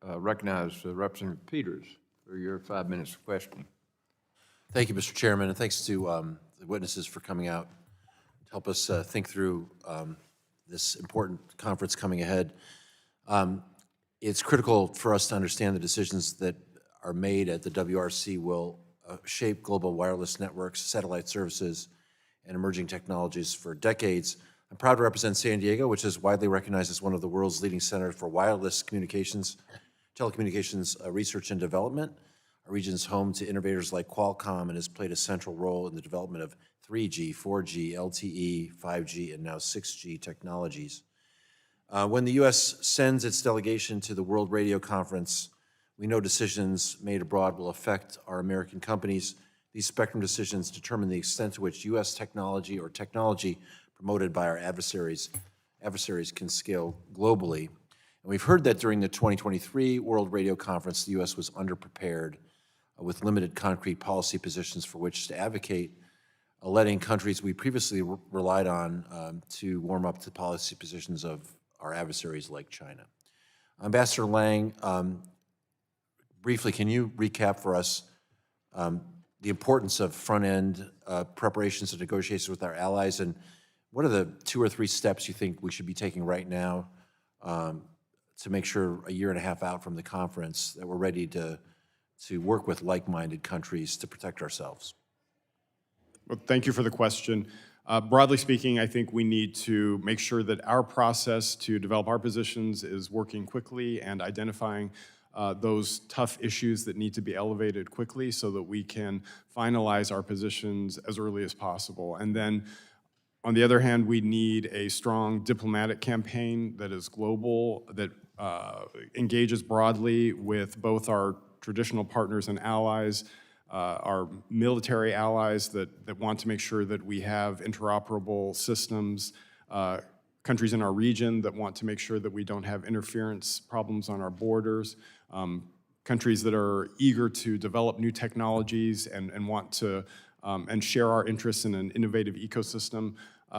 I recognize Representative Peters for your 5 minutes of questioning. Thank you, Mr. Chairman, and thanks to the witnesses for coming out to help us think through this important conference coming ahead. It's critical for us to understand the decisions that are made at the WRC will shape global wireless networks, satellite services, and emerging technologies for decades. I'm proud to represent San Diego, which is widely recognized as one of the world's leading centers for wireless communications, telecommunications research and development. Our region is home to innovators like Qualcomm and has played a central role in the development of 3G, 4G, LTE, 5G, and now 6G technologies. When the U.S. sends its delegation to the World Radio Conference, we know decisions made abroad will affect our American companies. These spectrum decisions determine the extent to which U.S. technology or technology promoted by our adversaries can scale globally. And we've heard that during the 2023 World Radio Conference, the U.S. was underprepared with limited concrete policy positions for which to advocate, letting countries we previously relied on to warm up to policy positions of our adversaries like China. Ambassador Lang, briefly, can you recap for us the importance of front-end preparations and negotiations with our allies, and what are the 2 or 3 steps you think we should be taking right now to make sure a year and a half out from the conference that we're ready to work with like-minded countries to protect ourselves? Well, thank you for the question. Broadly speaking, I think we need to make sure that our process to develop our positions is working quickly and identifying those tough issues that need to be elevated quickly so that we can finalize our positions as early as possible. And then, on the other hand, we need a strong diplomatic campaign that is global, that engages broadly with both our traditional partners and allies, our military allies that want to make sure that we have interoperable systems, countries in our region that want to make sure that we don't have interference problems on our borders, countries that are eager to develop new technologies and want to and share our interests in an innovative ecosystem.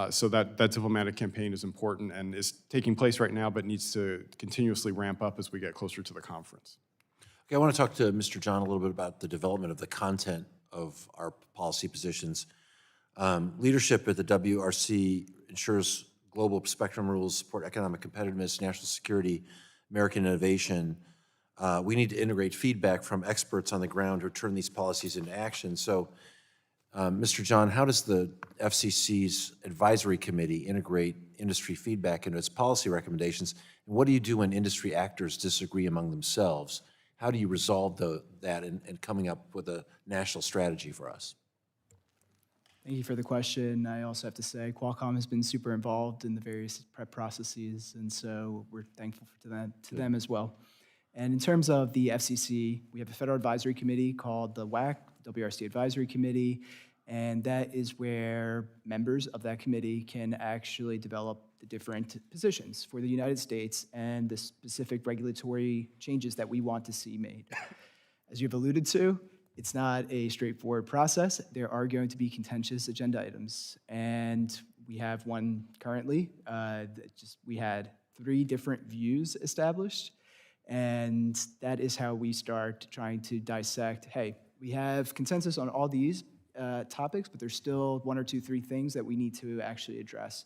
So that diplomatic campaign is important and is taking place right now, but needs to continuously ramp up as we get closer to the conference. Okay, I want to talk to Mr. John a little bit about the development of the content of our policy positions. Leadership at the WRC ensures global spectrum rules, support economic competitiveness, national security, American innovation. We need to integrate feedback from experts on the ground who turn these policies into action. So, Mr. John, how does the FCC's advisory committee integrate industry feedback into its policy recommendations? And what do you do when industry actors disagree among themselves? How do you resolve that and coming up with a national strategy for us? Thank you for the question. I also have to say Qualcomm has been super involved in the various prep processes, and so we're thankful to them as well. And in terms of the FCC, we have a federal advisory committee called the WAC, WRC Advisory Committee, and that is where members of that committee can actually develop the different positions for the United States and the specific regulatory changes that we want to see made. As you've alluded to, it's not a straightforward process. There are going to be contentious agenda items, and we have one currently. We had 3 different views established, and that is how we start trying to dissect, hey, we have consensus on all these topics, but there's still 1 or 2, 3 things that we need to actually address.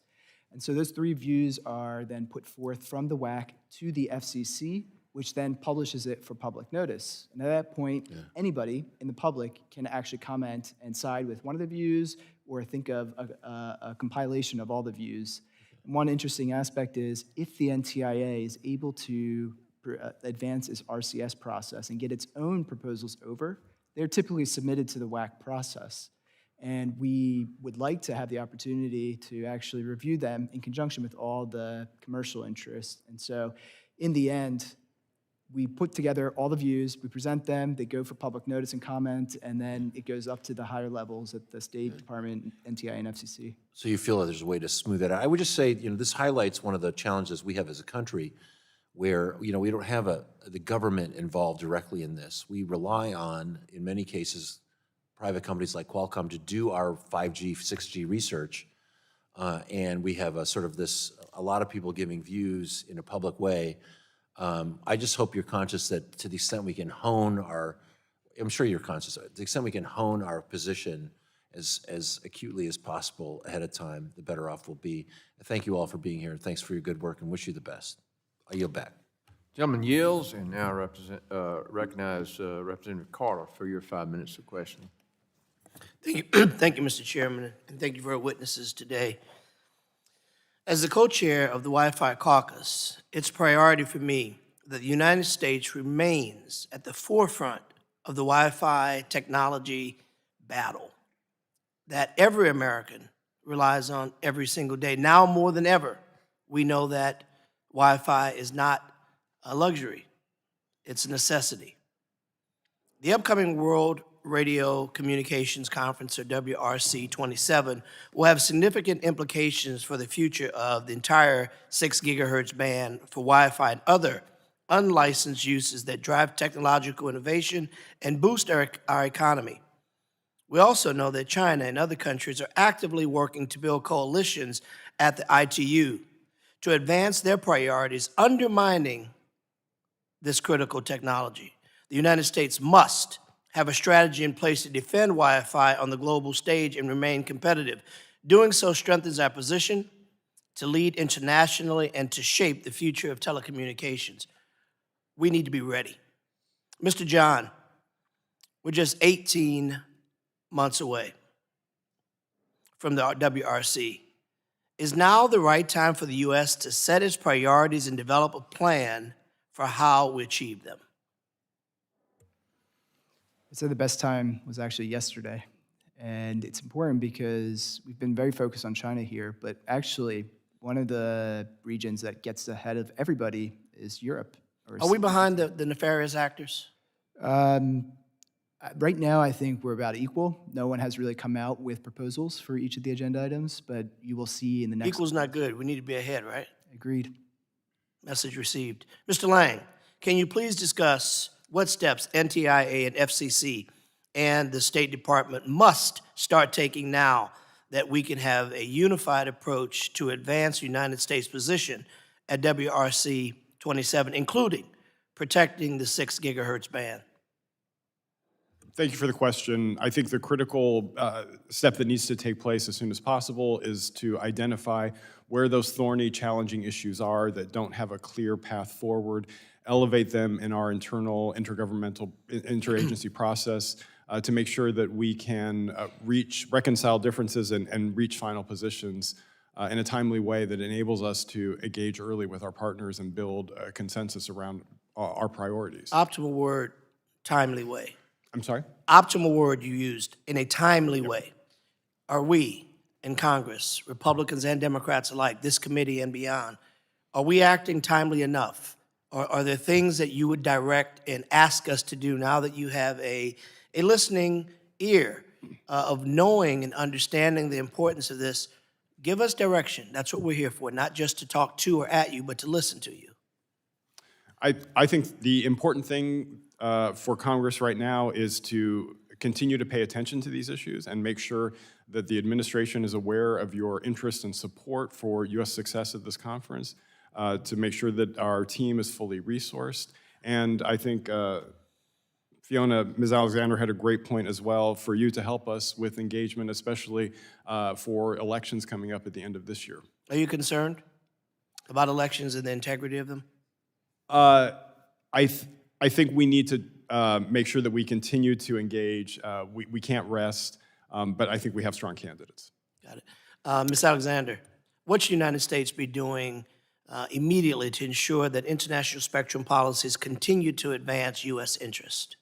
And so those 3 views are then put forth from the WAC to the FCC, which then publishes it for public notice. And at that point, anybody in the public can actually comment and side with one of the views or think of a compilation of all the views. And one interesting aspect is if the NTIA is able to advance its RCS process and get its own proposals over, they're typically submitted to the WAC process. And we would like to have the opportunity to actually review them in conjunction with all the commercial interests. And so in the end, we put together all the views, we present them, they go for public notice and comment, and then it goes up to the higher levels at the State Department, NTI, and FCC. So you feel that there's a way to smooth that out? I would just say, this highlights one of the challenges we have as a country where, we don't have the government involved directly in this. We rely on, in many cases, private companies like Qualcomm to do our 5G, 6G research. And we have a lot of people giving views in a public way. I just hope you're conscious that to the extent we can hone I'm sure you're conscious, to the extent we can hone our position as acutely as possible ahead of time, the better off we'll be. Thank you all for being here, and thanks for your good work, and wish you the best. I yield back. Gentleman yields, and now recognize Representative Carter for your 5 minutes of questioning. Thank you, thank you, Mr. Chairman, and thank you for our witnesses today. As the co-chair of the Wi-Fi caucus, it's a priority for me that the United States remains at the forefront of the Wi-Fi technology battle that every American relies on every single day. Now more than ever, we know that Wi-Fi is not a luxury, it's a necessity. The upcoming World Radio Communications Conference, or WRC 27, will have significant implications for the future of the entire 6 gigahertz band for Wi-Fi and other unlicensed uses that drive technological innovation and boost our economy. We also know that China and other countries are actively working to build coalitions at the ITU to advance their priorities, undermining this critical technology. The United States must have a strategy in place to defend Wi-Fi on the global stage and remain competitive. Doing so strengthens our position to lead internationally and to shape the future of telecommunications. We need to be ready. Mr. John, we're just 18 months away from the WRC. Is now the right time for the U.S. to set its priorities and develop a plan for how we achieve them? I'd say the best time was actually yesterday. And it's important because we've been very focused on China here, but actually one of the regions that gets ahead of everybody is Europe. Are we behind the nefarious actors? Right now, I think we're about equal. No one has really come out with proposals for each of the agenda items, but you will see in the next... Equal's not good. We need to be ahead, right? Agreed. Message received. Mr. Lang, can you please discuss what steps NTIA and FCC and the State Department must start taking now that we can have a unified approach to advance the United States position at WRC 27, including protecting the 6 gigahertz band? Thank you for the question. I think the critical step that needs to take place as soon as possible is to identify where those thorny, challenging issues are that don't have a clear path forward, elevate them in our internal intergovernmental interagency process to make sure that we can reconcile differences and reach final positions in a timely way that enables us to engage early with our partners and build a consensus around our priorities. Optimal word, timely way. I'm sorry? Optimal word you used, in a timely way. Are we in Congress, Republicans and Democrats alike, this committee and beyond, are we acting timely enough? Or are there things that you would direct and ask us to do now that you have a listening ear of knowing and understanding the importance of this? Give us direction. That's what we're here for, not just to talk to or at you, but to listen to you. I think the important thing for Congress right now is to continue to pay attention to these issues and make sure that the administration is aware of your interest and support for U.S. success at this conference, to make sure that our team is fully resourced. And I think Fiona, Ms. Alexander had a great point as well for you to help us with engagement, especially for elections coming up at the end of this year. Are you concerned about elections and the integrity of them? I think we need to make sure that we continue to engage. We can't rest, but I think we have strong candidates. Got it. Ms. Alexander, what should the United States be doing immediately to ensure that international spectrum policies continue to advance U.S. interest?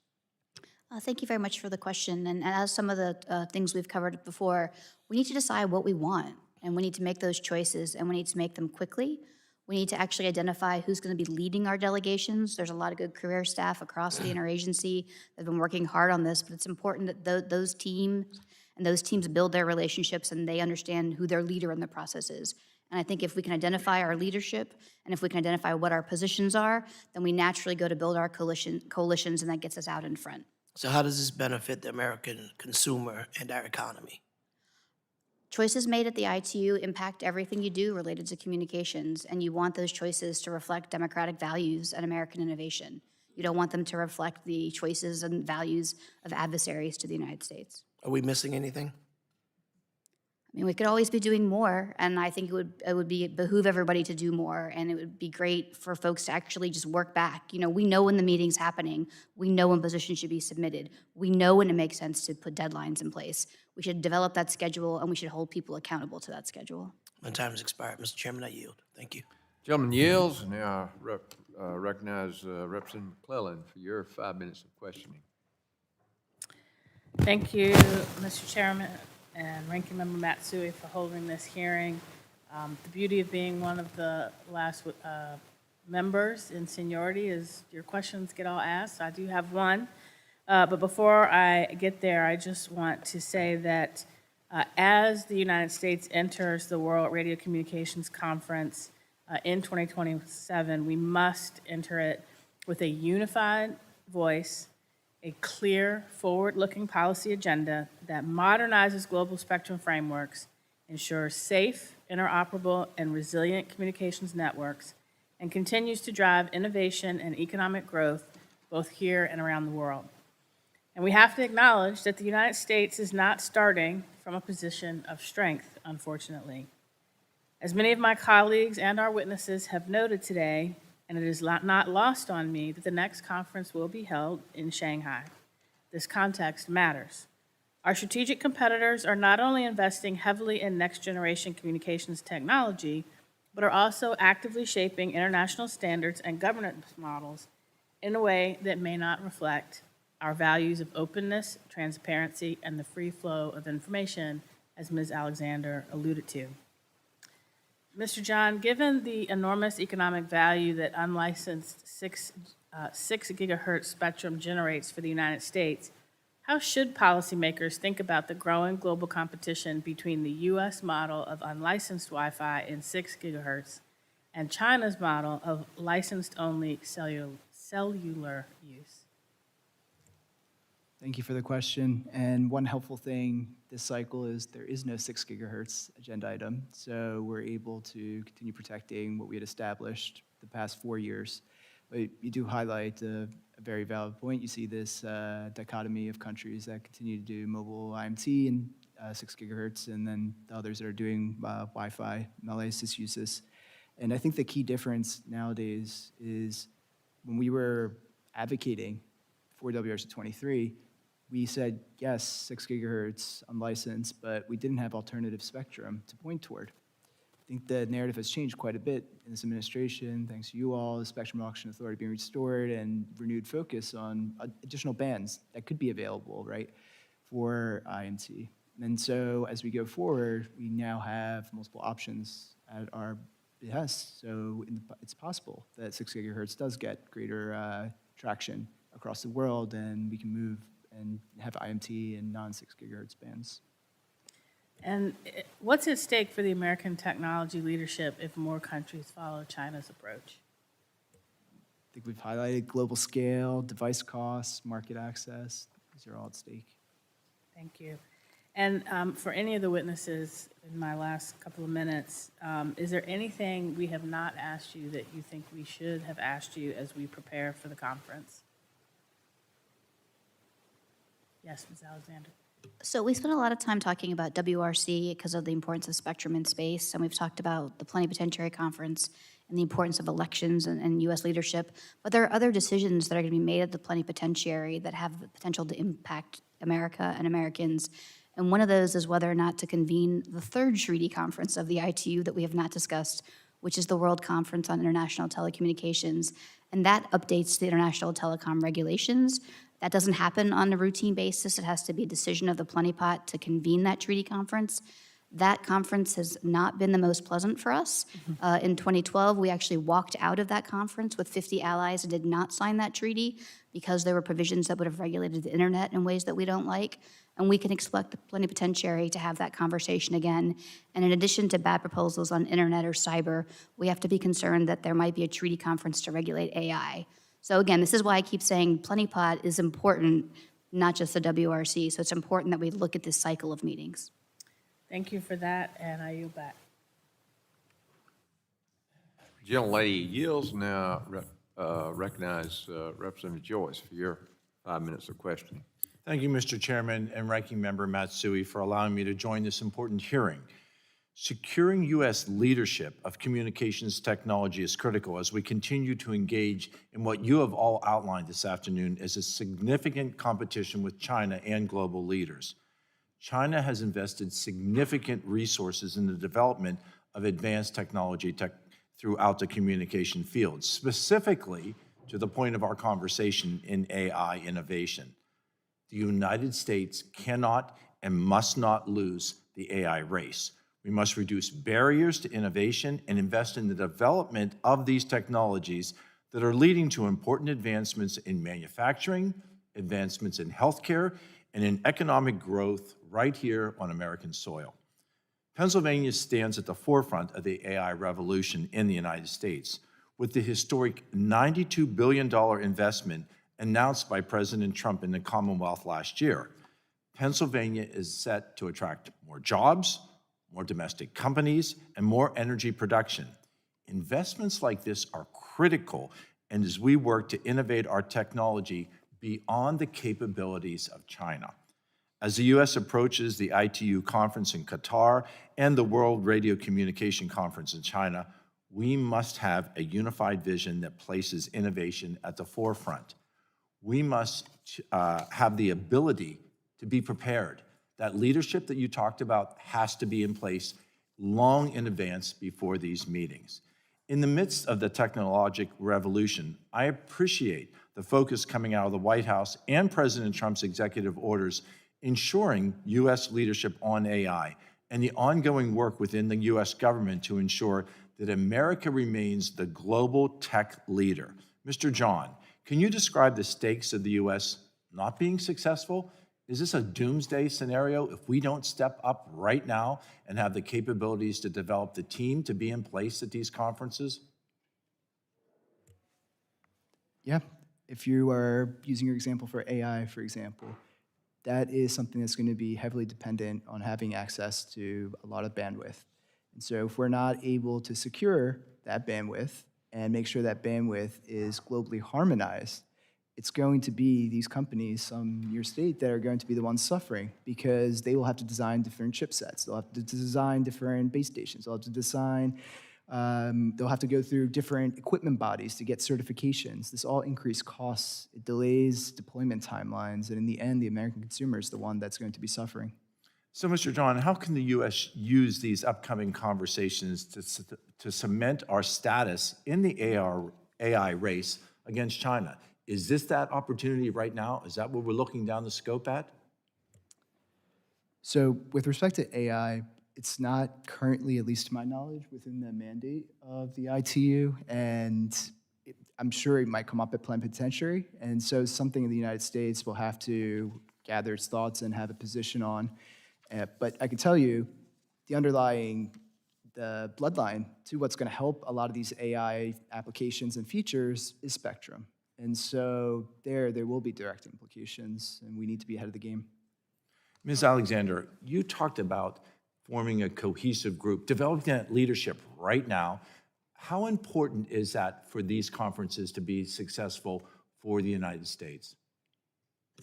Thank you very much for the question. And as some of the things we've covered before, we need to decide what we want, and we need to make those choices, and we need to make them quickly. We need to actually identify who's going to be leading our delegations. There's a lot of good career staff across the interagency that have been working hard on this, but it's important that those teams build their relationships and they understand who their leader in the process is. And I think if we can identify our leadership and if we can identify what our positions are, then we naturally go to build our coalitions, and that gets us out in front. So how does this benefit the American consumer and our economy? Choices made at the ITU impact everything you do related to communications, and you want those choices to reflect democratic values and American innovation. You don't want them to reflect the choices and values of adversaries to the United States. Are we missing anything? I mean, we could always be doing more, and I think it would behoove everybody to do more, and it would be great for folks to actually just work back. You know, we know when the meeting's happening. We know when positions should be submitted. We know when it makes sense to put deadlines in place. We should develop that schedule, and we should hold people accountable to that schedule. My time has expired. Mr. Chairman, I yield. Thank you. Gentleman yields, and now I recognize Representative McClellan for your 5 minutes of questioning. Thank you, Mr. Chairman and Ranking Member Matsui for holding this hearing. The beauty of being one of the last members in seniority is your questions get all asked. I do have one. But before I get there, I just want to say that as the United States enters the World Radio Communications Conference in 2027, we must enter it with a unified voice, a clear, forward-looking policy agenda that modernizes global spectrum frameworks, ensures safe, interoperable, and resilient communications networks, and continues to drive innovation and economic growth both here and around the world. And we have to acknowledge that the United States is not starting from a position of strength, unfortunately. As many of my colleagues and our witnesses have noted today, and it is not lost on me that the next conference will be held in Shanghai. This context matters. Our strategic competitors are not only investing heavily in next-generation communications technology, but are also actively shaping international standards and governance models in a way that may not reflect our values of openness, transparency, and the free flow of information, as Ms. Alexander alluded to. Mr. John, given the enormous economic value that unlicensed 6 gigahertz spectrum generates for the United States, how should policymakers think about the growing global competition between the U.S. model of unlicensed Wi-Fi in 6 gigahertz and China's model of licensed-only cellular use? Thank you for the question. And one helpful thing this cycle is there is no 6 gigahertz agenda item. So we're able to continue protecting what we had established the past 4 years. But you do highlight a very valid point. You see this dichotomy of countries that continue to do mobile IMT and 6 gigahertz, and then the others that are doing Wi-Fi, non-licensed uses. And I think the key difference nowadays is when we were advocating for WRC-23, we said, yes, 6 gigahertz unlicensed, but we didn't have alternative spectrum to point toward. I think the narrative has changed quite a bit in this administration, thanks to you all, the Spectrum Auction Authority being restored, and renewed focus on additional bands that could be available, right, for IMT. And so as we go forward, we now have multiple options at our behest. So it's possible that 6 gigahertz does get greater traction across the world, and we can move and have IMT and non-6 gigahertz bands. And what's at stake for the American technology leadership if more countries follow China's approach? I think we've highlighted global scale, device costs, market access. These are all at stake. Thank you. And for any of the witnesses in my last couple of minutes, is there anything we have not asked you that you think we should have asked you as we prepare for the conference? Yes, Ms. Alexander. So we spent a lot of time talking about WRC because of the importance of spectrum in space, and we've talked about the Plenipotentiary Conference and the importance of elections and U.S. leadership. But there are other decisions that are going to be made at the Plenipotentiary that have the potential to impact America and Americans. And one of those is whether or not to convene the third treaty conference of the ITU that we have not discussed, which is the World Conference on International Telecommunications. And that updates the international telecom regulations That doesn't happen on a routine basis. It has to be a decision of the Plenipot to convene that treaty conference. That conference has not been the most pleasant for us. In 2012, we actually walked out of that conference with 50 allies and did not sign that treaty because there were provisions that would have regulated the internet in ways that we don't like. And we can expect the plenipotentiary to have that conversation again. And in addition to bad proposals on internet or cyber, we have to be concerned that there might be a treaty conference to regulate AI. So again, this is why I keep saying Plenipot is important, not just the WRC. So it's important that we look at this cycle of meetings. Thank you for that, and I yield back. Gentlelady yields. Now recognize Representative Joyce for your 5 minutes of questioning. Thank you, Mr. Chairman and Ranking Member Matsui, for allowing me to join this important hearing. Securing U.S. leadership of communications technology is critical as we continue to engage in what you have all outlined this afternoon as a significant competition with China and global leaders. China has invested significant resources in the development of advanced technology throughout the communication field, specifically to the point of our conversation in AI innovation. The United States cannot and must not lose the AI race. We must reduce barriers to innovation and invest in the development of these technologies that are leading to important advancements in manufacturing, advancements in healthcare, and in economic growth right here on American soil. Pennsylvania stands at the forefront of the AI revolution in the United States, with the historic $92 billion investment announced by President Trump in the Commonwealth last year. Pennsylvania is set to attract more jobs, more domestic companies, and more energy production. Investments like this are critical, and as we work to innovate our technology beyond the capabilities of China. As the U.S. approaches the ITU conference in Qatar and the World Radio Communication Conference in China, we must have a unified vision that places innovation at the forefront. We must have the ability to be prepared. That leadership that you talked about has to be in place long in advance before these meetings. In the midst of the technological revolution, I appreciate the focus coming out of the White House and President Trump's executive orders ensuring U.S. leadership on AI and the ongoing work within the U.S. government to ensure that America remains the global tech leader. Mr. John, can you describe the stakes of the U.S. not being successful? Is this a doomsday scenario if we don't step up right now and have the capabilities to develop the team to be in place at these conferences? Yeah, if you are using your example for AI, for example, that is something that's going to be heavily dependent on having access to a lot of bandwidth. And so if we're not able to secure that bandwidth and make sure that bandwidth is globally harmonized, it's going to be these companies, some in your state, that are going to be the ones suffering because they will have to design different chipsets. They'll have to design different base stations. They'll have to design, they'll have to go through different equipment bodies to get certifications. This all increased costs. It delays deployment timelines. And in the end, the American consumer is the one that's going to be suffering. So, Mr. John, how can the U.S. use these upcoming conversations to cement our status in the AI race against China? Is this that opportunity right now? Is that what we're looking down the scope at? So with respect to AI, it's not currently, at least to my knowledge, within the mandate of the ITU, and I'm sure it might come up at plenipotentiary, and so something in the United States will have to gather its thoughts and have a position on. But I can tell you, the bloodline to what's going to help a lot of these AI applications and features is spectrum. And so there will be direct implications, and we need to be ahead of the game. Ms. Alexander, you talked about forming a cohesive group, developing that leadership right now. How important is that for these conferences to be successful for the United States?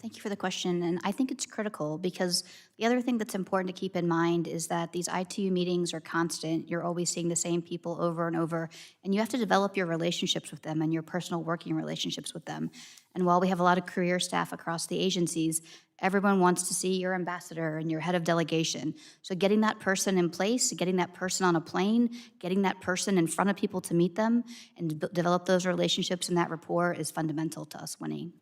Thank you for the question, and I think it's critical because the other thing that's important to keep in mind is that these ITU meetings are constant. You're always seeing the same people over and over, and you have to develop your relationships with them and your personal working relationships with them. And while we have a lot of career staff across the agencies, everyone wants to see your ambassador and your head of delegation. So getting that person in place, getting that person on a plane, getting that person in front of people to meet them and develop those relationships and that rapport is fundamental to us winning.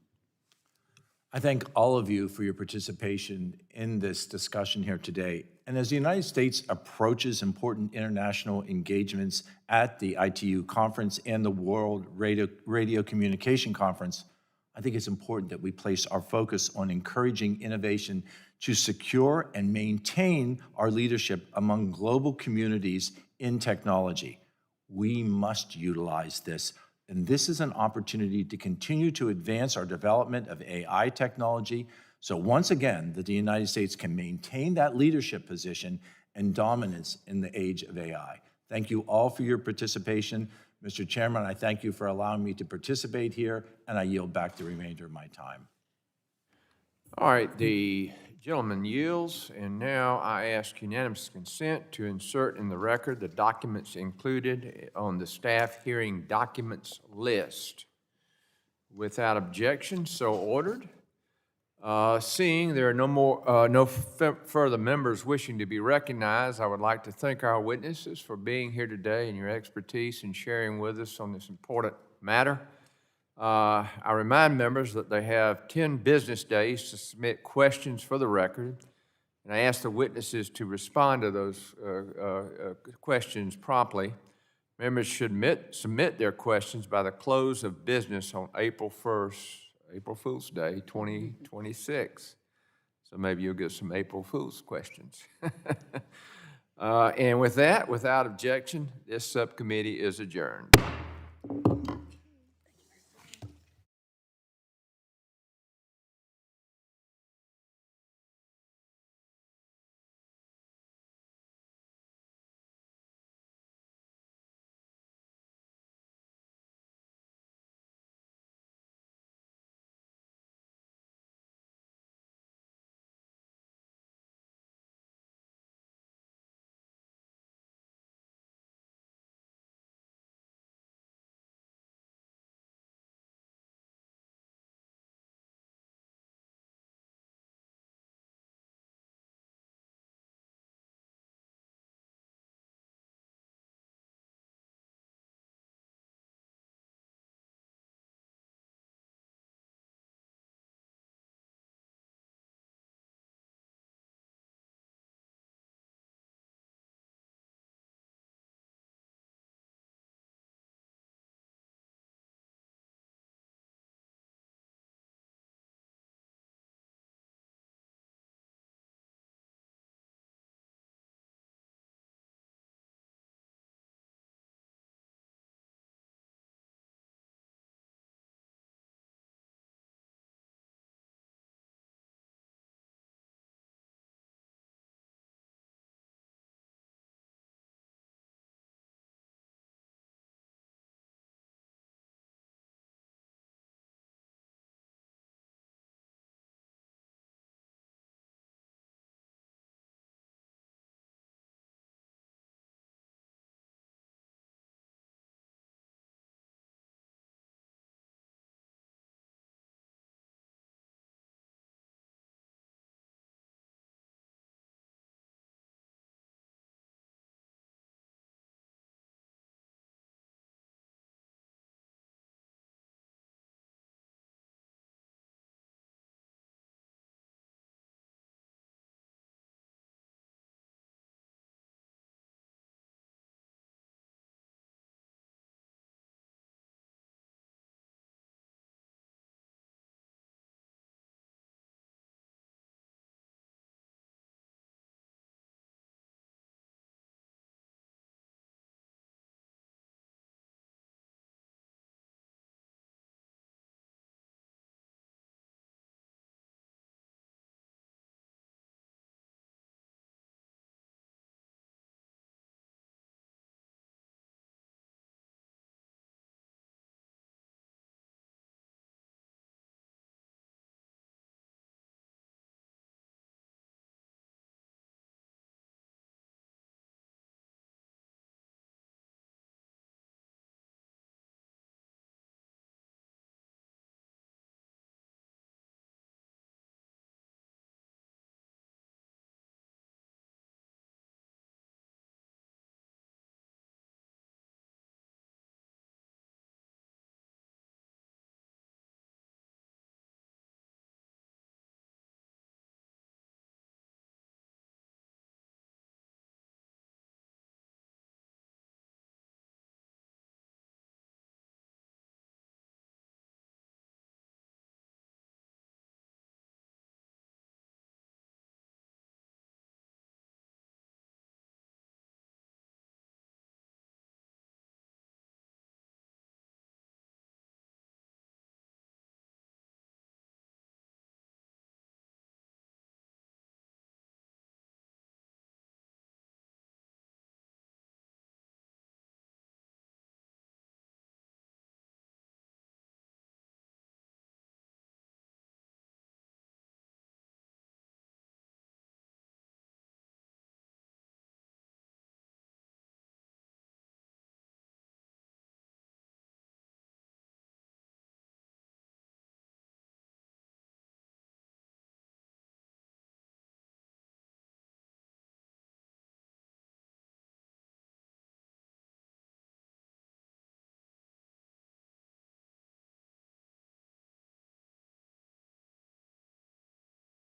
I thank all of you for your participation in this discussion here today. And as the United States approaches important international engagements at the ITU conference and the World Radio Communication Conference, I think it's important that we place our focus on encouraging innovation to secure and maintain our leadership among global communities in technology. We must utilize this. And this is an opportunity to continue to advance our development of AI technology. So once again, that the United States can maintain that leadership position and dominance in the age of AI. Thank you all for your participation. Mr. Chairman, I thank you for allowing me to participate here, and I yield back the remainder of my time. All right, the gentleman yields, and now I ask unanimous consent to insert in the record the documents included on the staff hearing documents list. Without objection, so ordered. Seeing there are no further members wishing to be recognized, I would like to thank our witnesses for being here today and your expertise in sharing with us on this important matter. I remind members that they have 10 business days to submit questions for the record, and I ask the witnesses to respond to those questions promptly. Members should submit their questions by the close of business on April 1st, April Fool's Day, 2026. So maybe you'll get some April Fool's questions. And with that, without objection, this subcommittee is adjourned.